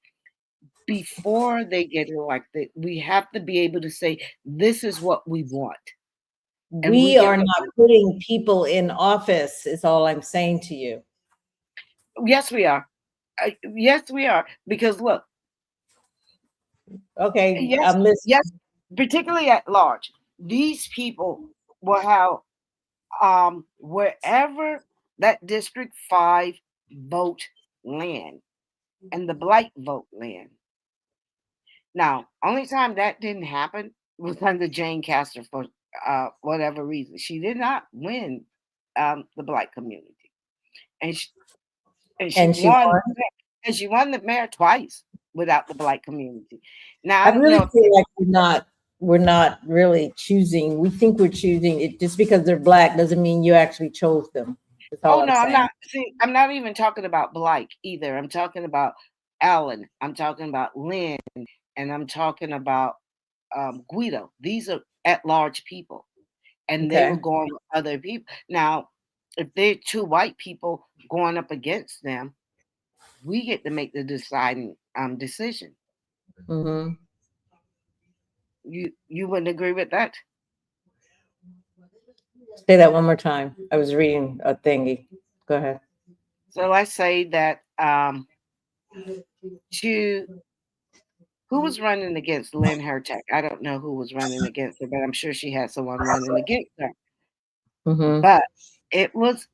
[SPEAKER 2] before they get elected. We have to be able to say, "This is what we want," and we
[SPEAKER 1] We
[SPEAKER 2] get
[SPEAKER 1] are
[SPEAKER 2] the.
[SPEAKER 1] not putting people in office, is all I'm saying to you.
[SPEAKER 2] Yes, we are. Yes, we are. Because look,
[SPEAKER 1] Okay,
[SPEAKER 2] yes,
[SPEAKER 1] I'm listening.
[SPEAKER 2] yes, particularly at large, these people will have wherever that District 5 vote land and the blight vote land. Now, only time that didn't happen was under Jane Castor for whatever reason. She did not win the black community, and she
[SPEAKER 1] And she
[SPEAKER 2] won,
[SPEAKER 1] won.
[SPEAKER 2] and she won the mayor twice without the black community. Now,
[SPEAKER 1] I
[SPEAKER 2] I don't
[SPEAKER 1] really
[SPEAKER 2] know if
[SPEAKER 1] feel like we're not really choosing. We think we're choosing it just because they're black doesn't mean you actually chose them. That's all
[SPEAKER 2] oh
[SPEAKER 1] I'm
[SPEAKER 2] no, I'm
[SPEAKER 1] saying.
[SPEAKER 2] not. See, I'm not even talking about Blake either. I'm talking about Alan. I'm talking about Lynn, and I'm talking about Guido. These are at-large people, and they were
[SPEAKER 1] Okay.
[SPEAKER 2] going with other people. Now, if they're two white people going up against them, we get to make the deciding decision.
[SPEAKER 1] Mm-hmm.
[SPEAKER 2] You wouldn't agree with that?
[SPEAKER 1] Say that one more time. I was reading a thingy. Go ahead.
[SPEAKER 2] So let's say that to Who was running against Lynn Hertach? I don't know who was running against her, but I'm sure she had someone running against her.
[SPEAKER 1] Mm-hmm.
[SPEAKER 2] But it was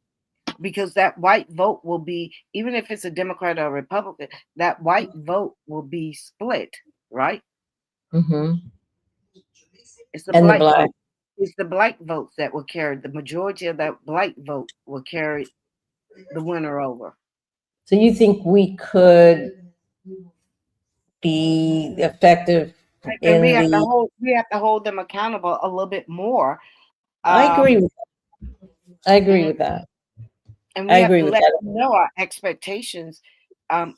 [SPEAKER 2] because that white vote will be, even if it's a Democrat or a Republican, that white vote will be split, right?
[SPEAKER 1] Mm-hmm.
[SPEAKER 2] It's the
[SPEAKER 1] And the
[SPEAKER 2] black
[SPEAKER 1] black.
[SPEAKER 2] vote. It's the black votes that will carry the majority of that black vote will carry the winner over.
[SPEAKER 1] So you think we could be effective
[SPEAKER 2] And
[SPEAKER 1] in the?
[SPEAKER 2] we have to hold them accountable a little bit more.
[SPEAKER 1] I agree
[SPEAKER 2] Um,
[SPEAKER 1] with I agree
[SPEAKER 2] mhm.
[SPEAKER 1] with that.
[SPEAKER 2] And
[SPEAKER 1] I
[SPEAKER 2] we have
[SPEAKER 1] agree
[SPEAKER 2] to
[SPEAKER 1] with
[SPEAKER 2] let
[SPEAKER 1] that.
[SPEAKER 2] them know our expectations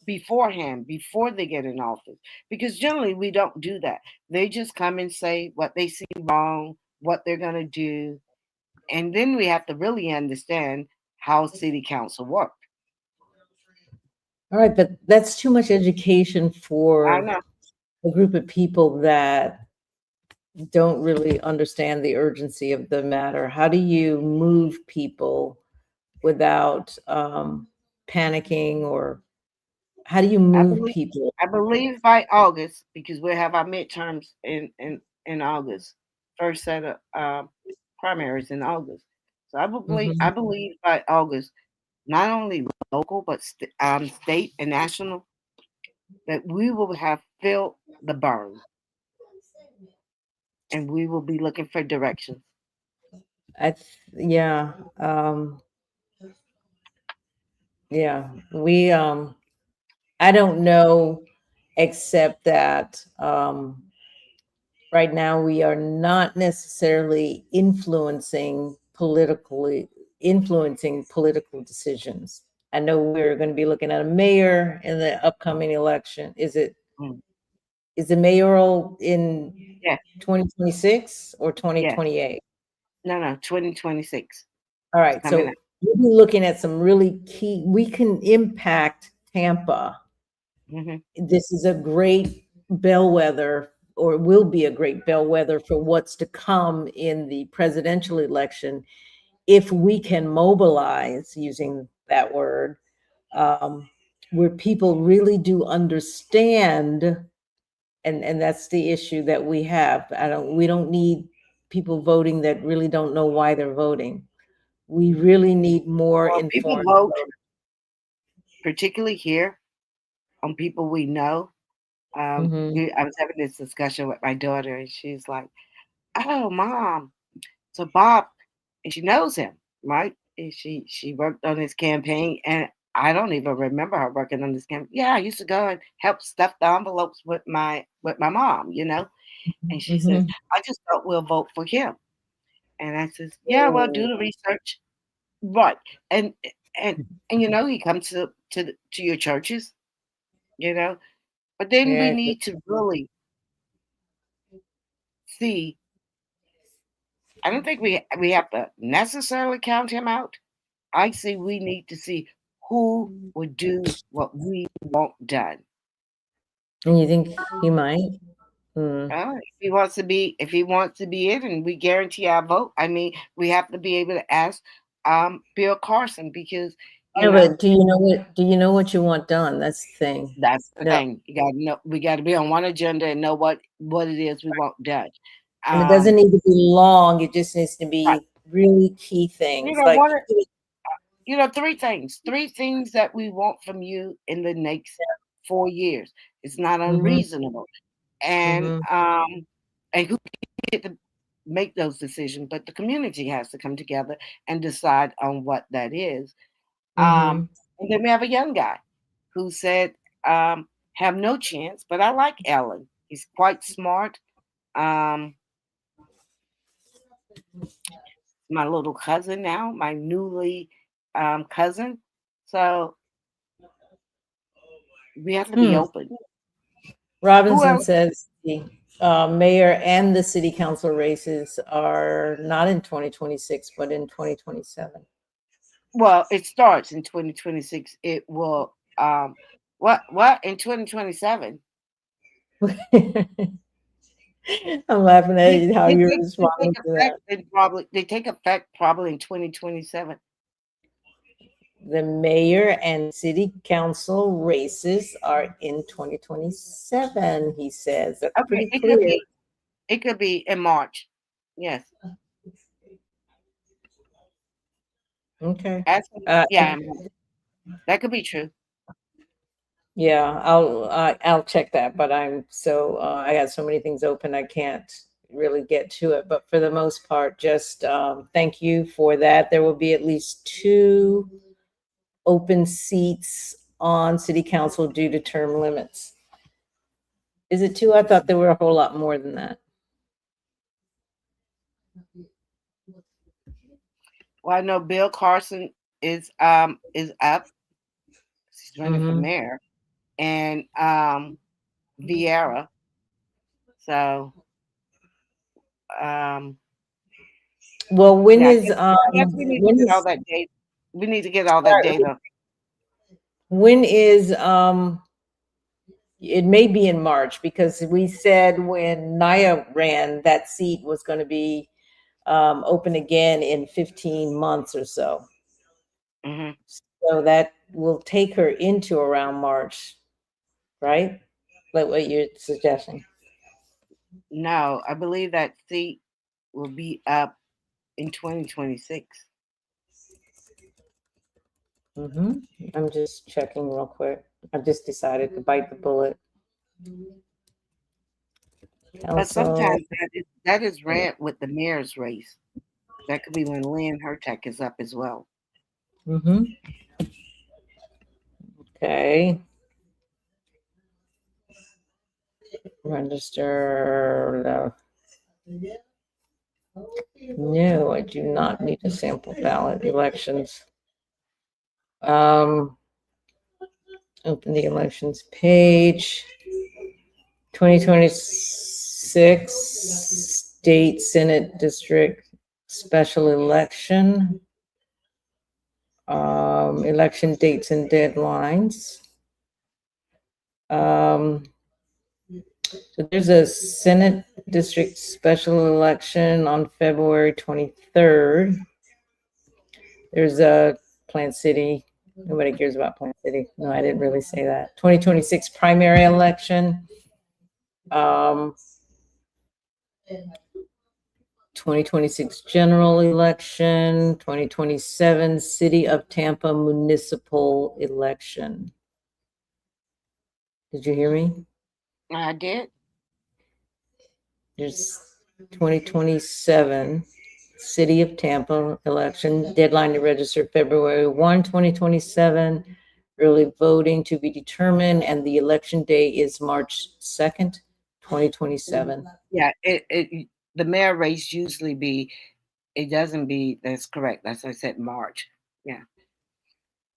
[SPEAKER 2] beforehand, before they get in office. Because generally we don't do that. They just come and say what they see wrong, what they're going to do. And then we have to really understand how city council works.
[SPEAKER 1] All right, but that's too much education
[SPEAKER 2] I
[SPEAKER 1] for
[SPEAKER 2] know.
[SPEAKER 1] a group of people that don't really understand the urgency of the matter. How do you move people without panicking, or how do you
[SPEAKER 2] I
[SPEAKER 1] move
[SPEAKER 2] believe
[SPEAKER 1] people?
[SPEAKER 2] I believe by August, because we'll have our midterms in August. First set of primaries in August. So I
[SPEAKER 1] Mhm.
[SPEAKER 2] believe by August, not only local but state and national, that we will have filled the burn, and we will be looking for directions.
[SPEAKER 1] Yeah, yeah. I don't know, except that right now we are not necessarily influencing political decisions. I know we're going to be looking at a mayor in the upcoming election.
[SPEAKER 2] Mm.
[SPEAKER 1] Is the mayoral in
[SPEAKER 2] Yeah,
[SPEAKER 1] 2026 or
[SPEAKER 2] yeah.
[SPEAKER 1] 2028?
[SPEAKER 2] No, 2026.
[SPEAKER 1] All
[SPEAKER 2] It's
[SPEAKER 1] right,
[SPEAKER 2] coming up.
[SPEAKER 1] so we'll be looking at some really key. We can impact Tampa.
[SPEAKER 2] Hmm.
[SPEAKER 1] This is a great bellwether, or will be a great bellwether for what's to come in the presidential election, if we can mobilize, using that word, where people really do understand, and that's the issue that we have. We don't need people voting that really don't know why they're voting. We really need more
[SPEAKER 2] Well, people
[SPEAKER 1] informed
[SPEAKER 2] vote,
[SPEAKER 1] voters.
[SPEAKER 2] particularly here, on people we know.
[SPEAKER 1] Mhm.
[SPEAKER 2] I was having this discussion with my daughter, and she's like, "Oh, mom, so Bob," and she knows him, right? And she worked on his campaign, and I don't even remember her working on this campaign. Yeah, I used to go and help stuff the envelopes with my mom, you know. And she says,
[SPEAKER 1] Mhm.
[SPEAKER 2] "I just thought we'll vote for him." And I says, "Yeah, well, do the research, right?" And and and you know, he comes to your churches, you know. But then we
[SPEAKER 1] Yeah.
[SPEAKER 2] need to really see. I don't think we have to necessarily count him out. I see we need to see who would do what we want done.
[SPEAKER 1] And you think he might? Mm.
[SPEAKER 2] If he wants to be it, and we guarantee our vote, I mean, we have to be able to ask Bill Carson, because you
[SPEAKER 1] Yeah,
[SPEAKER 2] know
[SPEAKER 1] but do you know what you want done? That's the thing.
[SPEAKER 2] that's the
[SPEAKER 1] No,
[SPEAKER 2] thing. You got to know. We got to be on one agenda and know what it is we want done.
[SPEAKER 1] and it doesn't
[SPEAKER 2] Um,
[SPEAKER 1] need to be long. It just needs to
[SPEAKER 2] right.
[SPEAKER 1] be really key
[SPEAKER 2] You
[SPEAKER 1] things.
[SPEAKER 2] know
[SPEAKER 1] Like,
[SPEAKER 2] what? Three things that we want from you in the next 4 years. It's not
[SPEAKER 1] mhm,
[SPEAKER 2] unreasonable, and
[SPEAKER 1] mhm,
[SPEAKER 2] who get to make those decisions? But the community has to come together and decide on what that is.
[SPEAKER 1] mhm.
[SPEAKER 2] And then we have a young guy who said, "Have no chance." But I like Ellen. He's quite smart. Um, my little cousin now, my newly cousin. So we have to be
[SPEAKER 1] Hmm.
[SPEAKER 2] open. Who
[SPEAKER 1] Robinson
[SPEAKER 2] else?
[SPEAKER 1] says the mayor and the city council races are not in 2026, but in 2027.
[SPEAKER 2] Well, it starts in 2026. It will what in 2027?
[SPEAKER 1] I'm laughing at
[SPEAKER 2] They
[SPEAKER 1] you, how
[SPEAKER 2] they
[SPEAKER 1] you're
[SPEAKER 2] take they take
[SPEAKER 1] responding to
[SPEAKER 2] effect
[SPEAKER 1] that.
[SPEAKER 2] in probably in 2027.
[SPEAKER 1] The mayor and city council races are in 2027, he says. That's
[SPEAKER 2] Okay,
[SPEAKER 1] pretty clear.
[SPEAKER 2] it could be in March. Yes.
[SPEAKER 1] Okay.
[SPEAKER 2] That's,
[SPEAKER 1] Uh,
[SPEAKER 2] yeah, that could be true.
[SPEAKER 1] yeah, I'll check that, but I got so many things open, I can't really get to it. But for the most part, just thank you for that. There will be at least 2 open seats on city council due to term limits. Is it 2? I thought there were a whole lot more than that.
[SPEAKER 2] Well, I know Bill Carson is up. He's running for
[SPEAKER 1] Mhm.
[SPEAKER 2] mayor, and Vieira. So
[SPEAKER 1] Well, when
[SPEAKER 2] yeah,
[SPEAKER 1] is
[SPEAKER 2] I guess we need to
[SPEAKER 1] when
[SPEAKER 2] get all
[SPEAKER 1] is
[SPEAKER 2] that data. We need to get all that data.
[SPEAKER 1] when is it may be in March, because we said when Naya ran, that seat was going to be open again in 15 months or so.
[SPEAKER 2] Hmm.
[SPEAKER 1] So that will take her into around March, right? Like what you're suggesting.
[SPEAKER 2] No, I believe that seat will be up in 2026.
[SPEAKER 1] I'm just checking real quick. I just decided to bite the bullet.
[SPEAKER 2] But
[SPEAKER 1] Council.
[SPEAKER 2] sometimes that is ran with the mayor's race. That could be when Lynn Hertach is up as well.
[SPEAKER 1] Mm-hmm. Okay. Register. No, I do not need a sample ballot. Elections. Um, open the elections page. 2026 state senate district special election. Election dates and deadlines. So there's a Senate district special election on February 23rd. There's a Plant City. Nobody cares about Plant City. No, I didn't really say that. 2026 primary election. 2026 general election. 2027 City of Tampa municipal election. Did you hear me?
[SPEAKER 2] I did.
[SPEAKER 1] There's 2027 City of Tampa election, deadline to register February 1, 2027. Early voting to be determined, and the election day is March 2nd, 2027.
[SPEAKER 2] Yeah, the mayor race usually be. It doesn't be. That's correct. That's what I said. March. Yeah.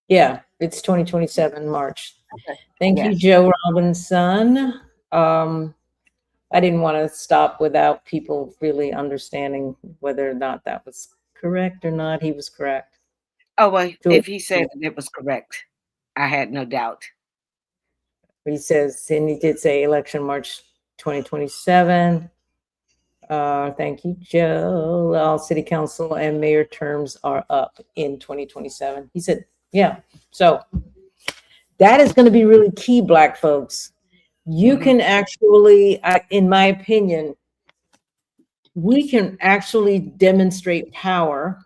[SPEAKER 1] Yeah, it's 2027 March.
[SPEAKER 2] Okay.
[SPEAKER 1] Thank you,
[SPEAKER 2] Yes.
[SPEAKER 1] Joe Robinson. I didn't want to stop without people really understanding whether or not that was correct or not. He was correct.
[SPEAKER 2] Oh well,
[SPEAKER 1] So
[SPEAKER 2] if he said that it was correct, I had no doubt.
[SPEAKER 1] he says, and he did say election March 2027. Thank you, Joe. All city council and mayor terms are up in 2027. He said, yeah. So that is going to be really key, Black folks. You can actually, in my opinion, we can actually demonstrate power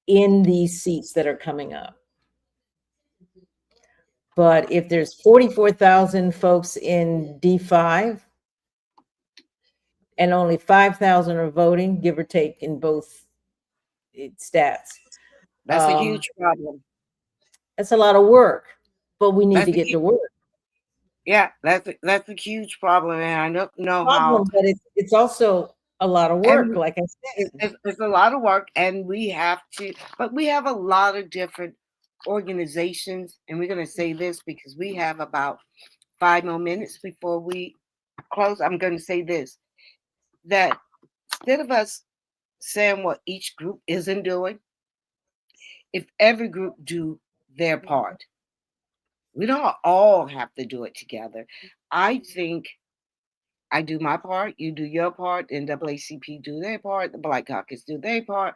[SPEAKER 1] in these seats that are coming up. But if there's 44,000 folks in D5 and only 5,000 are voting, give or take in both stats,
[SPEAKER 2] That's a huge problem.
[SPEAKER 1] that's a lot of work, but we need
[SPEAKER 2] That's
[SPEAKER 1] to
[SPEAKER 2] a
[SPEAKER 1] get
[SPEAKER 2] huge,
[SPEAKER 1] to work.
[SPEAKER 2] yeah. That's a huge problem, and I don't know how.
[SPEAKER 1] Problem, but it's also a lot of work,
[SPEAKER 2] And
[SPEAKER 1] like I said.
[SPEAKER 2] it's a lot of work, and we have to. But we have a lot of different organizations, and we're going to say this because we have about 5 more minutes before we close. I'm going to say this: that instead of us saying what each group isn't doing, if every group do their part, we don't all have to do it together. I think I do my part, you do your part, NAACP do their part, the Black Caucus do their part,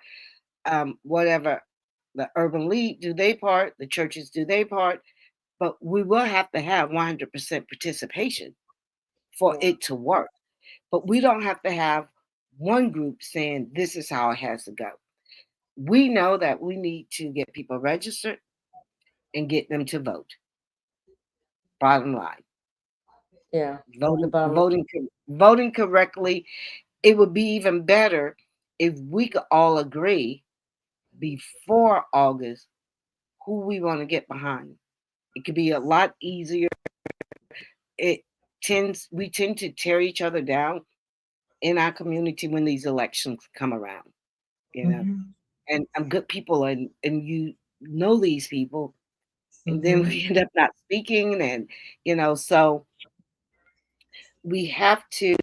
[SPEAKER 2] whatever. the urban league do their part, the churches do their part, but we will have to have 100% participation for
[SPEAKER 1] Yeah.
[SPEAKER 2] it to work. But we don't have to have one group saying this is how it has to go. We know that we need to get people registered and get them to vote. Bottom line,
[SPEAKER 1] Yeah. The bottom
[SPEAKER 2] voting correctly. It would be even better if we could all agree before August who we want to get behind. It could be a lot easier. We tend to tear each other down in our community when these elections come around, you know.
[SPEAKER 1] Mhm.
[SPEAKER 2] And I'm good people, and you know these people, and then
[SPEAKER 1] Mhm.
[SPEAKER 2] we end up not speaking, and so we have to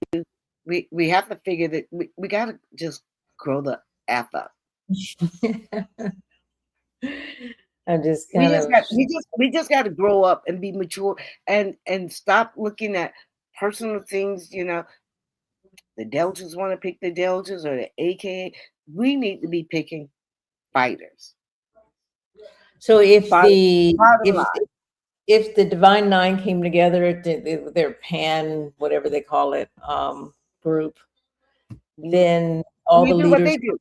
[SPEAKER 2] we have to figure that we got to just grow the f up.
[SPEAKER 1] I just
[SPEAKER 2] We
[SPEAKER 1] kind
[SPEAKER 2] just
[SPEAKER 1] of
[SPEAKER 2] got we just got to grow up and be mature and stop looking at personal things. The Deltas want to pick the Deltas or the AKA. We need to be picking fighters.
[SPEAKER 1] so if
[SPEAKER 2] Bottom,
[SPEAKER 1] the
[SPEAKER 2] bottom line.
[SPEAKER 1] if the Divine Nine came together, their pan, whatever they call it, group, then all
[SPEAKER 2] We
[SPEAKER 1] the
[SPEAKER 2] do what
[SPEAKER 1] leaders
[SPEAKER 2] they do.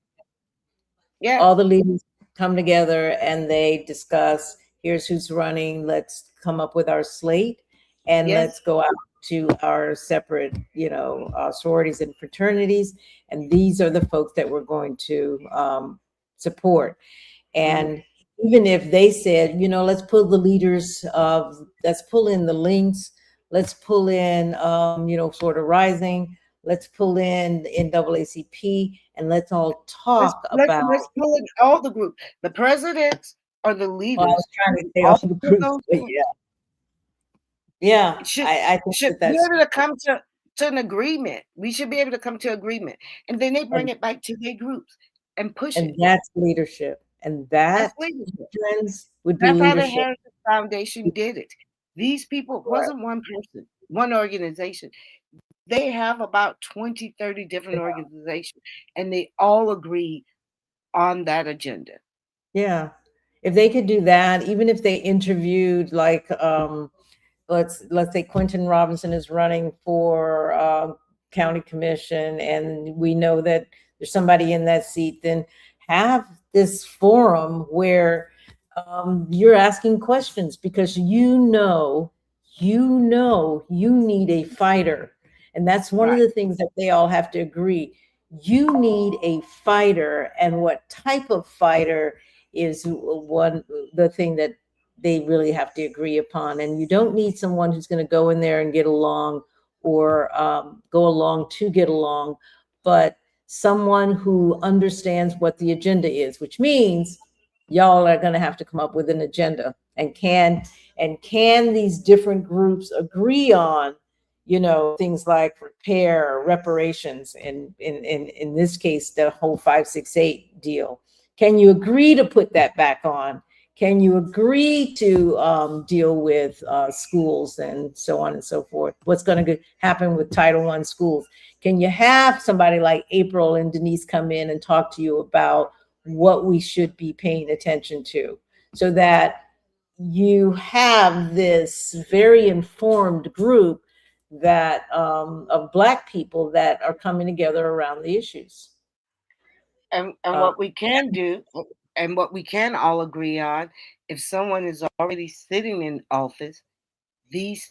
[SPEAKER 2] Yes,
[SPEAKER 1] all the leaders come together and they discuss, here's who's running, let's come up with our slate, and
[SPEAKER 2] yes.
[SPEAKER 1] let's go out to our separate sororities and fraternities, and these are the folks that we're going to support.
[SPEAKER 2] Mhm.
[SPEAKER 1] And even if they said, let's pull the leaders of, let's pull in the links, let's pull in, sort of rising, let's pull in NAACP, and let's all
[SPEAKER 2] Let's
[SPEAKER 1] talk
[SPEAKER 2] let's
[SPEAKER 1] about.
[SPEAKER 2] let's pull in all the groups. The presidents or the
[SPEAKER 1] Well, I was
[SPEAKER 2] leaders.
[SPEAKER 1] trying to say all
[SPEAKER 2] All
[SPEAKER 1] the
[SPEAKER 2] of
[SPEAKER 1] groups,
[SPEAKER 2] those
[SPEAKER 1] but
[SPEAKER 2] groups
[SPEAKER 1] yeah,
[SPEAKER 2] should
[SPEAKER 1] I think
[SPEAKER 2] should
[SPEAKER 1] that
[SPEAKER 2] be
[SPEAKER 1] that's
[SPEAKER 2] able to come to an agreement. We should be able to come to agreement, and then they bring
[SPEAKER 1] and,
[SPEAKER 2] it back to their groups and push
[SPEAKER 1] and
[SPEAKER 2] it.
[SPEAKER 1] that's leadership, and
[SPEAKER 2] That's
[SPEAKER 1] that,
[SPEAKER 2] leadership.
[SPEAKER 1] friends, would be
[SPEAKER 2] That's how the
[SPEAKER 1] leadership.
[SPEAKER 2] Heritage Foundation did it. These people
[SPEAKER 1] Right.
[SPEAKER 2] wasn't one person, one organization. They have about 20, 30 different organizations, and they all agree on that agenda.
[SPEAKER 1] Yeah, if they could do that, even if they interviewed like let's say Quentin Robinson is running for county commission, and we know that there's somebody in that seat, then have this forum where you're asking questions, because you need a fighter, and that's one of
[SPEAKER 2] Right.
[SPEAKER 1] the things that they all have to agree. You need a fighter, and what type of fighter is one the thing that they really have to agree upon. And you don't need someone who's going to go in there and get along, or go along to get along, but someone who understands what the agenda is, which means y'all are going to have to come up with an agenda. And can these different groups agree on things like repair, reparations, and in this case the whole 568 deal? Can you agree to put that back on? Can you agree to deal with schools and so on and so forth? What's going to happen with Title I schools? Can you have somebody like April and Denise come in and talk to you about what we should be paying attention to, so that you have this very informed group that of Black people that are coming together around the issues?
[SPEAKER 2] And
[SPEAKER 1] Uh,
[SPEAKER 2] what we can do, and what we can all agree on, if someone is already sitting in office, these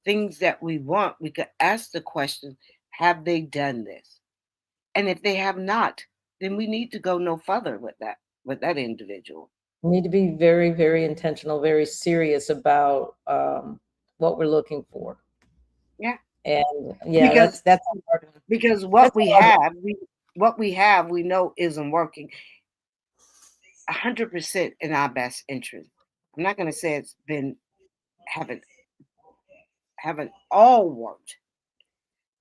[SPEAKER 2] things that we want, we could ask the question, have they done this? And if they have not, then we need to go no further with that individual.
[SPEAKER 1] we need to be very, very intentional, very serious about what we're looking for.
[SPEAKER 2] Yeah.
[SPEAKER 1] And yeah,
[SPEAKER 2] Because
[SPEAKER 1] that's a hard one.
[SPEAKER 2] because
[SPEAKER 1] That's a hard one.
[SPEAKER 2] what we have, we know isn't working 100% in our best interest. I'm not going to say it's been haven't haven't all worked,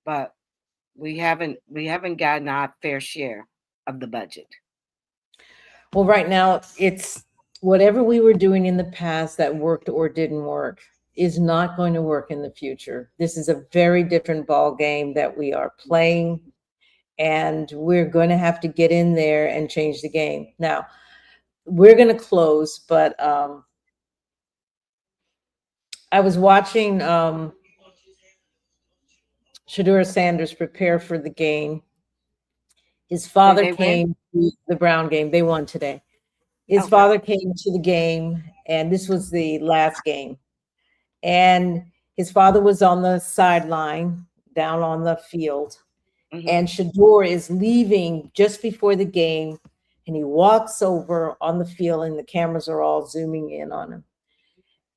[SPEAKER 2] but we haven't gotten our fair share of the budget.
[SPEAKER 1] Well, right now, it's whatever we were doing in the past that worked or didn't work is not going to work in the future. This is a very different ball game that we are playing, and we're going to have to get in there and change the game. Now, we're going to close, but I was watching Shedeur Sanders prepare for the game. His father
[SPEAKER 2] they win?
[SPEAKER 1] came to the Brown game. They won today. His
[SPEAKER 2] Okay.
[SPEAKER 1] father came to the game, and this was the last game. And his father was on the sideline down on the field. And Shedeur is leaving just before the game, and he walks over on the field, and the cameras are all zooming in on him.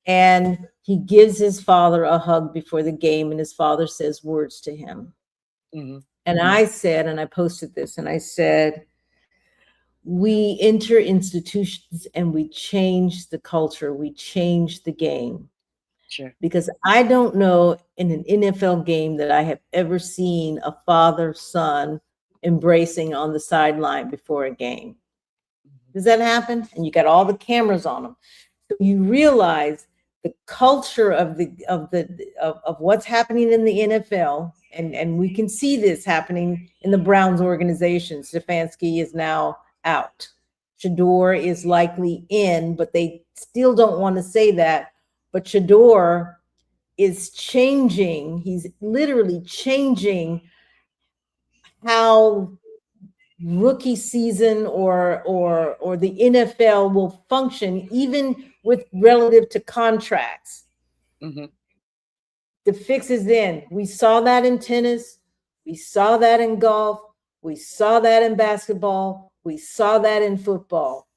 [SPEAKER 1] And he gives his father a hug before the game, and his father says words to him. And I said, and I posted this, and I said, we enter institutions and we change the culture, we change the game.
[SPEAKER 2] Sure.
[SPEAKER 1] Because I don't know in an NFL game that I have ever seen a father-son embracing on the sideline before a game. Does that happen? And you got all the cameras on them. So you realize the culture of what's happening in the NFL, and we can see this happening in the Browns organization. Stefanski is now out. Shedeur is likely in, but they still don't want to say that. But Shedeur is changing. He's literally changing how rookie season or the NFL will function, even with relative to contracts. The fix is in. We saw that in tennis. We saw that in golf. We saw that in basketball. We saw that in football.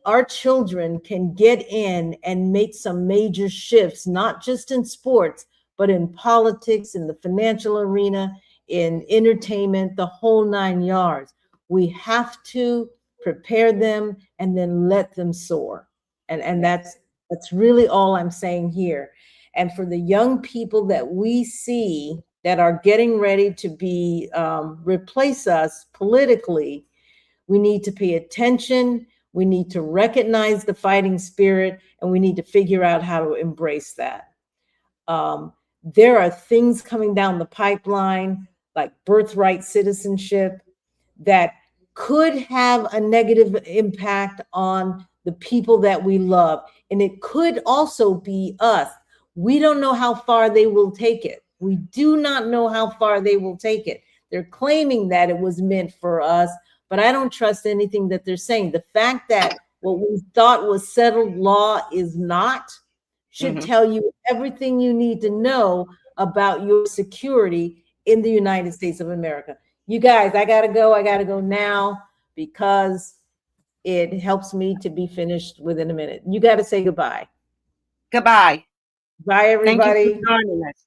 [SPEAKER 1] Our children can get in and make some major shifts, not just in sports, but in politics, in the financial arena, in entertainment, the whole 9 yards. We have to prepare them and then let them soar. And that's really all I'm saying here. And for the young people that we see that are getting ready to be replace us politically, we need to pay attention. We need to recognize the fighting spirit, and we need to figure out how to embrace that. There are things coming down the pipeline, like birthright citizenship, that could have a negative impact on the people that we love. And it could also be us. We don't know how far they will take it. We do not know how far they will take it. They're claiming that it was meant for us, but I don't trust anything that they're saying. The fact that what we thought was settled law is not should tell you everything you need to know about your security in the United States of America. You guys, I gotta go now because it helps me to be finished within a minute. You gotta say goodbye.
[SPEAKER 2] Goodbye.
[SPEAKER 1] Bye, everybody.
[SPEAKER 2] Thank you for joining us.